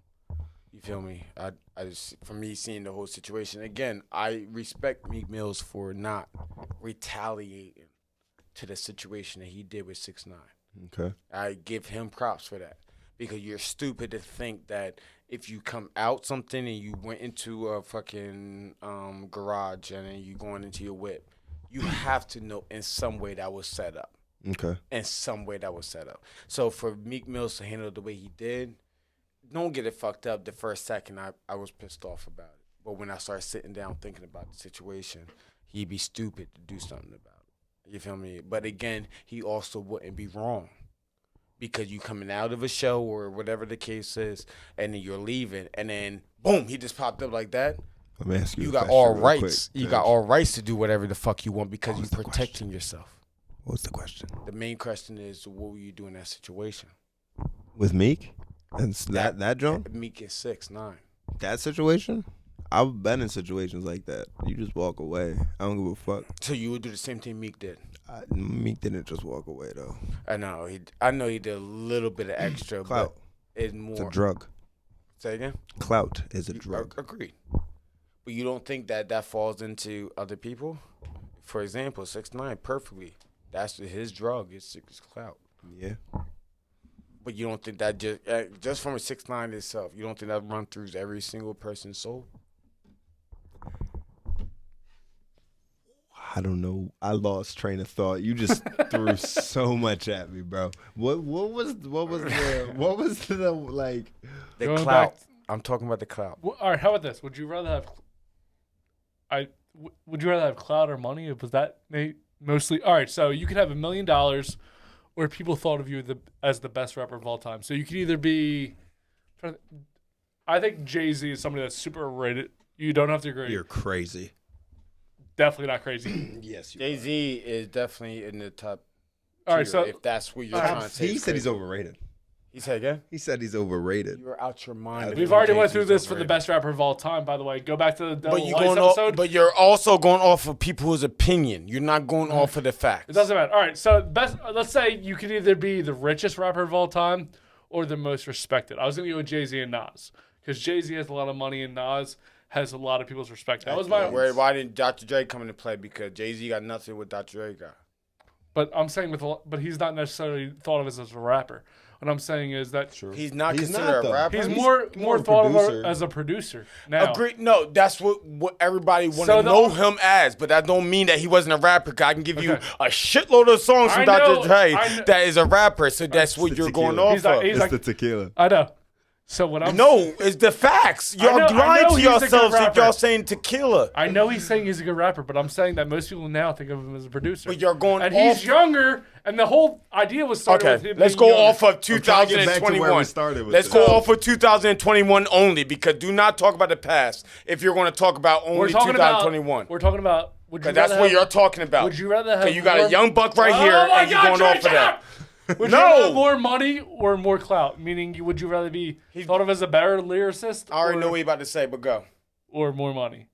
You feel me? I just, for me, seeing the whole situation, again, I respect Meek Mills for not retaliating to the situation that he did with 6ix9ine. Okay. I give him props for that, because you're stupid to think that if you come out something and you went into a fucking garage and then you going into your whip, you have to know in some way that was set up. Okay. In some way that was set up. So for Meek Mills to handle it the way he did, don't get it fucked up. The first second, I was pissed off about it. But when I started sitting down thinking about the situation, he'd be stupid to do something about it. You feel me? But again, he also wouldn't be wrong. Because you coming out of a show or whatever the case is, and then you're leaving, and then, boom, he just popped up like that. Let me ask you. You got all rights. You got all rights to do whatever the fuck you want because you're protecting yourself. What's the question? The main question is, what were you doing in that situation? With Meek? And that John? Meek is 6ix9ine. That situation? I've been in situations like that. You just walk away. I don't give a fuck. So you would do the same thing Meek did? Meek didn't just walk away though. I know. I know he did a little bit of extra, Clout. but it's more. It's a drug. Say again? Clout is a drug. Agreed. But you don't think that falls into other people? For example, 6ix9ine perfectly. That's his drug. It's clout. Yeah. But you don't think that just from a 6ix9ine itself, you don't think that run through every single person's soul? I don't know. I lost train of thought. You just threw so much at me, bro. What was the like the Going clout? back- I'm talking about the clout. Well, all right, how about this? Would you rather have would you rather have clout or money? Was that mostly all right? So you could have $1 million, or people thought of you as the best rapper of all time. So you could either be. I think Jay-Z is somebody that's super rated. You don't have to agree. You're crazy. Definitely not crazy. Yes, Jay-Z is definitely in the top. All right, tier, so if that's what you're trying to say, he said he's overrated. He said again? He said he's overrated. You're out your mind. We've already went through this for the best rapper of all time, by the way. Go back to the Devil Lights episode. But you're also going off of people's opinion. You're not going off of the facts. It doesn't matter. All right, so let's say you could either be the richest rapper of all time or the most respected. I was going to go with Jay-Z and Nas because Jay-Z has a lot of money and Nas has a lot of people's respect. That was my... Why didn't Dr. Dre come into play? Because Jay-Z got nothing with Dr. Dre got. But I'm saying but he's not necessarily thought of as a rapper. What I'm saying is that he's not considered a rapper. He's more thought of as a producer now. Agreed. No, that's what everybody want to know him as. But that don't mean that he wasn't a rapper. 'Cause I can give you a shitload of songs from Dr. Dre that is a rapper. So that's what you're going off of. It's the tequila. I know. So what I'm it's the facts. Y'all lying to yourselves if y'all saying tequila. I know he's saying he's a good rapper, but I'm saying that most people now think of him as a producer. But you're going and off. He's younger, and the whole idea was started with him. Let's being go younger. off of 2021. Let's go off of 2021 only because do not talk about the past if you're going to talk about only 2021. We're talking about. Because that's what you're talking about. Would you rather have? You got a young buck right here, and you're going off of that. Would you rather have more money or more clout? Meaning, would you rather be thought of as a better lyricist? I already know what you're about to say, but go. Or more money?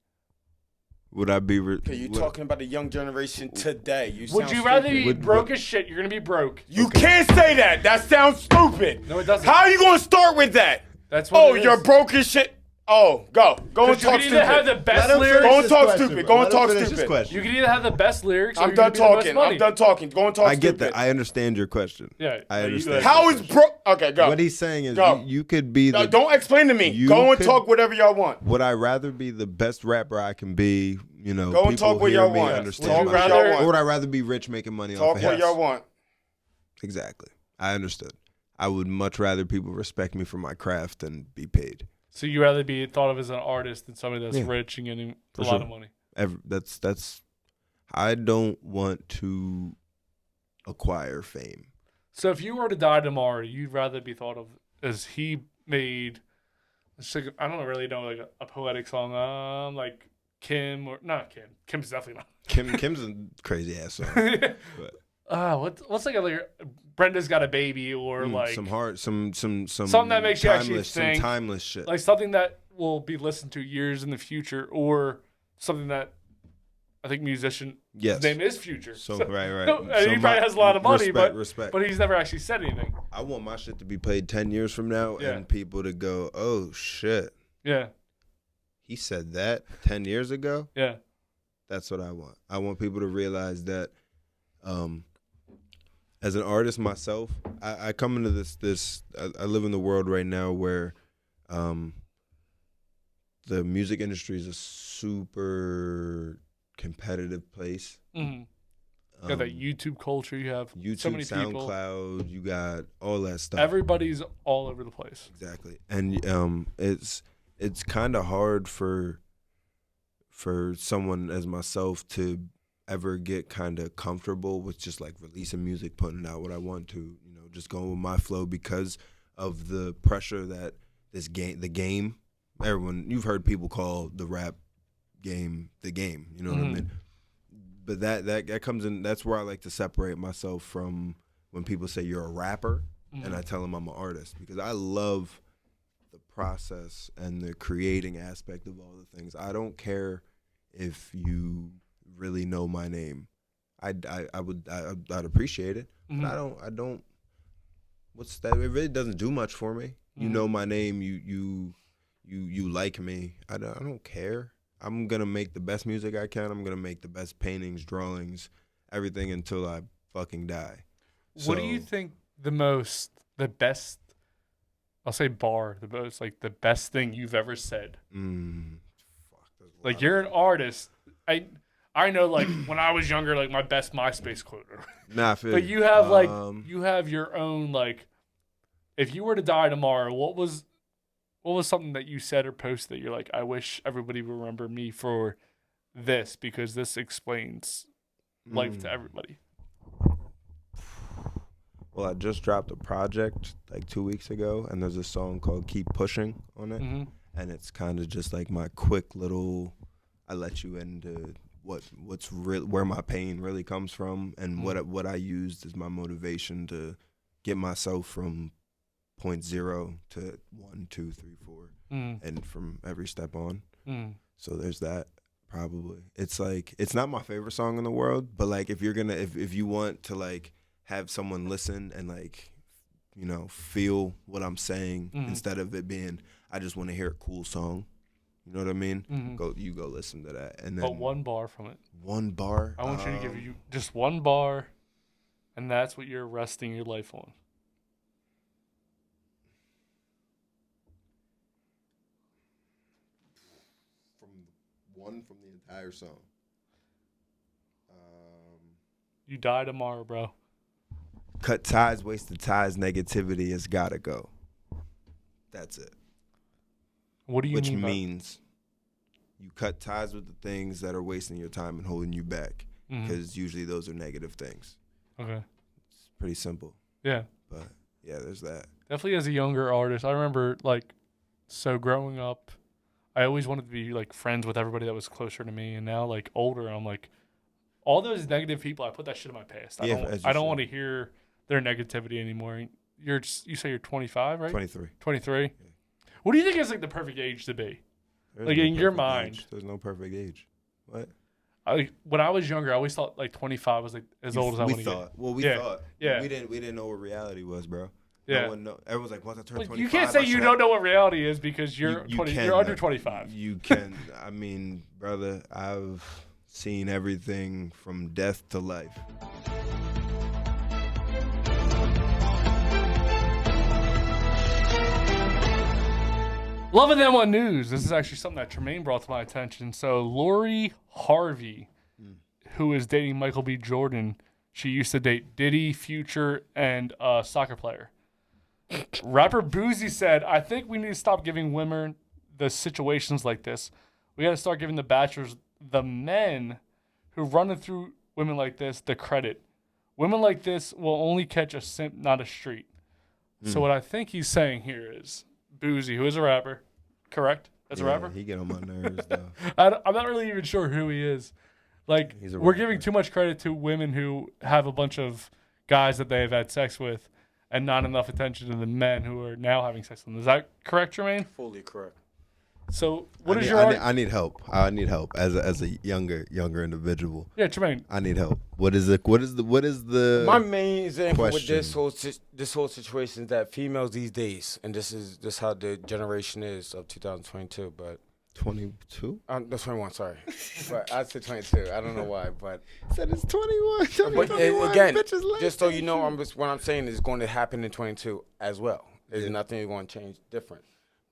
Would I be... You're talking about the young generation today. Would you rather be broke as shit? You're going to be broke. You can't say that. That sounds stupid. No, it doesn't. How are you going to start with that? That's what it is. You're broke as shit. Oh, go and talk stupid. You can either have the best lyrics. Go and talk stupid. Go and talk stupid. You can either have the best lyrics. Or I'm done talking. I'm done talking. Go and talk stupid. I get that. I understand your question. Yeah, I understand. How is broke? Okay, go. What he's saying is you could be the... Don't explain to me. Go and talk whatever y'all want. Would I rather be the best rapper I can be? You know, go and talk what y'all want. Understand or would I rather be rich making money off of Talk what y'all want. Exactly. I understood. I would much rather people respect me for my craft than be paid. So you rather be thought of as an artist than somebody that's rich and getting a lot of money. That's. I don't want to acquire fame. So if you were to die tomorrow, you'd rather be thought of as he made. I don't really know like a poetic song, like Kim or not Kim. Kim's definitely not. Kim's a crazy ass song. What's like Brenda's Got a Baby or like something that makes you actually think, some timeless shit, like something that will be listened to years in the future, or something that I think musician his name is Future. So right. And he probably has a lot of money, but he's never actually said anything. I want my shit to be played 10 years from now and people to go, oh shit. Yeah. He said that 10 years ago? Yeah. That's what I want. I want people to realize that as an artist myself, I come into this I live in the world right now where the music industry is a super competitive place. Mm-hmm. You got that YouTube culture. You have YouTube, so many people. SoundCloud. You got all that stuff. Everybody's all over the place. Exactly, and it's kind of hard for someone as myself to ever get kind of comfortable with just like releasing music, putting out what I want to, just going with my flow because of the pressure that the game. Everyone, you've heard people call the rap game the game. You know what I mean? But that comes in. That's where I like to separate myself from when people say you're a rapper, and I tell them I'm an artist because I love the process and the creating aspect of all the things. I don't care if you really know my name. I'd appreciate it. But I don't. What's that? It really doesn't do much for me. You know my name. You like me. I don't care. I'm gonna make the best music I can. I'm gonna make the best paintings, drawings, everything until I fucking die. What do you think the best? I'll say the best thing you've ever said. Like you're an artist. I know like when I was younger, like my best MySpace quote. But you have you have your own like. If you were to die tomorrow, what was something that you said or posted that you're like, I wish everybody would remember me for this because this explains life to everybody? Well, I just dropped a project like 2 weeks ago, and there's a song called Keep Pushing on it. And it's kind of just like my quick little, I let you into what's real, where my pain really comes from, and what I used as my motivation to get myself from 0.0 to 1, 2, 3, 4, and from every step on. So there's that. Probably it's like it's not my favorite song in the world, but like if you're gonna if you want to like have someone listen and like feel what I'm saying instead of it being I just want to hear a cool song, you know what I mean? Go listen to that and then. But one bar from it. One bar. I want you to give you just one bar, and that's what you're resting your life on. From the entire song. You die tomorrow, bro. Cut ties, wasted ties, negativity has gotta go. That's it. What do you Which mean? Which means you cut ties with the things that are wasting your time and holding you back, because usually those are negative things. Okay. It's pretty simple. Yeah. But yeah, there's that. Definitely as a younger artist, I remember growing up, I always wanted to be like friends with everybody that was closer to me, and now like older, I'm like, all those negative people, I put that shit in my past. I don't want to hear their negativity anymore. You say you're 25, right? 23. 23. Yeah. What do you think is like the perfect age to be? Like in your mind, age. There's no perfect age. What? When I was younger, I always thought like 25 was like as old as I want to get. Well, we thought. Yeah. We didn't know what reality was, bro. Yeah. No one know. Everyone's like, once I turn 25, you can't say you don't know what reality is because you're you're under 25. You can. I mean, brother, I've seen everything from death to life. Love and Then What news. This is actually something that Tremaine brought to my attention. So Lori Harvey, who is dating Michael B. Jordan, she used to date Diddy, Future, and a soccer player. Rapper Boozy said, I think we need to stop giving women the situations like this. We got to start giving the bachelors, the men who run through women like this, the credit. Women like this will only catch a simp, not a street. So what I think he's saying here is, Boozy, who is a rapper, correct? That's a rapper? He get on my nerves, though. I'm not really even sure who he is. Like, we're giving too much credit to women who have a bunch of guys that they have had sex with and not enough attention to the men who are now having sex with them. Is that correct, Jermaine? Fully correct. So what is I need help. I need help as a younger individual. Yeah, Jermaine. I need help. What is the my main example question? with this whole situation is that females these days, and this is how the generation is of 2022, but 22? That's 21, sorry. But I said 22. I don't know why, but said it's 21. But again, just so you know, what I'm saying is going to happen in 22 as well. There's nothing going to change different.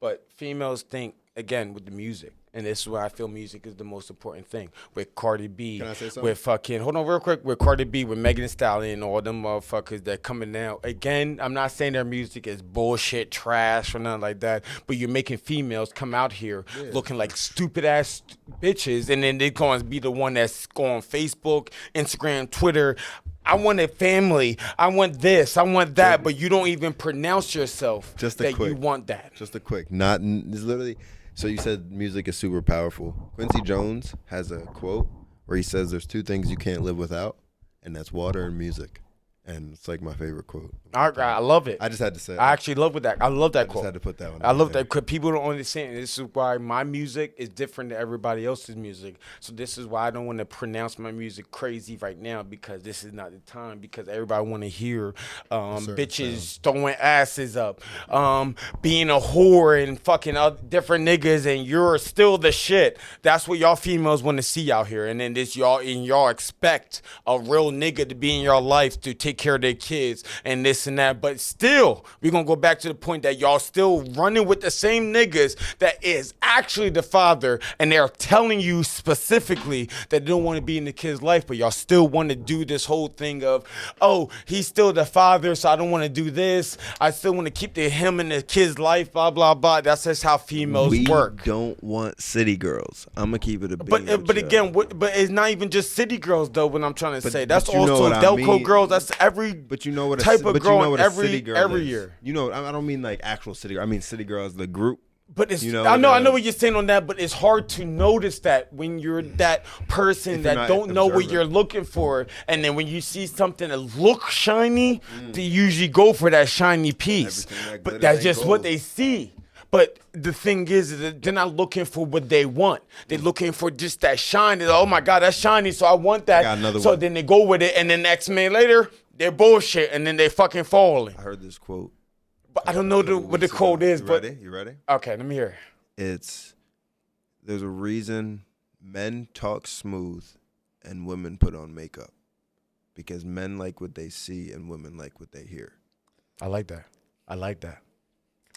But females think, again, with the music, and this is where I feel music is the most important thing. With Cardi B, Can I say something? with fucking, hold on real quick, with Cardi B, with Megan Thee Stallion, all them motherfuckers that coming now. Again, I'm not saying their music is bullshit, trash, or nothing like that, but you're making females come out here looking like stupid-ass bitches, and then they're going to be the one that's going on Facebook, Instagram, Twitter. I want a family. I want this. I want that. But you don't even pronounce yourself you want that. Just a quick. It's literally. So you said music is super powerful. Quincy Jones has a quote where he says there's two things you can't live without, and that's water and music. And it's like my favorite quote. I love it. I just had to say it. I actually love that. I love that quote. I just had to put that one. I love that because people don't understand. This is why my music is different than everybody else's music. So this is why I don't want to pronounce my music crazy right now, because this is not the time. Because everybody want to hear bitches throwing asses up, being a whore and fucking other different niggas, and you're still the shit. That's what y'all females want to see out here. And then y'all expect a real nigga to be in your life to take care of their kids and this and that, but still we're gonna go back to the point that y'all still running with the same niggas that is actually the father, and they're telling you specifically that they don't want to be in the kid's life, but y'all still want to do this whole thing of, oh, he's still the father, so I don't want to do this, I still want to keep him in the kid's life, blah blah blah. That's just how females work. We don't want city girls. I'm gonna keep it a bean. But again, but it's not even just city girls though. What I'm trying to say, that's also Delco girls. That's but you know what type of girl a every city girl every is. year. You know, I don't mean like actual city girl. I mean city girls, the group. But it's You know, I know what you're saying on that, but it's hard to notice that when you're that person that not don't know what observant. you're looking for, and then when you see something that looks shiny, they usually go for that shiny piece. Everything that But glitters that's ain't just gold. what they see. But the thing is that they're not looking for what they want. They're looking for just that shine. They're, oh my God, that's shiny, so I want that. got another So one. then they go with it, and then next minute later, they're bullshit, and then they fucking falling. I heard this quote. But I don't know what the weeks quote ago. is. You But ready? You ready? okay, let me hear. There's a reason men talk smooth and women put on makeup, because men like what they see and women like what they hear. I like that. I like that.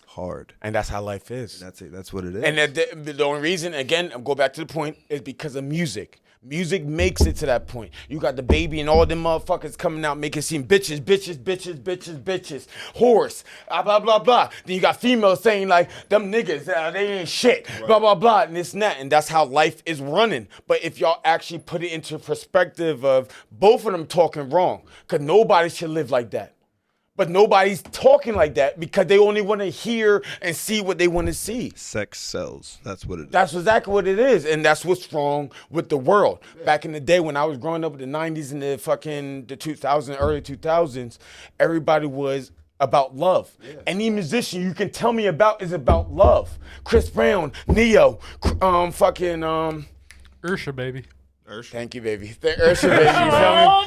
Hard. And that's how life is. That's it. That's what it is. And the only reason, again, I'll go back to the point, is because of music. Music makes it to that point. You got the baby and all them motherfuckers coming out making it seem bitches, horse, blah, blah, blah. Then you got females saying like, them niggas, they ain't shit, blah, blah, blah, and this and that. And that's how life is running. But if y'all actually put it into perspective of both of them talking wrong, because nobody should live like that. But nobody's talking like that because they only want to hear and see what they want to see. Sex sells. That's what it is. That's exactly what it is. And that's what's wrong with the world. Back in the day when I was growing up in the 90s and the 2000s, early 2000s, everybody was about love. Yeah. Any musician you can tell me about is about love. Chris Brown, Neo, Ursha, baby. Thank you, baby. Ursha, baby. You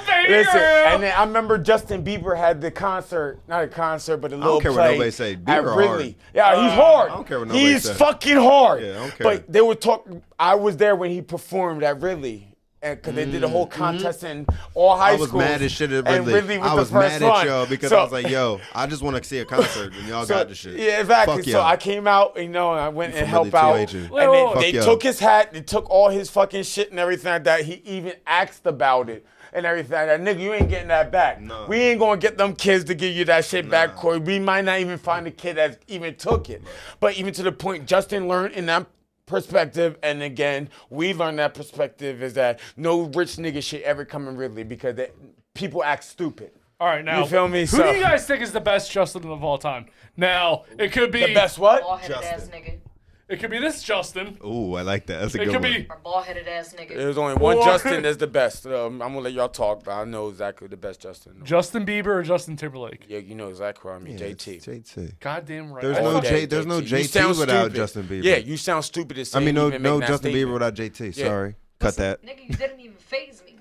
feel me? Listen, and then I remember Justin Bieber had the concert, not a concert, but a little care what play nobody say. at Bieber Ridley. hard. Yeah, he's hard. I don't care what nobody He's say. fucking hard. Yeah, I don't care. But they were talking. I was there when he performed at Ridley. Because they did a whole contest in all high schools. I was mad as shit at and Ridley. was I was the first mad one. at y'all because So- I was like, yo, I just want to see a concert and y'all got the shit. Yeah, exactly. Fuck So y'all. I came out, and I went and from helped Ridley out. 2H. And Fuck they y'all. took his hat, they took all his fucking shit and everything like that. He even asked about it and everything like that. Nigga, you ain't getting that back. No. We ain't gonna get them kids to give you that shit back, Corey. We might not even find a kid that even took it. But even to the point, Justin learned in that perspective, and again, we learned that perspective is that no rich nigga should ever come in Ridley because people act stupid. All right, now, You feel me? who So- do you guys think is the best Justin of all time? Now, it could be... The best what? Bald-headed ass nigga. It could be this Justin. Ooh, I like that. That's a It good could one. be... Or bald-headed ass nigga. There's only one Or- Justin that's the best. I'm gonna let y'all talk, but I know exactly the best Justin. Justin Bieber or Justin Timberlake? Yeah, you know exactly what I mean. Yeah, JT. it's JT. Goddamn right. There's I no fucking- J. There's no You JT sound without stupid. Justin Bieber. Yeah, you sound stupid as I mean, no even making that Justin Bieber statement. without JT. Yeah. Sorry, cut that. Nigga, you didn't even phase me.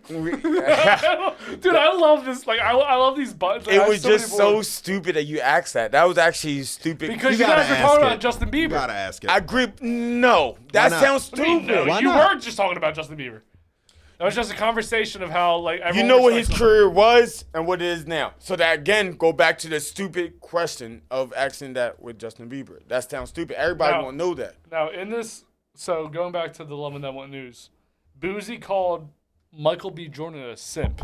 Dude, I love this. Like, I love these buttons. I It have was so many just so more. stupid that you asked that. That was actually stupid. Because you gotta guys are ask talking it. about Justin Bieber. You gotta ask it. I agree. No, that not? sounds What do you mean, stupid. no? Why You not? were just talking about Justin Bieber. That was just a conversation of how, like, You everyone know what his respects him. career was and what it is now. So that again, go back to the stupid question of asking that with Justin Bieber. That sounds stupid. Everybody Now- won't know that. Now, in this, so going back to the Love and Then What news, Boozy called Michael B. Jordan a simp.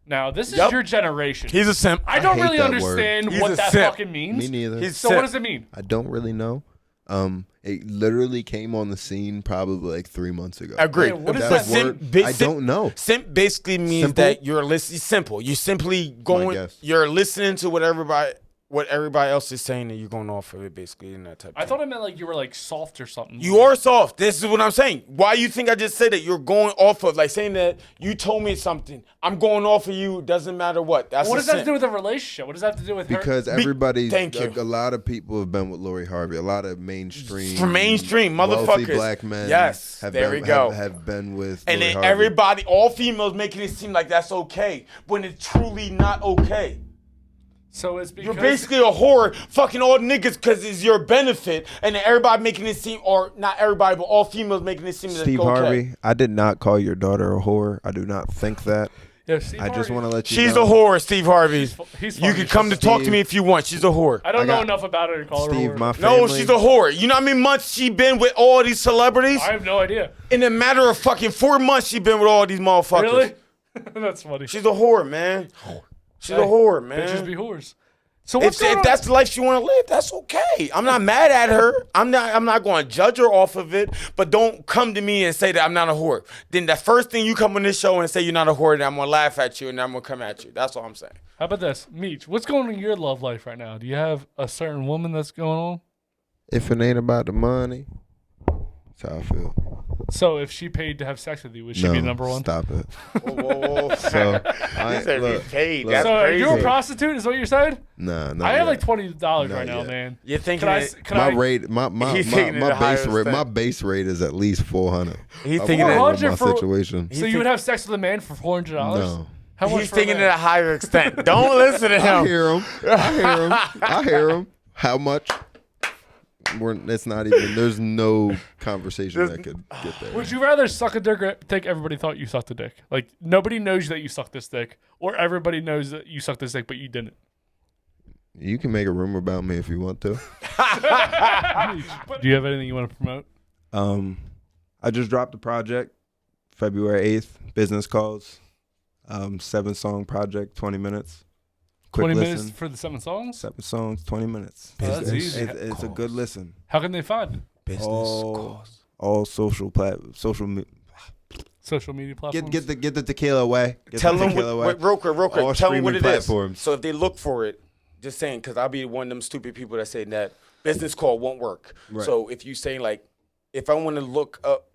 Now, this is Yup. your generation. He's a simp. I don't hate really that word. understand He's what a that simp. fucking means. Me neither. He's So simp. what does it mean? I don't really know. It literally came on the scene probably like 3 months ago. Agree. Yeah, what is That that? word, Simp- I simp- don't know. Simp basically means Simple? that you're listening. Simple. You're simply going. guess. You're listening to what everybody else is saying, and you're going off of it basically in that type. I of thought it meant like you were like soft or something. You are soft. This is what I'm saying. Why you think I just said that? You're going off of like saying that you told me something. I'm going off of you. Doesn't matter what. That's What a does that have simp. to do with a relationship? What does that have to do with her? Because everybody, thank you. a lot of people have been with Lori Harvey. A lot of mainstream, For mainstream wealthy motherfuckers. black men. Yes, have there been, we go. Have been with And Lori then Harvey. everybody, all females, making it seem like that's okay when it's truly not okay. So it's because You're basically a whore, fucking all niggas because it's your benefit, and then everybody making it seem, or not everybody, but all females making it seem that Steve it's okay. Harvey, I did not call your daughter a whore. I do not think that. Yeah, Steve I just Harvey- want to let you She's know. a whore, Steve Harvey. he's You funny. can come to talk to me if you want. She's a whore. I don't I know got- enough about her to call her a Steve, whore. my family. No, she's a whore. You know how many months she been with all these celebrities? I have no idea. In a matter of fucking 4 months, she been with all these motherfuckers. Really? That's funny. She's a whore, man. She's a whore, man. Bitches be whores. So what's If going on? that's the life she want to live, that's okay. I'm not mad at her. I'm not going to judge her off of it. But don't come to me and say that I'm not a whore. Then the first thing you come on this show and say you're not a whore, then I'm gonna laugh at you and I'm gonna come at you. That's all I'm saying. How about this, Meech? What's going on in your love life right now? Do you have a certain woman that's going on? If it ain't about the money, that's how I feel. So if she paid to have sex with you, would she be number one? Stop it. Whoa. So He said look, we paid. look. That's So crazy. you're a prostitute, is what you're saying? Nah, I have like yet. $20 Not right now, yet. man. You're thinking My rate, my He's thinking it higher base rate, than- my base rate is at least 400. He's I'm thinking cool that- with my 400 situation. So you would have sex with a man for $400? No. How much He's for thinking a at man? a higher extent. Don't listen to him. I hear him. I hear him. How much? It's not even. There's no conversation that could get there. Would you rather suck a dick or think everybody thought you sucked a dick? Like, nobody knows that you sucked this dick, or everybody knows that you sucked this dick, but you didn't. You can make a rumor about me if you want to. Do you have anything you want to promote? I just dropped a project, February 8th. Business calls. 7-song project, 20 minutes. Quick 20 listen. minutes for the 7 songs? 7 songs, 20 minutes. Oh, that's easy. It's a good listen. How can they find it? All social Social media platforms? Get the tequila away. Tell them real quick. All Tell them streaming what it platforms. is. So if they look for it, just saying, because I'll be one of them stupid people that say that business call won't work. Right. So if you say like, if I want to look up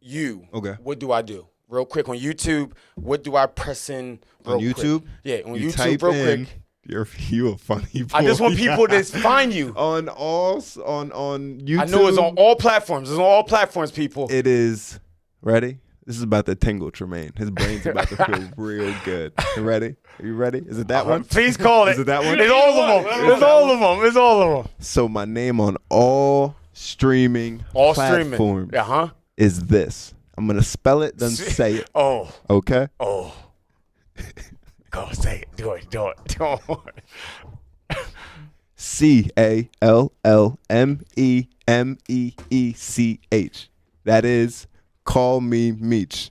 you, what do I do? Real quick on YouTube, what do I press in? On YouTube? Quick? Yeah, on You YouTube, type real in, quick. You a funny boy. I just want people to find you on YouTube. I know it's on all platforms. It's on all platforms, people. It is. Ready? This is about to tingle Tremaine. His brain's about to feel real good. You ready? Are you ready? Is it that one? Please call it. Is it that one? It's all of them. It's all of them. It's all of them. So my name on all streaming platforms is this. I'm gonna spell it, then say it. Oh. Okay. Oh. Go say it. Do it. CALLMEMEECH. That is Call Me Meech.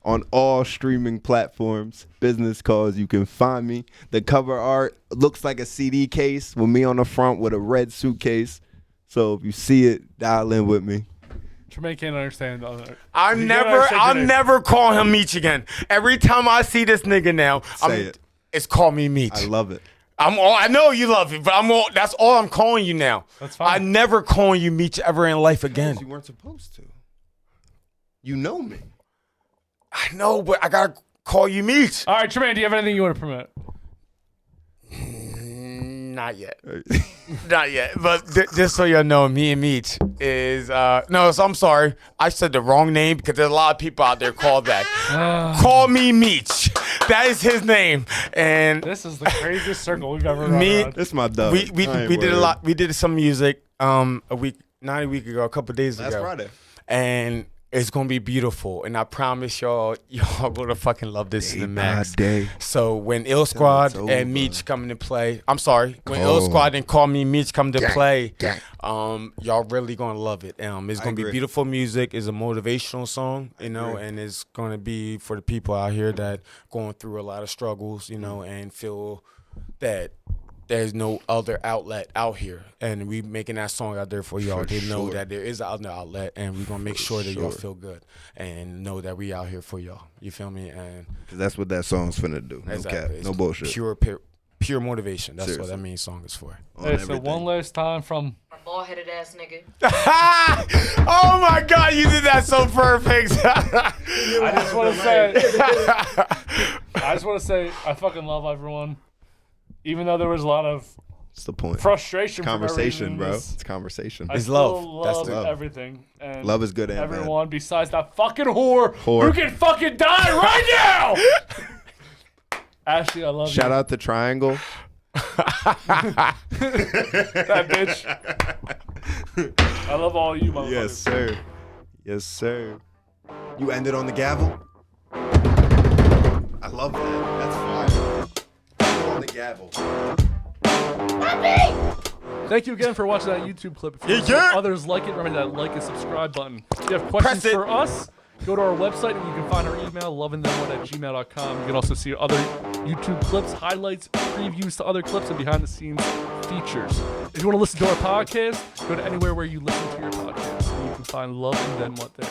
On all streaming platforms, business calls, you can find me. The cover art looks like a CD case with me on the front with a red suitcase. So if you see it, dial in with me. Tremaine can't understand. I'll never call him Meech again. Every time I see this nigga now, it's Call Me Meech. I love it. I know you love it, but that's all I'm calling you now. That's fine. I never calling you Meech ever in life again. You weren't supposed to. You know me. I know, but I gotta call you Meech. All right, Tremaine, do you have anything you want to promote? Not yet. Not yet. But just so y'all know, me and Meech is no, so I'm sorry. I said the wrong name because there's a lot of people out there called that. Call me Meech. That is his name. And this is the craziest circle we've ever run around. This is my dub. We did a lot. We did some music not a week ago, a couple days ago. Last Friday. And it's gonna be beautiful, and I promise y'all gonna fucking love this in the max. Day. So when Ill Squad and Meech come into play, when Ill Squad and Call Me Meech come to play, y'all really gonna love it. It's gonna be beautiful music. It's a motivational song, and it's gonna be for the people out here that going through a lot of struggles, and feel that there's no other outlet out here, and we making that song out there for y'all. They know that there is another outlet, and we're gonna make sure that y'all feel good and know that we out here for y'all. You feel me? And because that's what that song's finna do. No cap, no bullshit. Pure motivation. That's Seriously. what that main song is for. Hey, so one last time from A bald-headed ass nigga. Oh my God, you did that so perfect. I just want to say I fucking love everyone. Even though there was a lot of What's the point? frustration, Conversation, from bro. this, It's conversation. I still love everything. And love is good and everyone besides that fucking whore who can fucking die right now. Ashley, I love you. Shout out to Triangle. That bitch. I love all you motherfuckers. Yes, sir. Yes, sir. You ended on the gavel? I love that. That's fire. On the gavel. Thank you again for watching that YouTube clip. If others like it, remember that like and subscribe button. If you have questions for us, go to our website and you can find our email, loveandthenwhat@gmail.com. You can also see other YouTube clips, highlights, previews to other clips, and behind-the-scenes features. If you want to listen to our podcast, go to anywhere where you listen to your podcast, and you can find Love and Then What there.